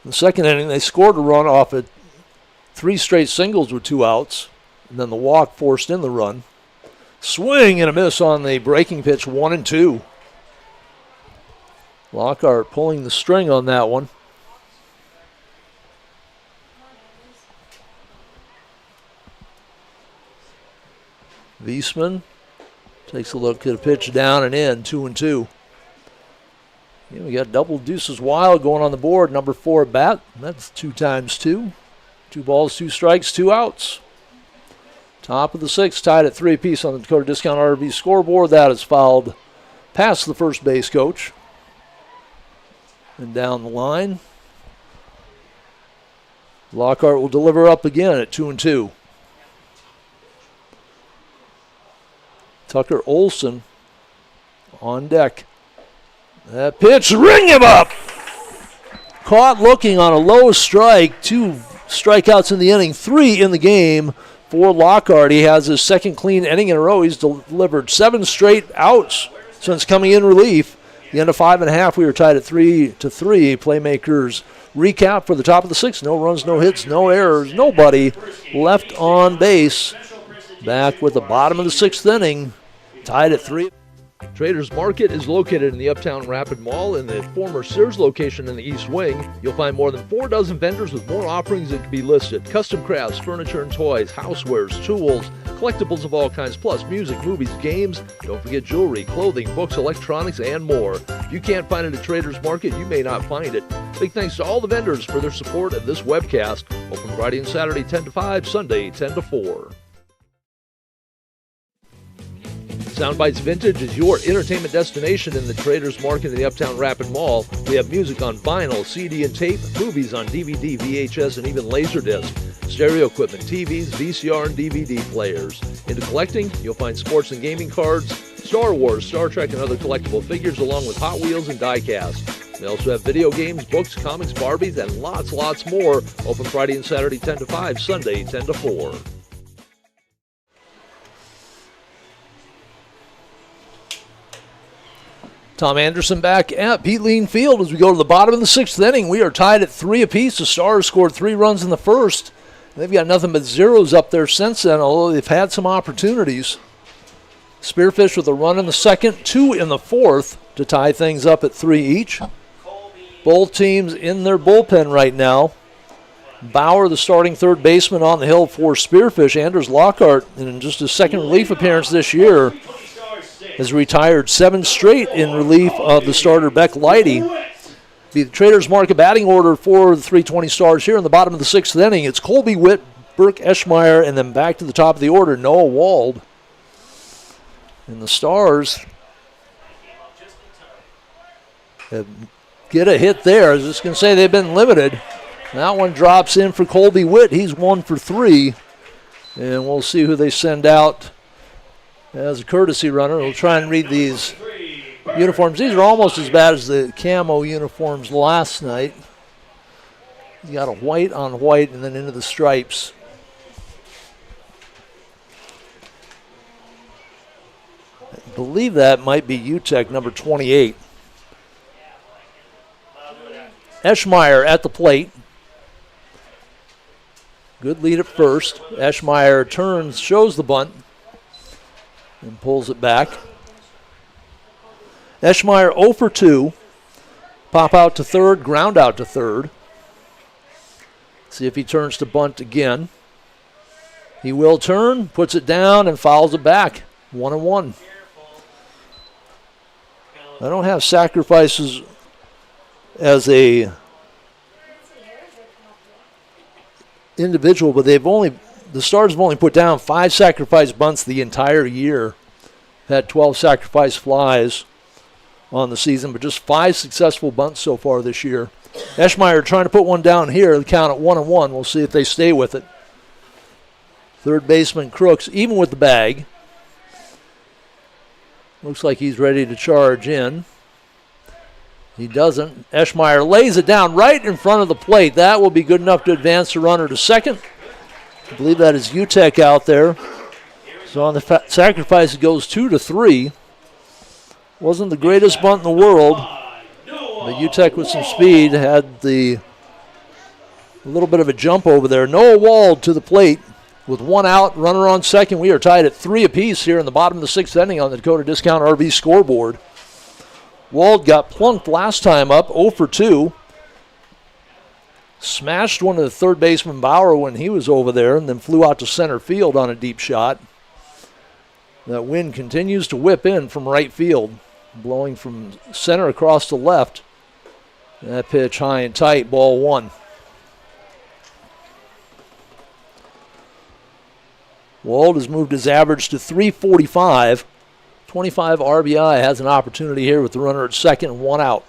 In the second inning, they scored a run off of 3 straight singles with 2 outs, and then the walk forced in the run. Swing and a miss on the breaking pitch, 1-2. Lockhart pulling the string on that one. Wiesman takes a look at a pitch down and in, 2-2. Yeah, we got double deuces wild going on the board. Number 4 at bat. That's 2 times 2. 2 balls, 2 strikes, 2 outs. Top of the sixth, tied at 3 apiece on the Dakota Discount RV scoreboard. That is fouled past the first base coach. And down the line. Lockhart will deliver up again at 2-2. Tucker Olson on deck. That pitch, ring him up! Caught looking on a low strike. 2 strikeouts in the inning, 3 in the game for Lockhart. He has his second clean inning in a row. He's delivered 7 straight outs since coming in relief. The end of 5 1/2, we were tied at 3-3. Playmakers recap for the top of the sixth. No runs, no hits, no errors, nobody left on base. Back with the bottom of the sixth inning, tied at 3. Traders Market is located in the Uptown Rapid Mall in the former Sears location in the East Wing. You'll find more than 4 dozen vendors with more offerings that can be listed. Custom crafts, furniture and toys, housewares, tools, collectibles of all kinds, plus music, movies, games. Don't forget jewelry, clothing, books, electronics, and more. If you can't find it at Traders Market, you may not find it. Big thanks to all the vendors for their support of this webcast. Open Friday and Saturday 10 to 5, Sunday 10 to 4. Soundbites Vintage is your entertainment destination in the Traders Market in the Uptown Rapid Mall. We have music on vinyl, CD and tape, movies on DVD, VHS, and even Laserdisc, stereo equipment, TVs, VCR, and DVD players. Into collecting, you'll find sports and gaming cards, Star Wars, Star Trek, and other collectible figures, along with Hot Wheels and die-cast. We also have video games, books, comics, Barbies, and lots more. Open Friday and Saturday 10 to 5, Sunday 10 to 4. Tom Anderson back at Pete Lean Field as we go to the bottom of the sixth inning. We are tied at 3 apiece. The Stars scored 3 runs in the first. They've got nothing but zeros up there since then, although they've had some opportunities. Spearfish with a run in the second, 2 in the fourth to tie things up at 3 each. Both teams in their bullpen right now. Bauer, the starting third baseman on the hill for Spearfish. Anders Lockhart, in just his second relief appearance this year, has retired 7 straight in relief of the starter Beck Leidy. The Traders Market batting order for the 320 Stars here in the bottom of the sixth inning. It's Colby Witt, Burke Eschmeyer, and then back to the top of the order, Noah Wald. And the Stars have get a hit there. I was just going to say they've been limited. That one drops in for Colby Witt. He's 1 for 3. And we'll see who they send out as a courtesy runner. We'll try and read these uniforms. These are almost as bad as the camo uniforms last night. You got a white on white and then into the stripes. I believe that might be UTEC number 28. Eschmeyer at the plate. Good lead at first. Eschmeyer turns, shows the bunt, and pulls it back. Eschmeyer 0 for 2. Pop out to third, ground out to third. See if he turns to bunt again. He will turn, puts it down, and fouls it back. 1-1. I don't have sacrifices as a individual, but the Stars have only put down 5 sacrifice bunts the entire year. Had 12 sacrifice flies on the season, but just 5 successful bunts so far this year. Eschmeyer trying to put one down here, the count at 1-1. We'll see if they stay with it. Third baseman Crooks, even with the bag. Looks like he's ready to charge in. He doesn't. Eschmeyer lays it down right in front of the plate. That will be good enough to advance the runner to second. I believe that is UTEC out there. So on the sacrifice, it goes 2-3. Wasn't the greatest bunt in the world, but UTEC with some speed had a little bit of a jump over there. Noah Wald to the plate with 1 out, runner on second. We are tied at 3 apiece here in the bottom of the 6th inning on the Dakota Discount RV scoreboard. Wald got plunked last time up, 0 for 2. Smashed one of the third baseman Bauer when he was over there and then flew out to center field on a deep shot. That wind continues to whip in from right field, blowing from center across to left. That pitch high and tight, ball 1. Wald has moved his average to 345. 25 RBI, has an opportunity here with the runner at second and 1 out.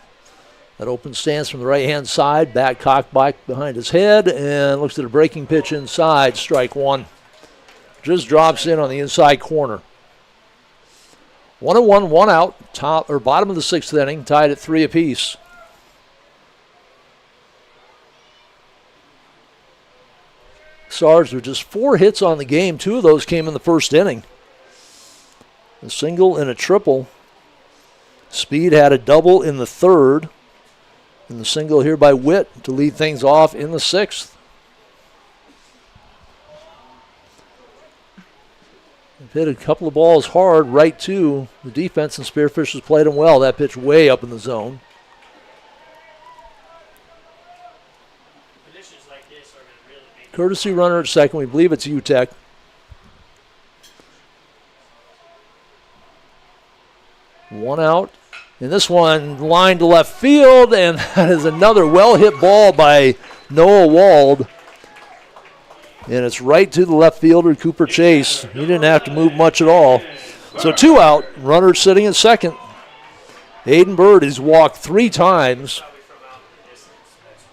That open stance from the right-hand side, bat cocked back behind his head, and looks at a breaking pitch inside, strike 1. Just drops in on the inside corner. 1-1, 1 out, top or bottom of the 6th inning, tied at 3 apiece. Stars with just 4 hits on the game. 2 of those came in the first inning. A single and a triple. Speed had a double in the 3rd. And the single here by Witt to lead things off in the 6th. They've hit a couple of balls hard right to the defense, and Spearfish has played them well. That pitch way up in the zone. Courtesy runner at second. We believe it's UTEC. One out. And this one lined to left field, and that is another well-hit ball by Noah Wald. And it's right to the left fielder, Cooper Chase. He didn't have to move much at all. So 2 out, runner sitting at second. Aiden Bird has walked 3 times.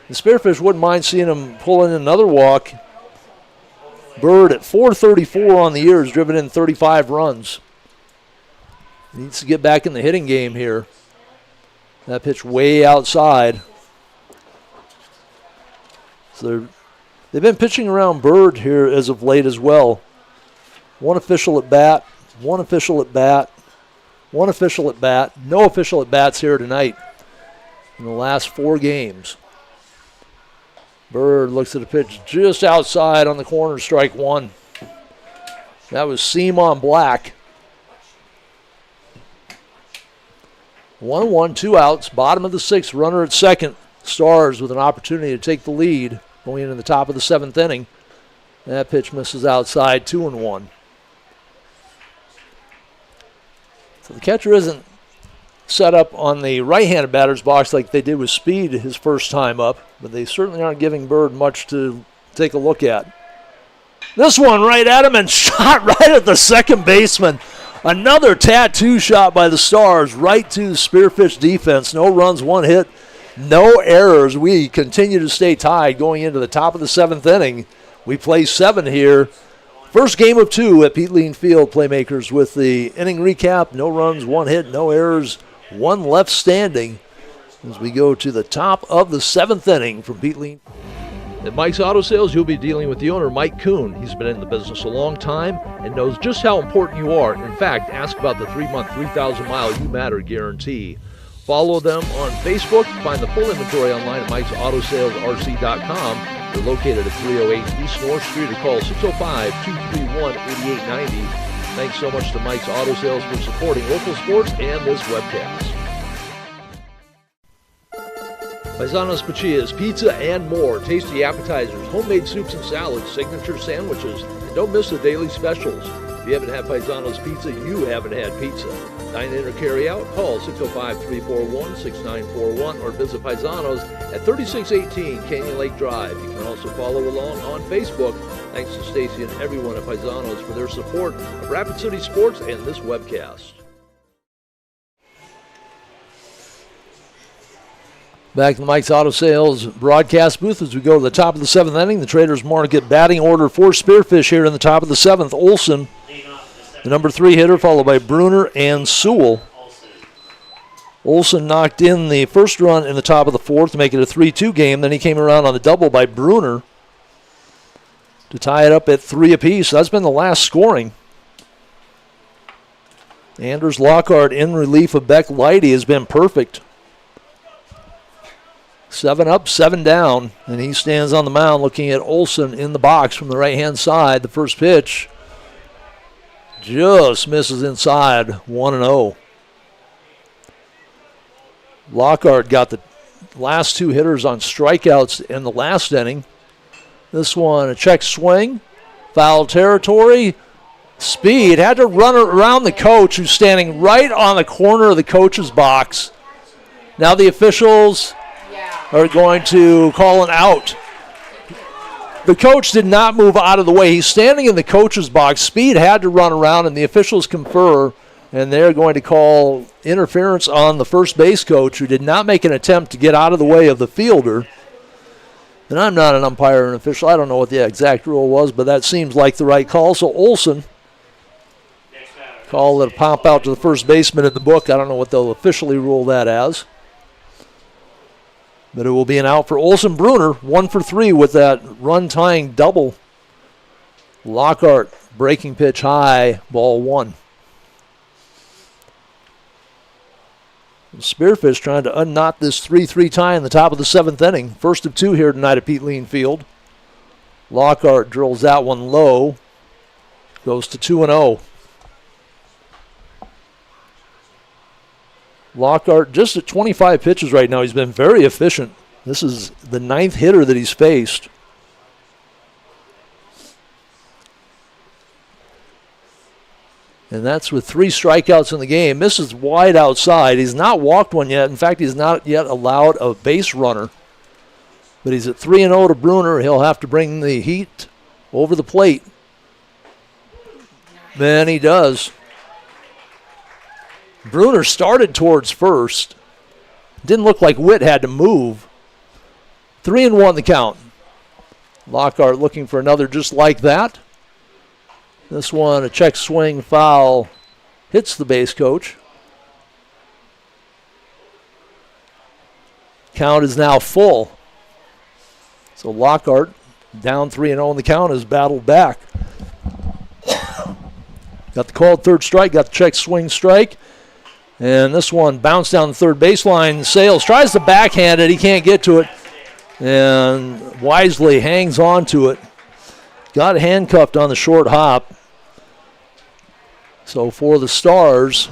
The Spearfish wouldn't mind seeing him pull in another walk. Bird at .434 on the year has driven in 35 runs. Needs to get back in the hitting game here. That pitch way outside. So they've been pitching around Bird here as of late as well. One official at bat, one official at bat, one official at bat. No official at bats here tonight in the last 4 games. Bird looks at a pitch just outside on the corner, strike 1. That was seam on black. 1-1, 2 outs, bottom of the 6th, runner at second. Stars with an opportunity to take the lead going into the top of the 7th inning. That pitch misses outside, 2-1. So the catcher isn't set up on the right-handed batter's box like they did with Speed his first time up, but they certainly aren't giving Bird much to take a look at. This one right at him and shot right at the second baseman. Another tattoo shot by the Stars right to the Spearfish defense. No runs, 1 hit. No errors. We continue to stay tied going into the top of the 7th inning. We play 7 here. First game of 2 at Pete Lean Field. Playmakers with the inning recap. No runs, 1 hit, no errors, 1 left standing as we go to the top of the 7th inning from Pete Lean. At Mike's Auto Sales, you'll be dealing with the owner, Mike Kuhn. He's been in the business a long time and knows just how important you are. In fact, ask about the 3-month, 3,000-mile You Matter guarantee. Follow them on Facebook. Find the full inventory online at Mike'sAutoSalesRC.com. They're located at 308 East North Street or call 605-231-8890. Thanks so much to Mike's Auto Sales for supporting local sports and this webcast. Paisanos Pachillas, pizza and more. Tasty appetizers, homemade soups and salads, signature sandwiches, and don't miss the daily specials. If you haven't had Paisanos Pizza, you haven't had pizza. Dine in or carry out, call 605-341-6941 or visit Paisanos at 3618 Canyon Lake Drive. You can also follow along on Facebook. Thanks to Stacy and everyone at Paisanos for their support of Rapid City Sports and this webcast. Back to the Mike's Auto Sales broadcast booth as we go to the top of the 7th inning. The Traders market batting order for Spearfish here in the top of the 7th. Olson, the number 3 hitter, followed by Bruner and Sewell. Olson knocked in the first run in the top of the 4th to make it a 3-2 game. Then he came around on the double by Bruner to tie it up at 3 apiece. That's been the last scoring. Anders Lockhart in relief of Beck Leidy has been perfect. 7 up, 7 down, and he stands on the mound looking at Olson in the box from the right-hand side. The first pitch just misses inside, 1-0. Lockhart got the last 2 hitters on strikeouts in the last inning. This one, a check swing, foul territory, speed. Had to run around the coach who's standing right on the corner of the coach's box. Now the officials are going to call an out. The coach did not move out of the way. He's standing in the coach's box. Speed had to run around, and the officials confer, and they're going to call interference on the first base coach, who did not make an attempt to get out of the way of the fielder. And I'm not an umpire or an official. I don't know what the exact rule was, but that seems like the right call. So Olson called it a pop out to the first baseman in the book. I don't know what they'll officially rule that as. But it will be an out for Olson. Bruner, 1 for 3 with that run-tying double. Lockhart, breaking pitch high, ball 1. Spearfish trying to unknot this 3-3 tie in the top of the 7th inning. First of 2 here tonight at Pete Lean Field. Lockhart drills that one low. Goes to 2-0. Lockhart just at 25 pitches right now. He's been very efficient. This is the 9th hitter that he's faced. And that's with 3 strikeouts in the game. Misses wide outside. He's not walked one yet. In fact, he's not yet allowed a base runner. But he's at 3-0 to Bruner. He'll have to bring the heat over the plate. And he does. Bruner started towards first. Didn't look like Witt had to move. 3-1 the count. Lockhart looking for another just like that. This one, a check swing foul, hits the base coach. Count is now full. So Lockhart, down 3-0 in the count, is battled back. Got the called third strike, got the check swing strike. And this one bounced down the third baseline. Sales tries to backhand it. He can't get to it. And wisely hangs on to it. Got handcuffed on the short hop. So for the Stars,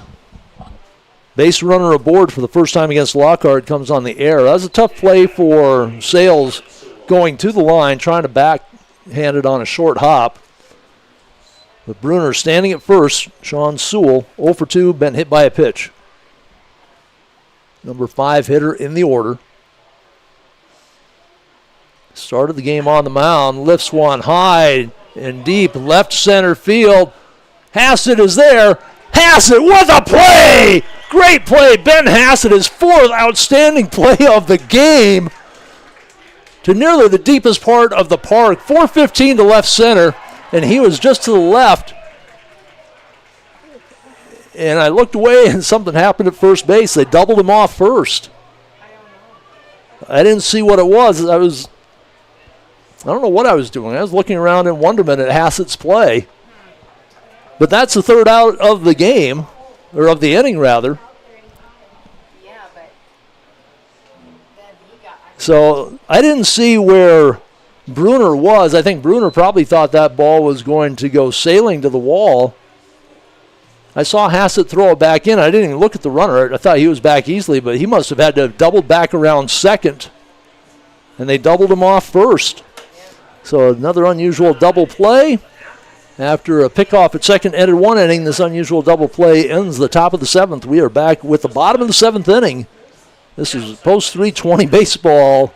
base runner aboard for the first time against Lockhart comes on the air. That was a tough play for Sales going to the line, trying to backhand it on a short hop. But Bruner standing at first. Sean Sewell, 0 for 2, been hit by a pitch. Number 5 hitter in the order. Started the game on the mound. Lifts one high and deep left center field. Hassett is there. Hassett with a play! Great play. Ben Hassett, his fourth outstanding play of the game to nearly the deepest part of the park. 4:15 to left center, and he was just to the left. And I looked away, and something happened at first base. They doubled him off first. I didn't see what it was. I don't know what I was doing. I was looking around in wonderment at Hassett's play. But that's the third out of the game, or of the inning, rather. So I didn't see where Bruner was. I think Bruner probably thought that ball was going to go sailing to the wall. I saw Hassett throw it back in. I didn't even look at the runner. I thought he was back easily, but he must have had to have doubled back around second. And they doubled him off first. So another unusual double play. After a pickoff at second, ended one inning. This unusual double play ends the top of the seventh. We are back with the bottom of the seventh inning. This is post 320 baseball.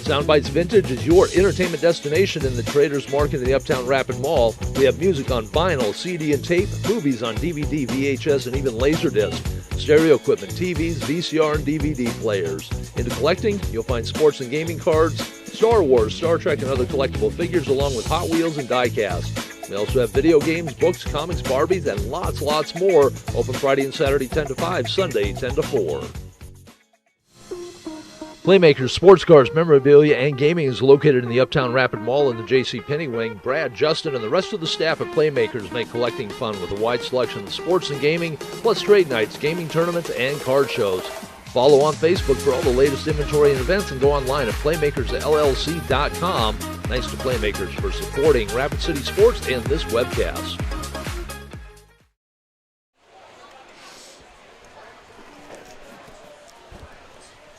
Soundbites Vintage is your entertainment destination in the Traders Market in the Uptown Rapid Mall. We have music on vinyl, CD and tape, movies on DVD, VHS, and even Laserdisc, stereo equipment, TVs, VCR, and DVD players. Into collecting, you'll find sports and gaming cards, Star Wars, Star Trek, and other collectible figures, along with Hot Wheels and die-cast. We also have video games, books, comics, Barbies, and lots more. Open Friday and Saturday 10 to 5, Sunday 10 to 4. Playmakers Sports Cars, Memorabilia, and Gaming is located in the Uptown Rapid Mall in the J.C. Penney wing. Brad, Justin, and the rest of the staff at Playmakers make collecting fun with a wide selection of sports and gaming, plus trade nights, gaming tournaments, and card shows. Follow on Facebook for all the latest inventory and events, and go online at playmakersllc.com. Thanks to Playmakers for supporting Rapid City Sports and this webcast.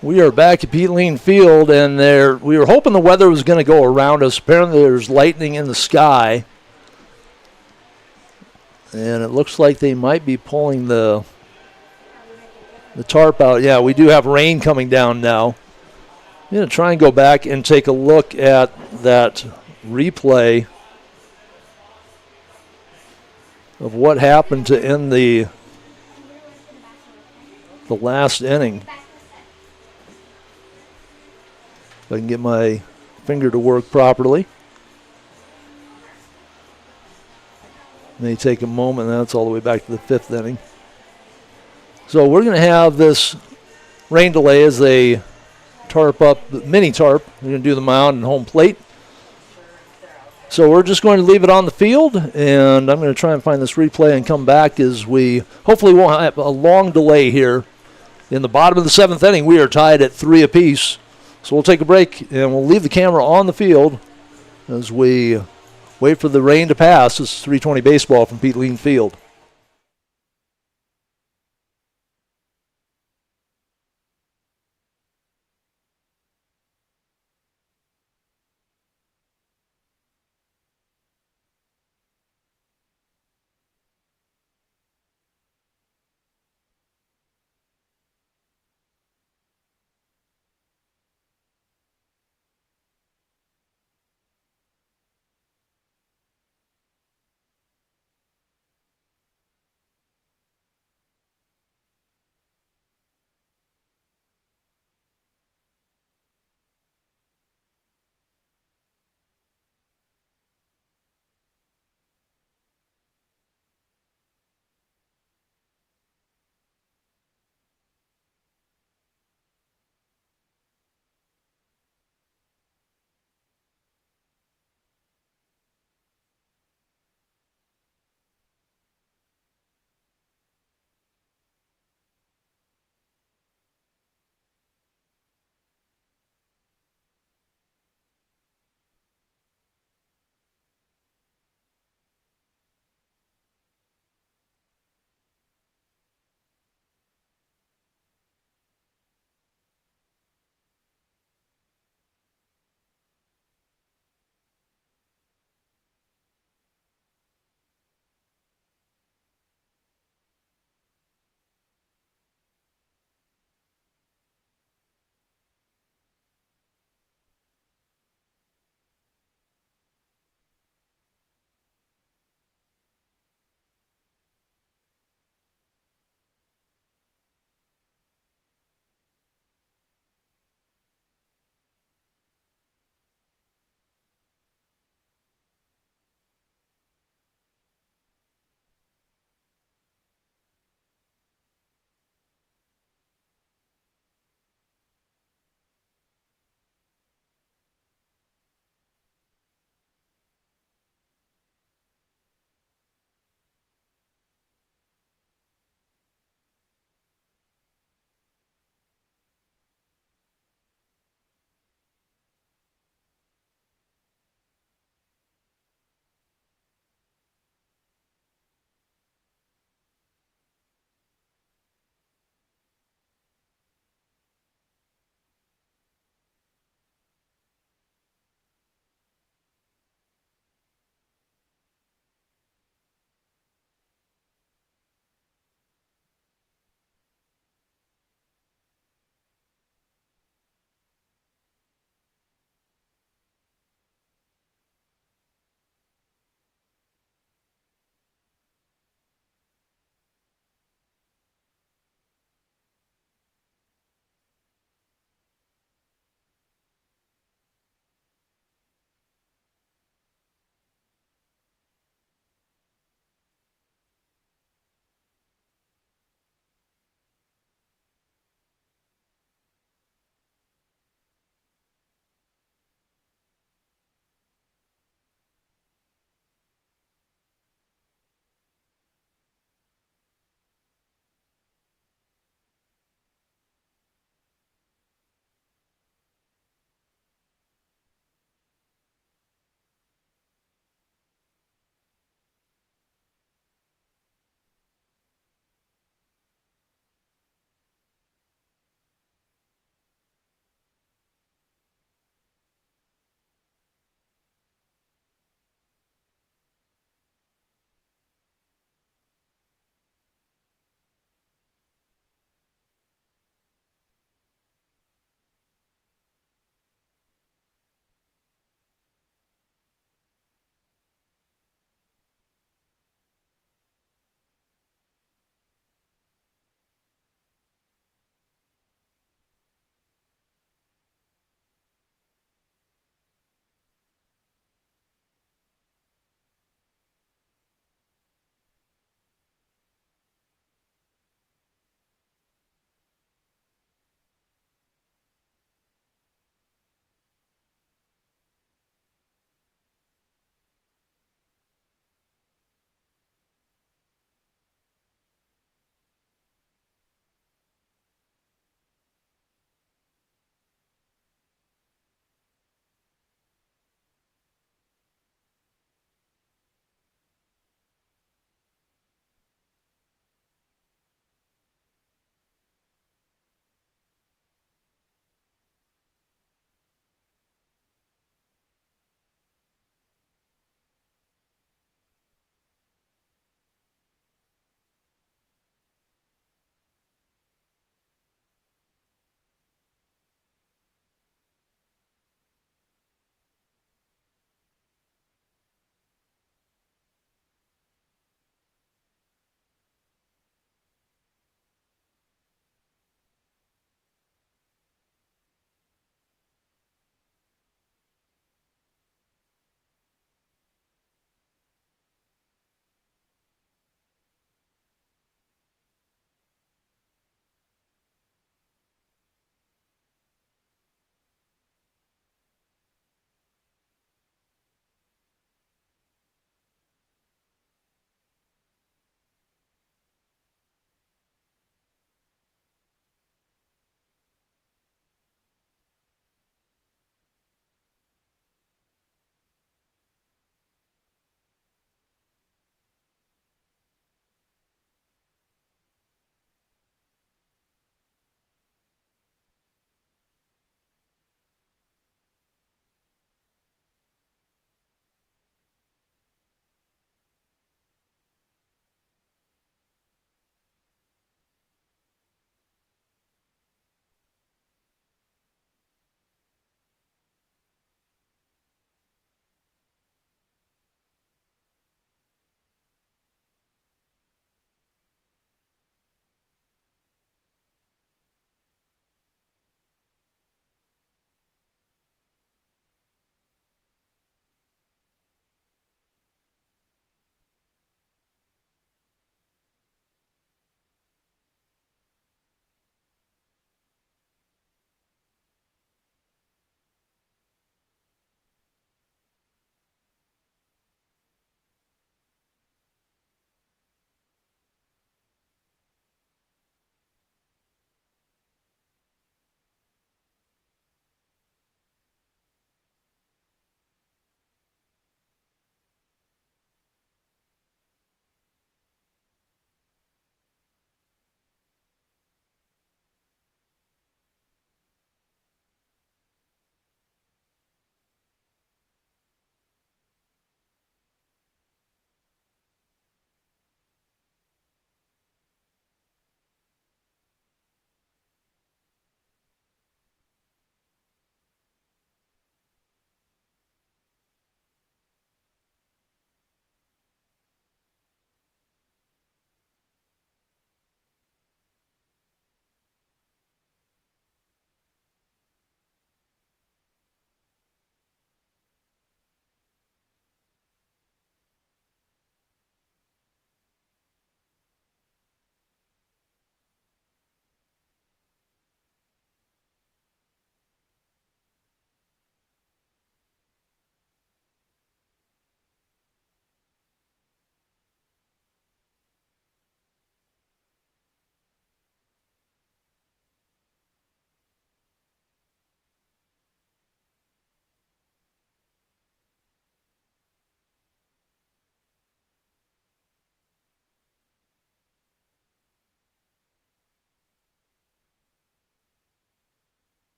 We are back at Peatline Field, and we were hoping the weather was going to go around us. Apparently there's lightning in the sky. And it looks like they might be pulling the tarp out. Yeah, we do have rain coming down now. I'm going to try and go back and take a look at that replay of what happened to end the last inning. If I can get my finger to work properly. May take a moment. That's all the way back to the fifth inning. So we're going to have this rain delay as they tarp up, mini tarp. We're going to do the mound and home plate. So we're just going to leave it on the field, and I'm going to try and find this replay and come back as we hopefully won't have a long delay here. In the bottom of the seventh inning, we are tied at 3 apiece. So we'll take a break, and we'll leave the camera on the field as we wait for the rain to pass. This is 320 baseball from Peatline Field.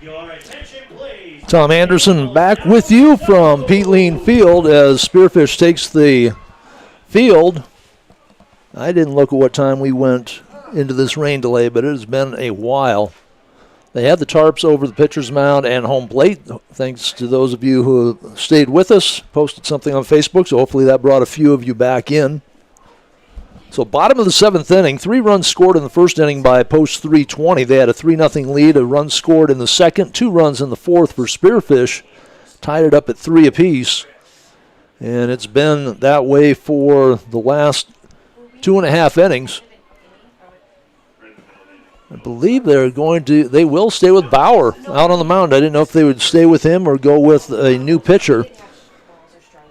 Your attention, please. Tom Anderson back with you from Peatline Field as Spearfish takes the field. I didn't look at what time we went into this rain delay, but it has been a while. They had the tarps over the pitcher's mound and home plate. Thanks to those of you who stayed with us, posted something on Facebook, so hopefully that brought a few of you back in. So bottom of the 7th inning, 3 runs scored in the first inning by post 320. They had a 3-0 lead, a run scored in the second, 2 runs in the fourth for Spearfish, tied it up at 3 apiece. And it's been that way for the last 2.5 innings. I believe they will stay with Bauer out on the mound. I didn't know if they would stay with him or go with a new pitcher.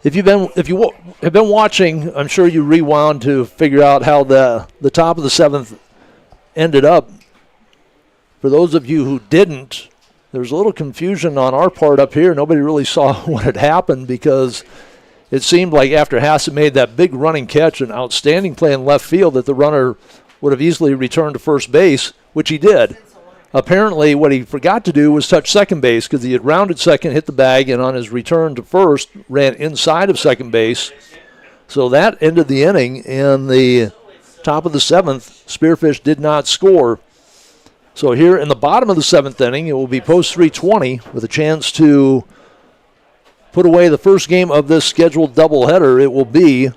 If you have been watching, I'm sure you rewound to figure out how the top of the 7th ended up. For those of you who didn't, there's a little confusion on our part up here. Nobody really saw what had happened because it seemed like after Hassett made that big running catch, an outstanding play in left field, that the runner would have easily returned to first base, which he did. Apparently, what he forgot to do was touch second base because he had rounded second, hit the bag, and on his return to first, ran inside of second base. So that ended the inning, and the top of the 7th, Spearfish did not score. So here in the bottom of the 7th inning, it will be post 320 with a chance to put away the first game of this scheduled doubleheader. It will be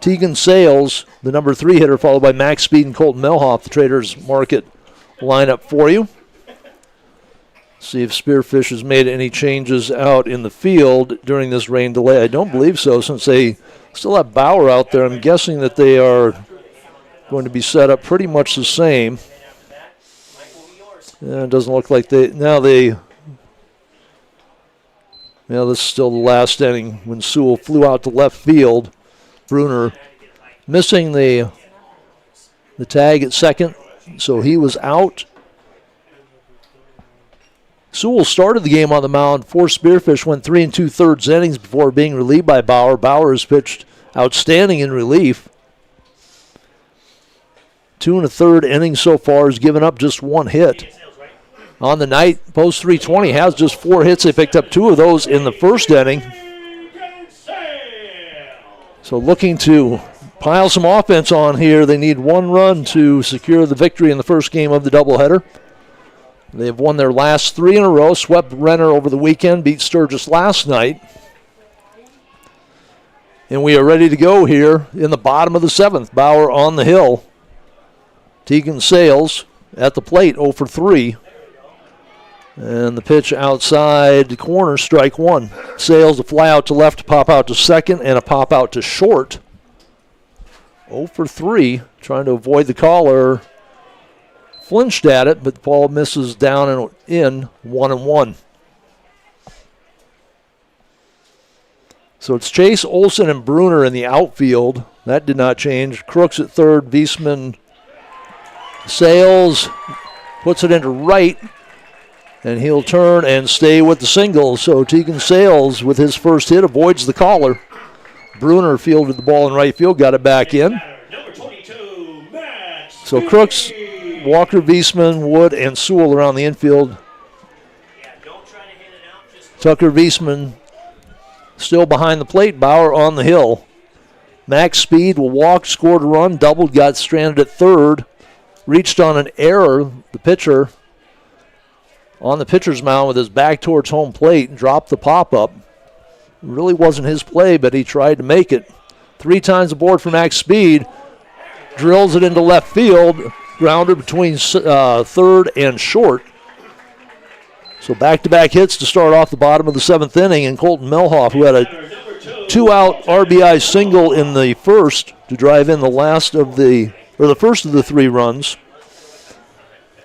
Tegan Sales, the number 3 hitter, followed by Max Speed and Colton Melhoff, the Traders Market lineup for you. See if Spearfish has made any changes out in the field during this rain delay. I don't believe so, since they still have Bauer out there. I'm guessing that they are going to be set up pretty much the same. It doesn't look like they... Now this is still the last inning when Sewell flew out to left field. Bruner missing the tag at second, so he was out. Sewell started the game on the mound for Spearfish, went 3 2/3 innings before being relieved by Bauer. Bauer has pitched outstanding in relief. 2 1/3 innings so far, has given up just 1 hit. On the night, post 320 has just 4 hits. They picked up 2 of those in the first inning. So looking to pile some offense on here. They need 1 run to secure the victory in the first game of the doubleheader. They've won their last 3 in a row, swept Renner over the weekend, beat Sturgis last night. And we are ready to go here in the bottom of the 7th. Bauer on the hill. Tegan Sales at the plate, 0 for 3. And the pitch outside the corner, strike 1. Sales, a fly out to left, a pop out to second, and a pop out to short. 0 for 3, trying to avoid the caller. Flinched at it, but the ball misses down and in, 1-1. So it's Chase, Olson, and Bruner in the outfield. That did not change. Crooks at third, Wiesman. Sales puts it into right. And he'll turn and stay with the single. So Tegan Sales, with his first hit, avoids the caller. Bruner fielded the ball in right field, got it back in. So Crooks, Walker, Wiesman, Wood, and Sewell around the infield. Tucker Wiesman still behind the plate. Bauer on the hill. Max Speed will walk, scored a run, doubled, got stranded at third. Reached on an error, the pitcher, on the pitcher's mound with his back towards home plate and dropped the pop-up. Really wasn't his play, but he tried to make it. 3 times aboard for Max Speed. Drills it into left field. Grounded between third and short. So back-to-back hits to start off the bottom of the 7th inning. And Colton Melhoff, who had a 2-out RBI single in the first to drive in the first of the 3 runs.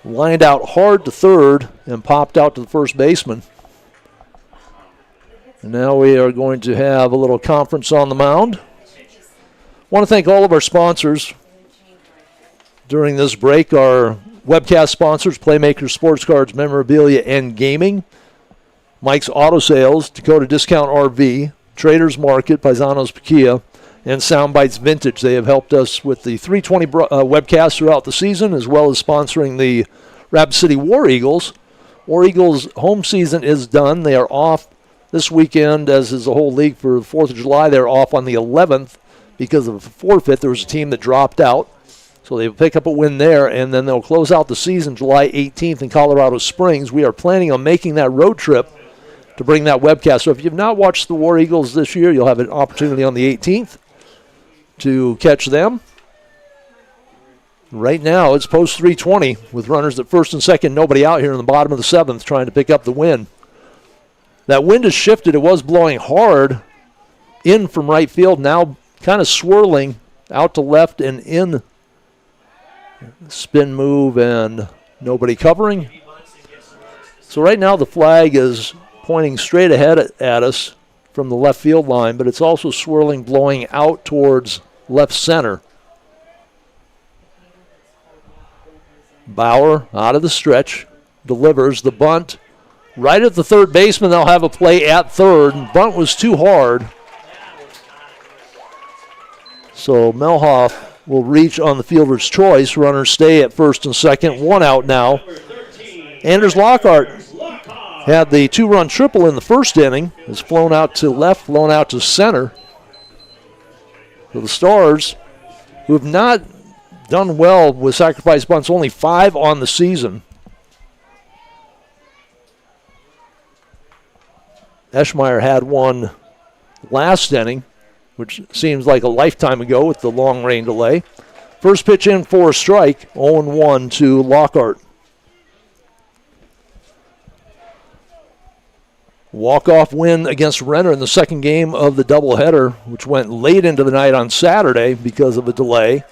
Lined out hard to third and popped out to the first baseman. And now we are going to have a little conference on the mound. Want to thank all of our sponsors during this break. Our webcast sponsors, Playmakers Sports Cards, Memorabilia, and Gaming. Mike's Auto Sales, Dakota Discount RV, Traders Market, Paisanos Paquia, and Soundbites Vintage. They have helped us with the 320 webcast throughout the season, as well as sponsoring the Rapid City War Eagles War Eagles' home season is done. They are off this weekend, as is the whole league for the 4th of July. They're off on the 11th because of a forfeit. There was a team that dropped out. So they'll pick up a win there, and then they'll close out the season July 18th in Colorado Springs. We are planning on making that road trip to bring that webcast. So if you've not watched the War Eagles this year, you'll have an opportunity on the 18th to catch them. Right now, it's post 320 with runners at first and second, nobody out here in the bottom of the 7th trying to pick up the win. That wind has shifted. It was blowing hard in from right field, now kind of swirling out to left and in. Spin move and nobody covering. So right now the flag is pointing straight ahead at us from the left field line, but it's also swirling, blowing out towards left center. Bauer out of the stretch, delivers the bunt right at the third baseman. They'll have a play at third. Bunt was too hard. So Melhoff will reach on the fielder's choice. Runners stay at first and second. One out now. Anders Lockhart had the 2-run triple in the first inning. Has flown out to left, flown out to center. So the Stars, who have not done well with sacrifice bunts, only 5 on the season. Eschmeyer had one last inning, which seems like a lifetime ago with the long rain delay. First pitch in for a strike, 0-1 to Lockhart. Walk-off win against Renner in the second game of the doubleheader, which went late into the night on Saturday because of a delay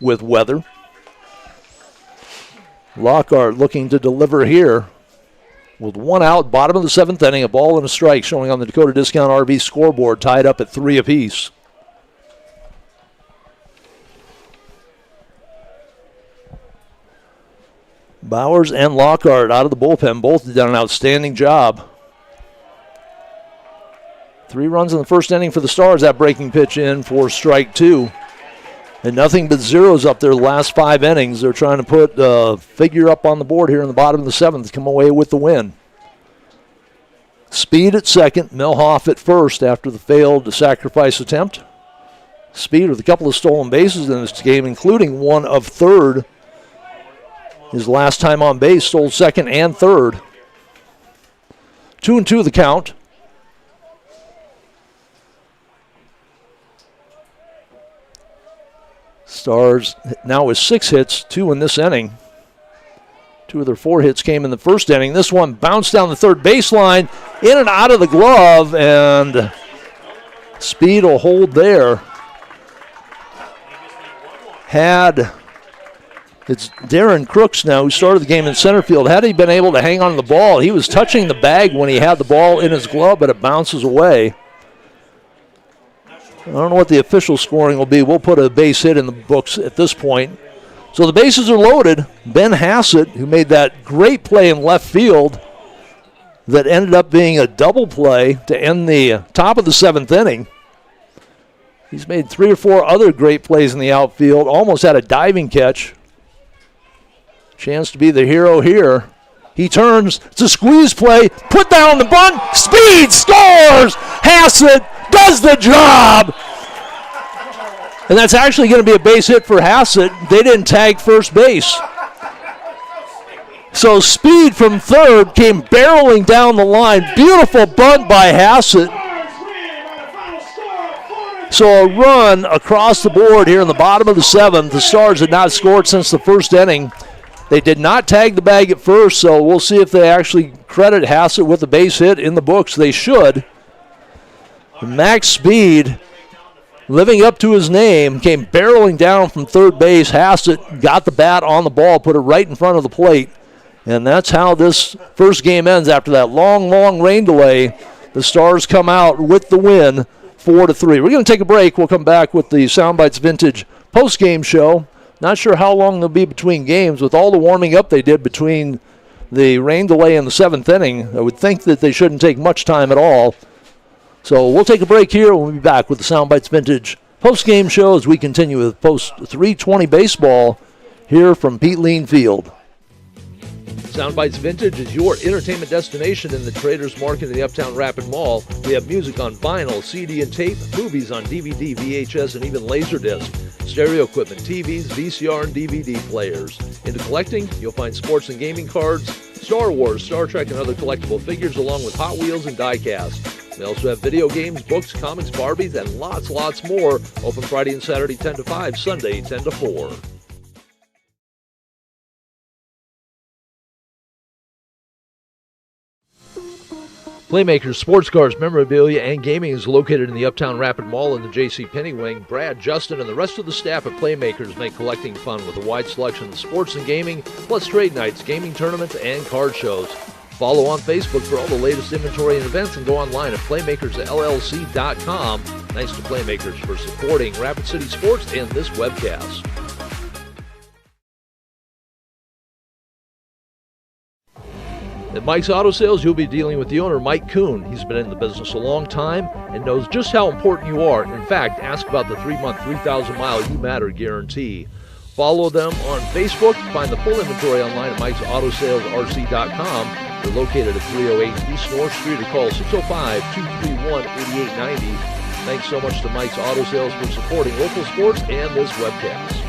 with weather. Lockhart looking to deliver here with one out, bottom of the 7th inning, a ball and a strike showing on the Dakota Discount RV scoreboard, tied up at 3 apiece. Bowers and Lockhart out of the bullpen, both have done an outstanding job. 3 runs in the first inning for the Stars. That breaking pitch in for strike 2. And nothing but zeros up there the last 5 innings. They're trying to put a figure up on the board here in the bottom of the 7th to come away with the win. Speed at second, Melhoff at first after the failed sacrifice attempt. Speed with a couple of stolen bases in this game, including one of third. His last time on base, stole second and third. 2-2 the count. Stars now with 6 hits, 2 in this inning. 2 of their 4 hits came in the first inning. This one bounced down the third baseline, in and out of the glove, and Speed will hold there. It's Darren Crooks now who started the game in center field. Had he been able to hang on to the ball, he was touching the bag when he had the ball in his glove, but it bounces away. I don't know what the official scoring will be. We'll put a base hit in the books at this point. So the bases are loaded. Ben Hassett, who made that great play in left field that ended up being a double play to end the top of the 7th inning. He's made 3 or 4 other great plays in the outfield. Almost had a diving catch. Chance to be the hero here. He turns. It's a squeeze play. Put down the bunt. Speed scores. Hassett does the job. And that's actually going to be a base hit for Hassett. They didn't tag first base. So Speed from third came barreling down the line. Beautiful bunt by Hassett. So a run across the board here in the bottom of the 7th. The Stars had not scored since the first inning. They did not tag the bag at first, so we'll see if they actually credit Hassett with the base hit in the books. They should. Max Speed, living up to his name, came barreling down from third base. Hassett got the bat on the ball, put it right in front of the plate. And that's how this first game ends after that long, long rain delay. The Stars come out with the win, 4-3. We're going to take a break. We'll come back with the Soundbites Vintage post-game show. Not sure how long they'll be between games. With all the warming up they did between the rain delay and the 7th inning, I would think that they shouldn't take much time at all. So we'll take a break here. We'll be back with the Soundbites Vintage post-game show as we continue with post 320 baseball here from Pete Lean Field. Soundbites Vintage is your entertainment destination in the Traders Market in the Uptown Rapid Mall. We have music on vinyl, CD and tape, movies on DVD, VHS, and even Laserdisc, stereo equipment, TVs, VCR, and DVD players. Into collecting, you'll find sports and gaming cards, Star Wars, Star Trek, and other collectible figures, along with Hot Wheels and die-cast. We also have video games, books, comics, Barbies, and lots more. Open Friday and Saturday 10 to 5, Sunday 10 to 4. Playmakers Sports Cars, Memorabilia, and Gaming is located in the Uptown Rapid Mall in the J.C. Penney wing. Brad, Justin, and the rest of the staff at Playmakers make collecting fun with a wide selection of sports and gaming, plus trade nights, gaming tournaments, and card shows. Follow on Facebook for all the latest inventory and events, and go online at playmakersllc.com. Thanks to Playmakers for supporting Rapid City Sports and this webcast. At Mike's Auto Sales, you'll be dealing with the owner, Mike Kuhn. He's been in the business a long time and knows just how important you are. In fact, ask about the 3-month, 3,000-mile You Matter guarantee. Follow them on Facebook. Find the full inventory online at Mike'sAutoSalesRC.com. They're located at 308 East North Street, or call 605-231-8890. Thanks so much to Mike's Auto Sales for supporting local sports and this webcast.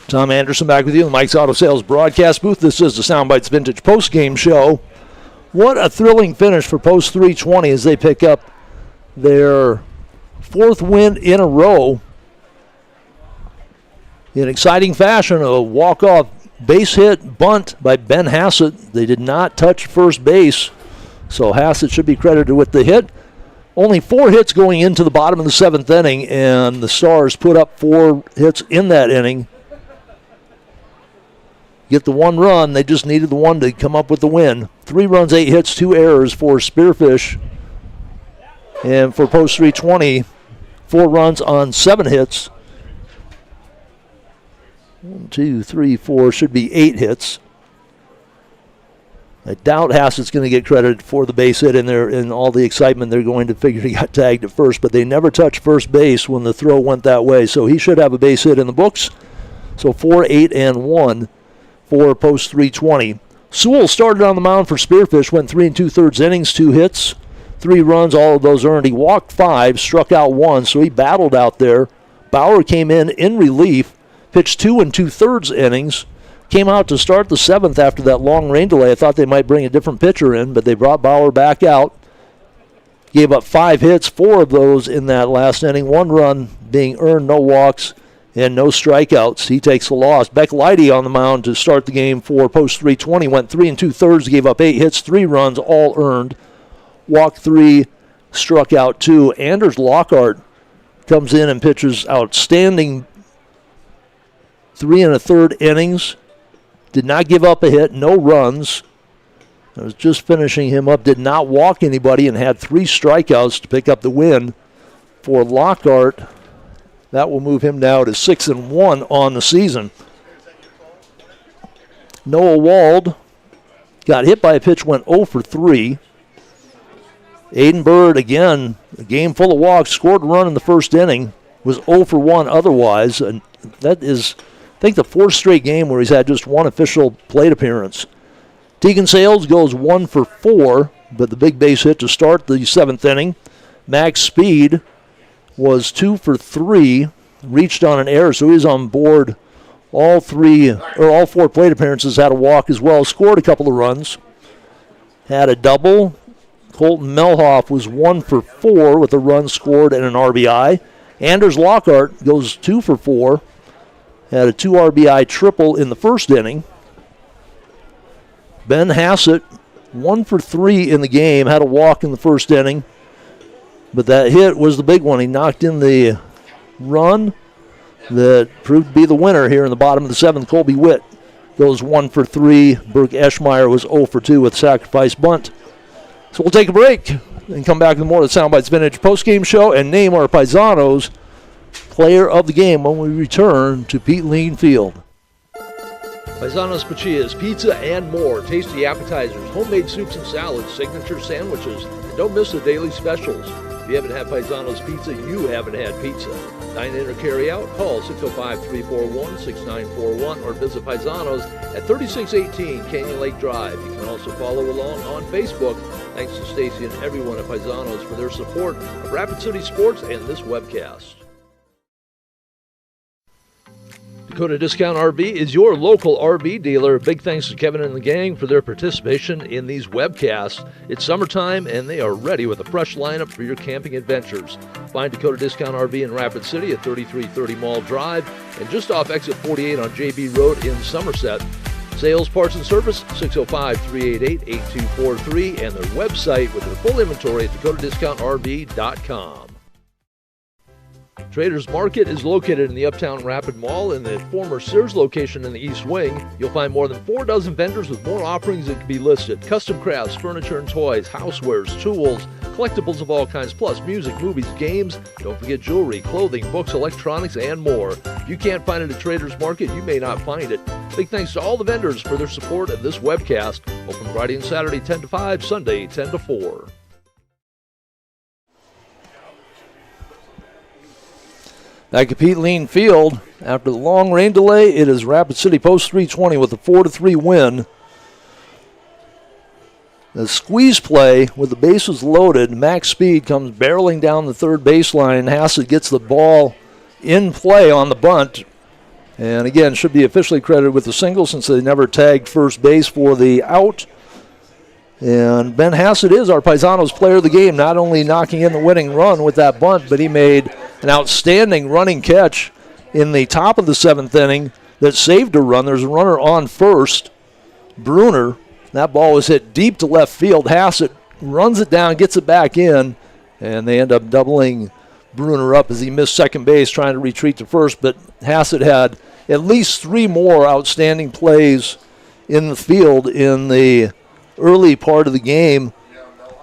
Tom Anderson back with you in the Mike's Auto Sales broadcast booth. This is the Soundbites Vintage postgame show. What a thrilling finish for Post 320 as they pick up their 4th win in a row. In exciting fashion, a walk-off base hit bunt by Ben Hassett. They did not touch first base, so Hassett should be credited with the hit. Only 4 hits going into the bottom of the 7th inning, and the Stars put up 4 hits in that inning. Get the 1 run. They just needed the 1 to come up with the win. 3 runs, 8 hits, 2 errors for Spearfish. And for Post 320, 4 runs on 7 hits. 1, 2, 3, 4, should be 8 hits. I doubt Hassett's going to get credit for the base hit in all the excitement. They're going to figure he got tagged at first, but they never touched first base when the throw went that way. So he should have a base hit in the books. So 4, 8, and 1. For Post 320. Sewell started on the mound for Spearfish, went 3 2/3 innings, 2 hits, 3 runs, all of those earned. He walked 5, struck out 1, so he battled out there. Bauer came in relief, pitched 2 2/3 innings, came out to start the 7th after that long rain delay. I thought they might bring a different pitcher in, but they brought Bauer back out. Gave up 5 hits, 4 of those in that last inning, 1 run being earned, no walks, and no strikeouts. He takes the loss. Beck Leidy on the mound to start the game for Post 320. Went 3 2/3, gave up 8 hits, 3 runs, all earned. Walked 3, struck out 2. Anders Lockhart comes in and pitches outstanding 3 1/3 innings. Did not give up a hit, no runs. I was just finishing him up. Did not walk anybody and had 3 strikeouts to pick up the win for Lockhart. That will move him now to 6-1 on the season. Noah Wald got hit by a pitch, went 0 for 3. Aiden Bird, again, a game full of walks, scored a run in the first inning, was 0 for 1 otherwise. And that is, I think, the 4th straight game where he's had just 1 official plate appearance. Tegan Sales goes 1 for 4, but the big base hit to start the 7th inning. Max Speed was 2 for 3, reached on an error, so he's on board. All 4 plate appearances, had a walk as well, scored a couple of runs, had a double. Colton Melhoff was 1 for 4 with a run scored and an RBI. Anders Lockhart goes 2 for 4, had a 2 RBI triple in the first inning. Ben Hassett, 1 for 3 in the game, had a walk in the first inning. But that hit was the big one. He knocked in the run that proved to be the winner here in the bottom of the 7th. Colby Witt goes 1 for 3. Burke Eschmeyer was 0 for 2 with sacrifice bunt. So we'll take a break and come back with more of the Soundbites Vintage postgame show and name our Paisanos player of the game when we return to Pete Lean Field. Paisanos Pachias, pizza and more. Tasty appetizers, homemade soups and salads, signature sandwiches, and don't miss the daily specials. If you haven't had Paisanos Pizza, you haven't had pizza. Dine in or carry out, call 605-341-6941 or visit Paisanos at 3618 Canyon Lake Drive. You can also follow along on Facebook. Thanks to Stacy and everyone at Paisanos for their support of Rapid City Sports and this webcast. Dakota Discount RV is your local RV dealer. Big thanks to Kevin and the gang for their participation in these webcasts. It's summertime and they are ready with a fresh lineup for your camping adventures. Find Dakota Discount RV in Rapid City at 3330 Mall Drive and just off exit 48 on JB Road in Somerset. Sales, parts, and service, 605-388-8243 and their website with their full inventory at dakotadiscountrv.com. Traders Market is located in the Uptown Rapid Mall in the former Sears location in the East Wing. You'll find more than 4 dozen vendors with more offerings that can be listed. Custom crafts, furniture and toys, housewares, tools, collectibles of all kinds, plus music, movies, games. Don't forget jewelry, clothing, books, electronics, and more. If you can't find it at Traders Market, you may not find it. Big thanks to all the vendors for their support of this webcast. Open Friday and Saturday 10 to 5, Sunday 10 to 4. Back at Pete Lean Field, after the long rain delay, it is Rapid City Post 320 with a 4-3 win. The squeeze play with the bases loaded, max speed comes barreling down the third baseline. Hassett gets the ball in play on the bunt. And again, should be officially credited with the single since they never tagged first base for the out. And Ben Hassett is our Paisanos player of the game, not only knocking in the winning run with that bunt, but he made an outstanding running catch in the top of the 7th inning that saved a run. There's a runner on first, Bruner. That ball was hit deep to left field. Hassett runs it down, gets it back in, and they end up doubling Bruner up as he missed second base trying to retreat to first. But Hassett had at least 3 more outstanding plays in the field in the early part of the game.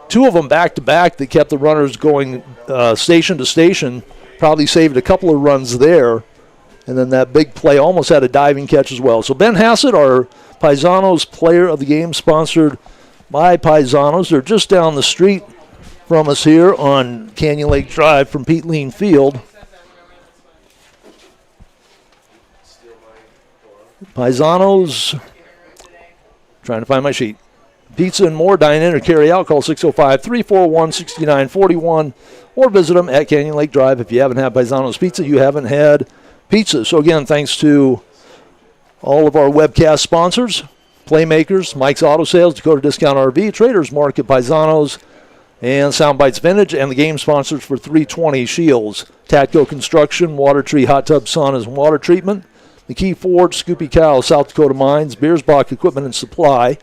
2 of them back-to-back that kept the runners going station to station. Probably saved a couple of runs there. And then that big play almost had a diving catch as well. So Ben Hassett, our Paisanos player of the game, sponsored by Paisanos. They're just down the street from us here on Canyon Lake Drive from Pete Lean Field. Paisanos, trying to find my sheet. Pizza and more, dine in or carry out. Call 605-341-6941 or visit them at Canyon Lake Drive. If you haven't had Paisanos Pizza, you haven't had pizza. So again, thanks to all of our webcast sponsors, Playmakers, Mike's Auto Sales, Dakota Discount RV, Traders Market, Paisanos, and Soundbites Vintage, and the game sponsors for 320 Shields, Tatco Construction, Water Tree Hot Tub Saunas and Water Treatment, McKee Ford, Scoopy Cow, South Dakota Mines, Beersbach Equipment and Supply,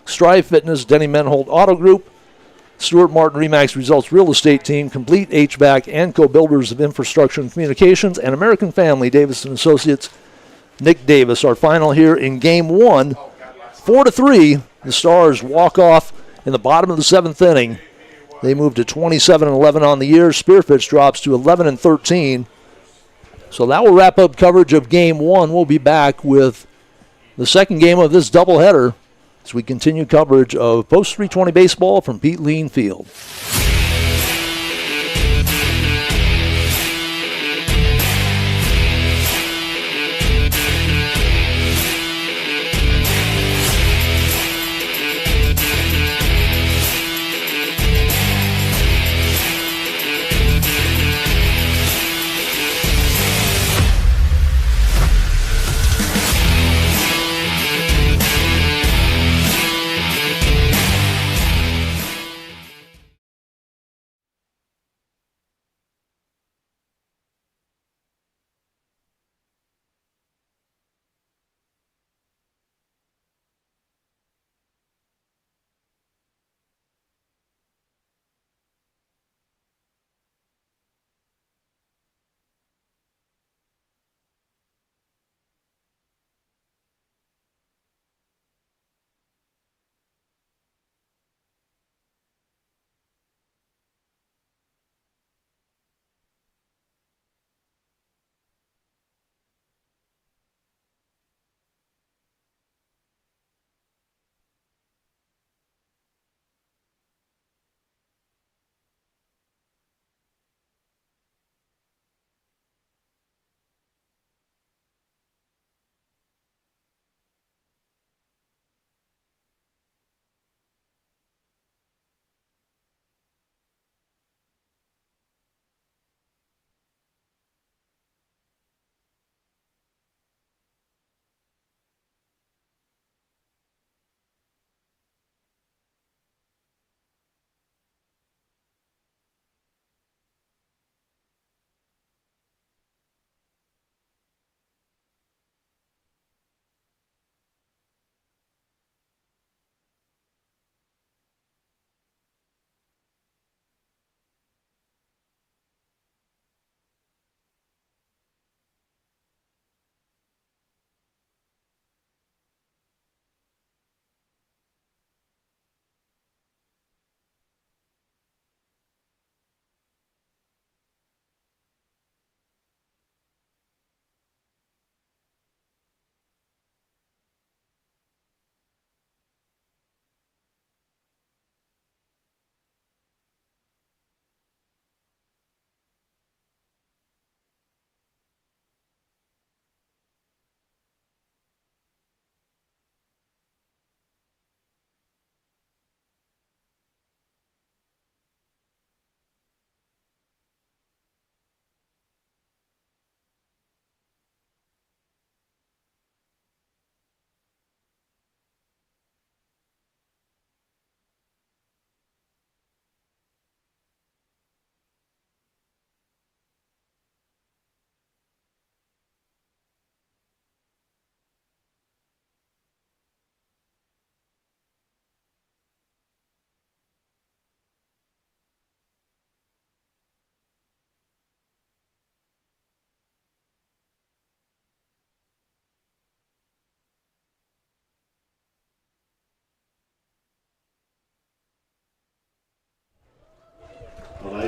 Strive Fitness, Denny Menhold Auto Group, Stuart Martin Remax Results Real Estate Team, Complete HVAC and Co-Builders of Infrastructure and Communications, and American Family, Davis and Associates, Nick Davis. Our final here in Game 1, 4-3. The Stars walk off in the bottom of the 7th inning. They move to 27-11 on the year. Spearfish drops to 11-13. So that will wrap up coverage of Game 1. We'll be back with the second game of this doubleheader as we continue coverage of Post 320 baseball from Pete Lean Field.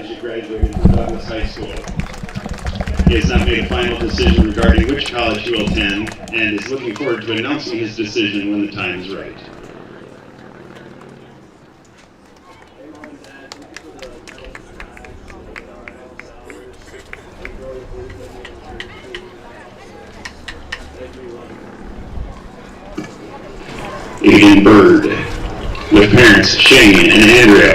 college and graduated from Douglas High School. He has not made a final decision regarding which college he will attend and is looking forward to announcing his decision when the time is right. Aiden Bird, with parents Shane and Andrea.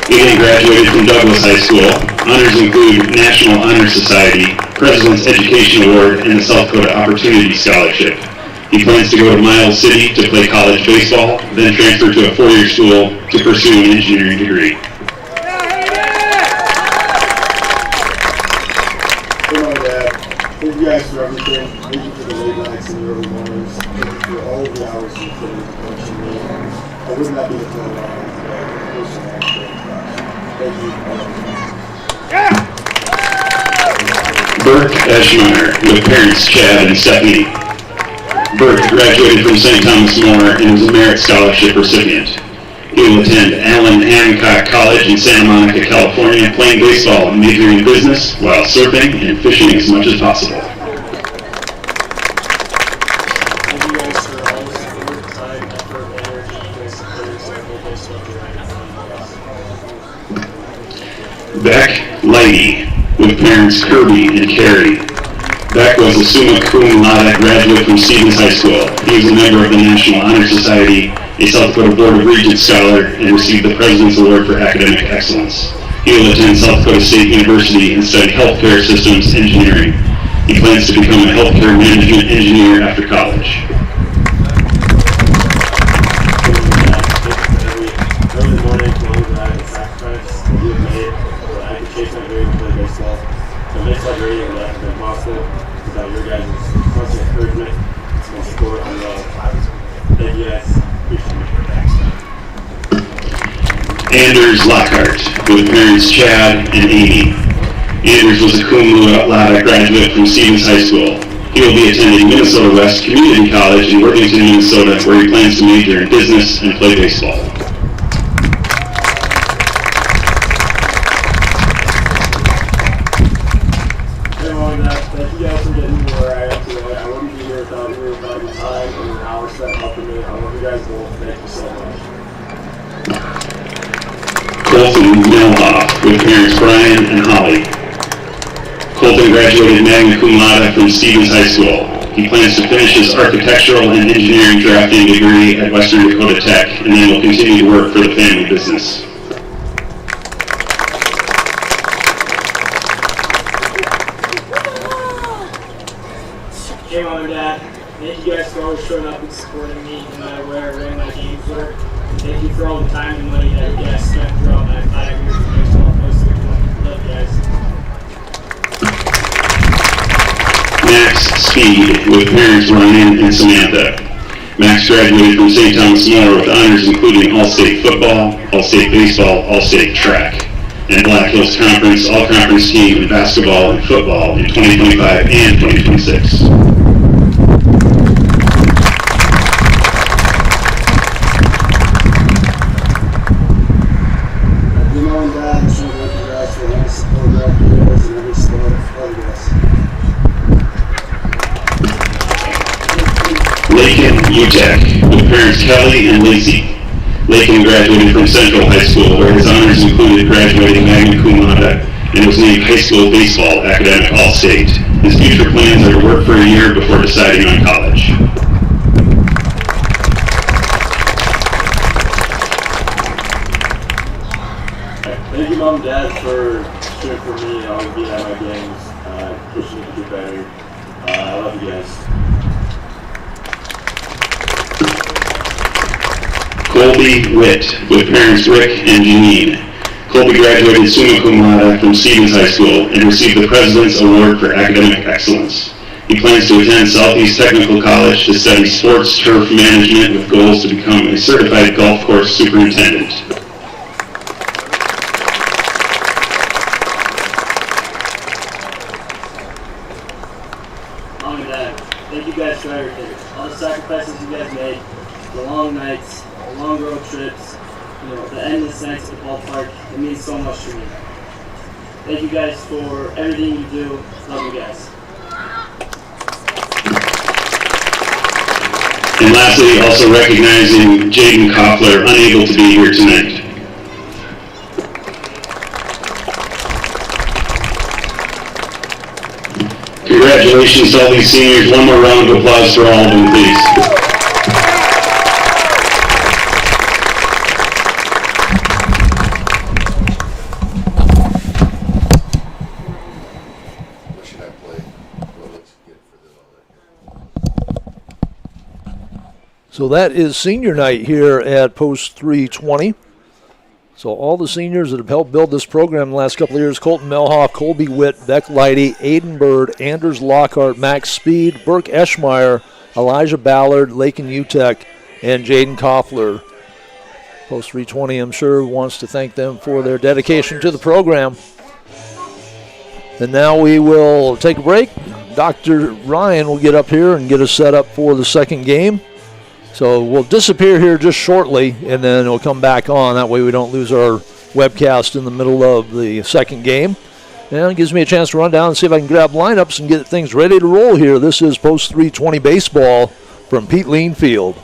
Aiden graduated from Douglas High School. Honors include National Honor Society, President's Education Award, and the South Dakota Opportunity Scholarship. He plans to go to Miles City to play college baseball, then transfer to a four-year school to pursue an engineering degree. Hey, Mom and Dad, thank you guys for everything. Thank you for the late nights and the early mornings. Thank you for all of the hours you put into coaching me. I would not be the player I am today. Personally, I'm so impressed. Thank you. Burke Eschmeyer, with parents Chad and Stephanie. Burke graduated from St. Thomas More and was a Merit Scholarship recipient. He will attend Allen Hancock College in Santa Monica, California, playing baseball and majoring in business while surfing and fishing as much as possible. Thank you guys for all the support, time, effort, energy, you guys support yourself, make yourself the right. Beck Lighty, with parents Kirby and Carrie. Beck was a summa cum laude graduate from Stevens High School. He was a member of the National Honor Society, a South Dakota Board of Regents Scholar, and received the President's Award for Academic Excellence. He will attend South Dakota State University and study Healthcare Systems Engineering. He plans to become a healthcare management engineer after college. Every morning, long drive and sacrifice you have made so that I could chase my dream and play baseball. So make that dream and that's been possible without your guys' constant encouragement and support and love. Thank you guys. Appreciate it. Anders Lockhart, with parents Chad and Amy. Anders was a cum laude graduate from Stevens High School. He will be attending Minnesota West Community College in Worthington, Minnesota, where he plans to major in business and play baseball. Hey, Mom and Dad, thank you guys for getting me where I am today. I wouldn't be here without you, without your time and your hours spent helping me. I love you guys both. Thank you so much. Colton Melhoff, with parents Brian and Holly. Colton graduated magna cum laude from Stevens High School. He plans to finish his architectural and engineering drafting degree at Western Dakota Tech, and then will continue to work for the family business. Hey, Mom and Dad, thank you guys for always showing up and supporting me no matter where I ran my games were. Thank you for all the time and money that you guys spent throughout my 5 years of baseball. Love you guys. Max Speed, with parents Ryan and Samantha. Max graduated from St. Thomas More with honors including All-State Football, All-State Baseball, All-State Track, and Black Hills Conference All-Conference Team in basketball and football in 2025 and 2026. Mom and Dad, I'm so glad you guys for all the support throughout the years and every sport I've played with. Lakin Utek, with parents Kelly and Lacey. Lakin graduated from Central High School, where his honors included graduating magna cum laude and was named High School Baseball Academic All-State. His future plans are to work for a year before deciding on college. Thank you, Mom and Dad, for cheering for me and always being at my games, pushing me to do better. I love you guys. Colby Witt, with parents Rick and Janine. Colby graduated summa cum laude from Stevens High School and received the President's Award for Academic Excellence. He plans to attend Southeast Technical College to study sports turf management with goals to become a certified golf course superintendent. Mom and Dad, thank you guys for everything. All the sacrifices you guys made, the long nights, the long road trips, the endless nights at the ballpark, it means so much to me. Thank you guys for everything you do. Love you guys. And lastly, also recognizing Jaden Koffler, unable to be here tonight. Congratulations to all these seniors. One more round of applause for all of them, please. So that is senior night here at Post 320. So all the seniors that have helped build this program the last couple of years, Colton Melhoff, Colby Witt, Beck Leidy, Aiden Bird, Anders Lockhart, Max Speed, Burke Eschmeyer, Elijah Ballard, Lakin Utek, and Jaden Koffler. Post 320, I'm sure, wants to thank them for their dedication to the program. And now we will take a break. Dr. Ryan will get up here and get us set up for the second game. So we'll disappear here just shortly, and then we'll come back on. That way we don't lose our webcast in the middle of the second game. And it gives me a chance to run down and see if I can grab lineups and get things ready to roll here. This is Post 320 baseball from Pete Lean Field.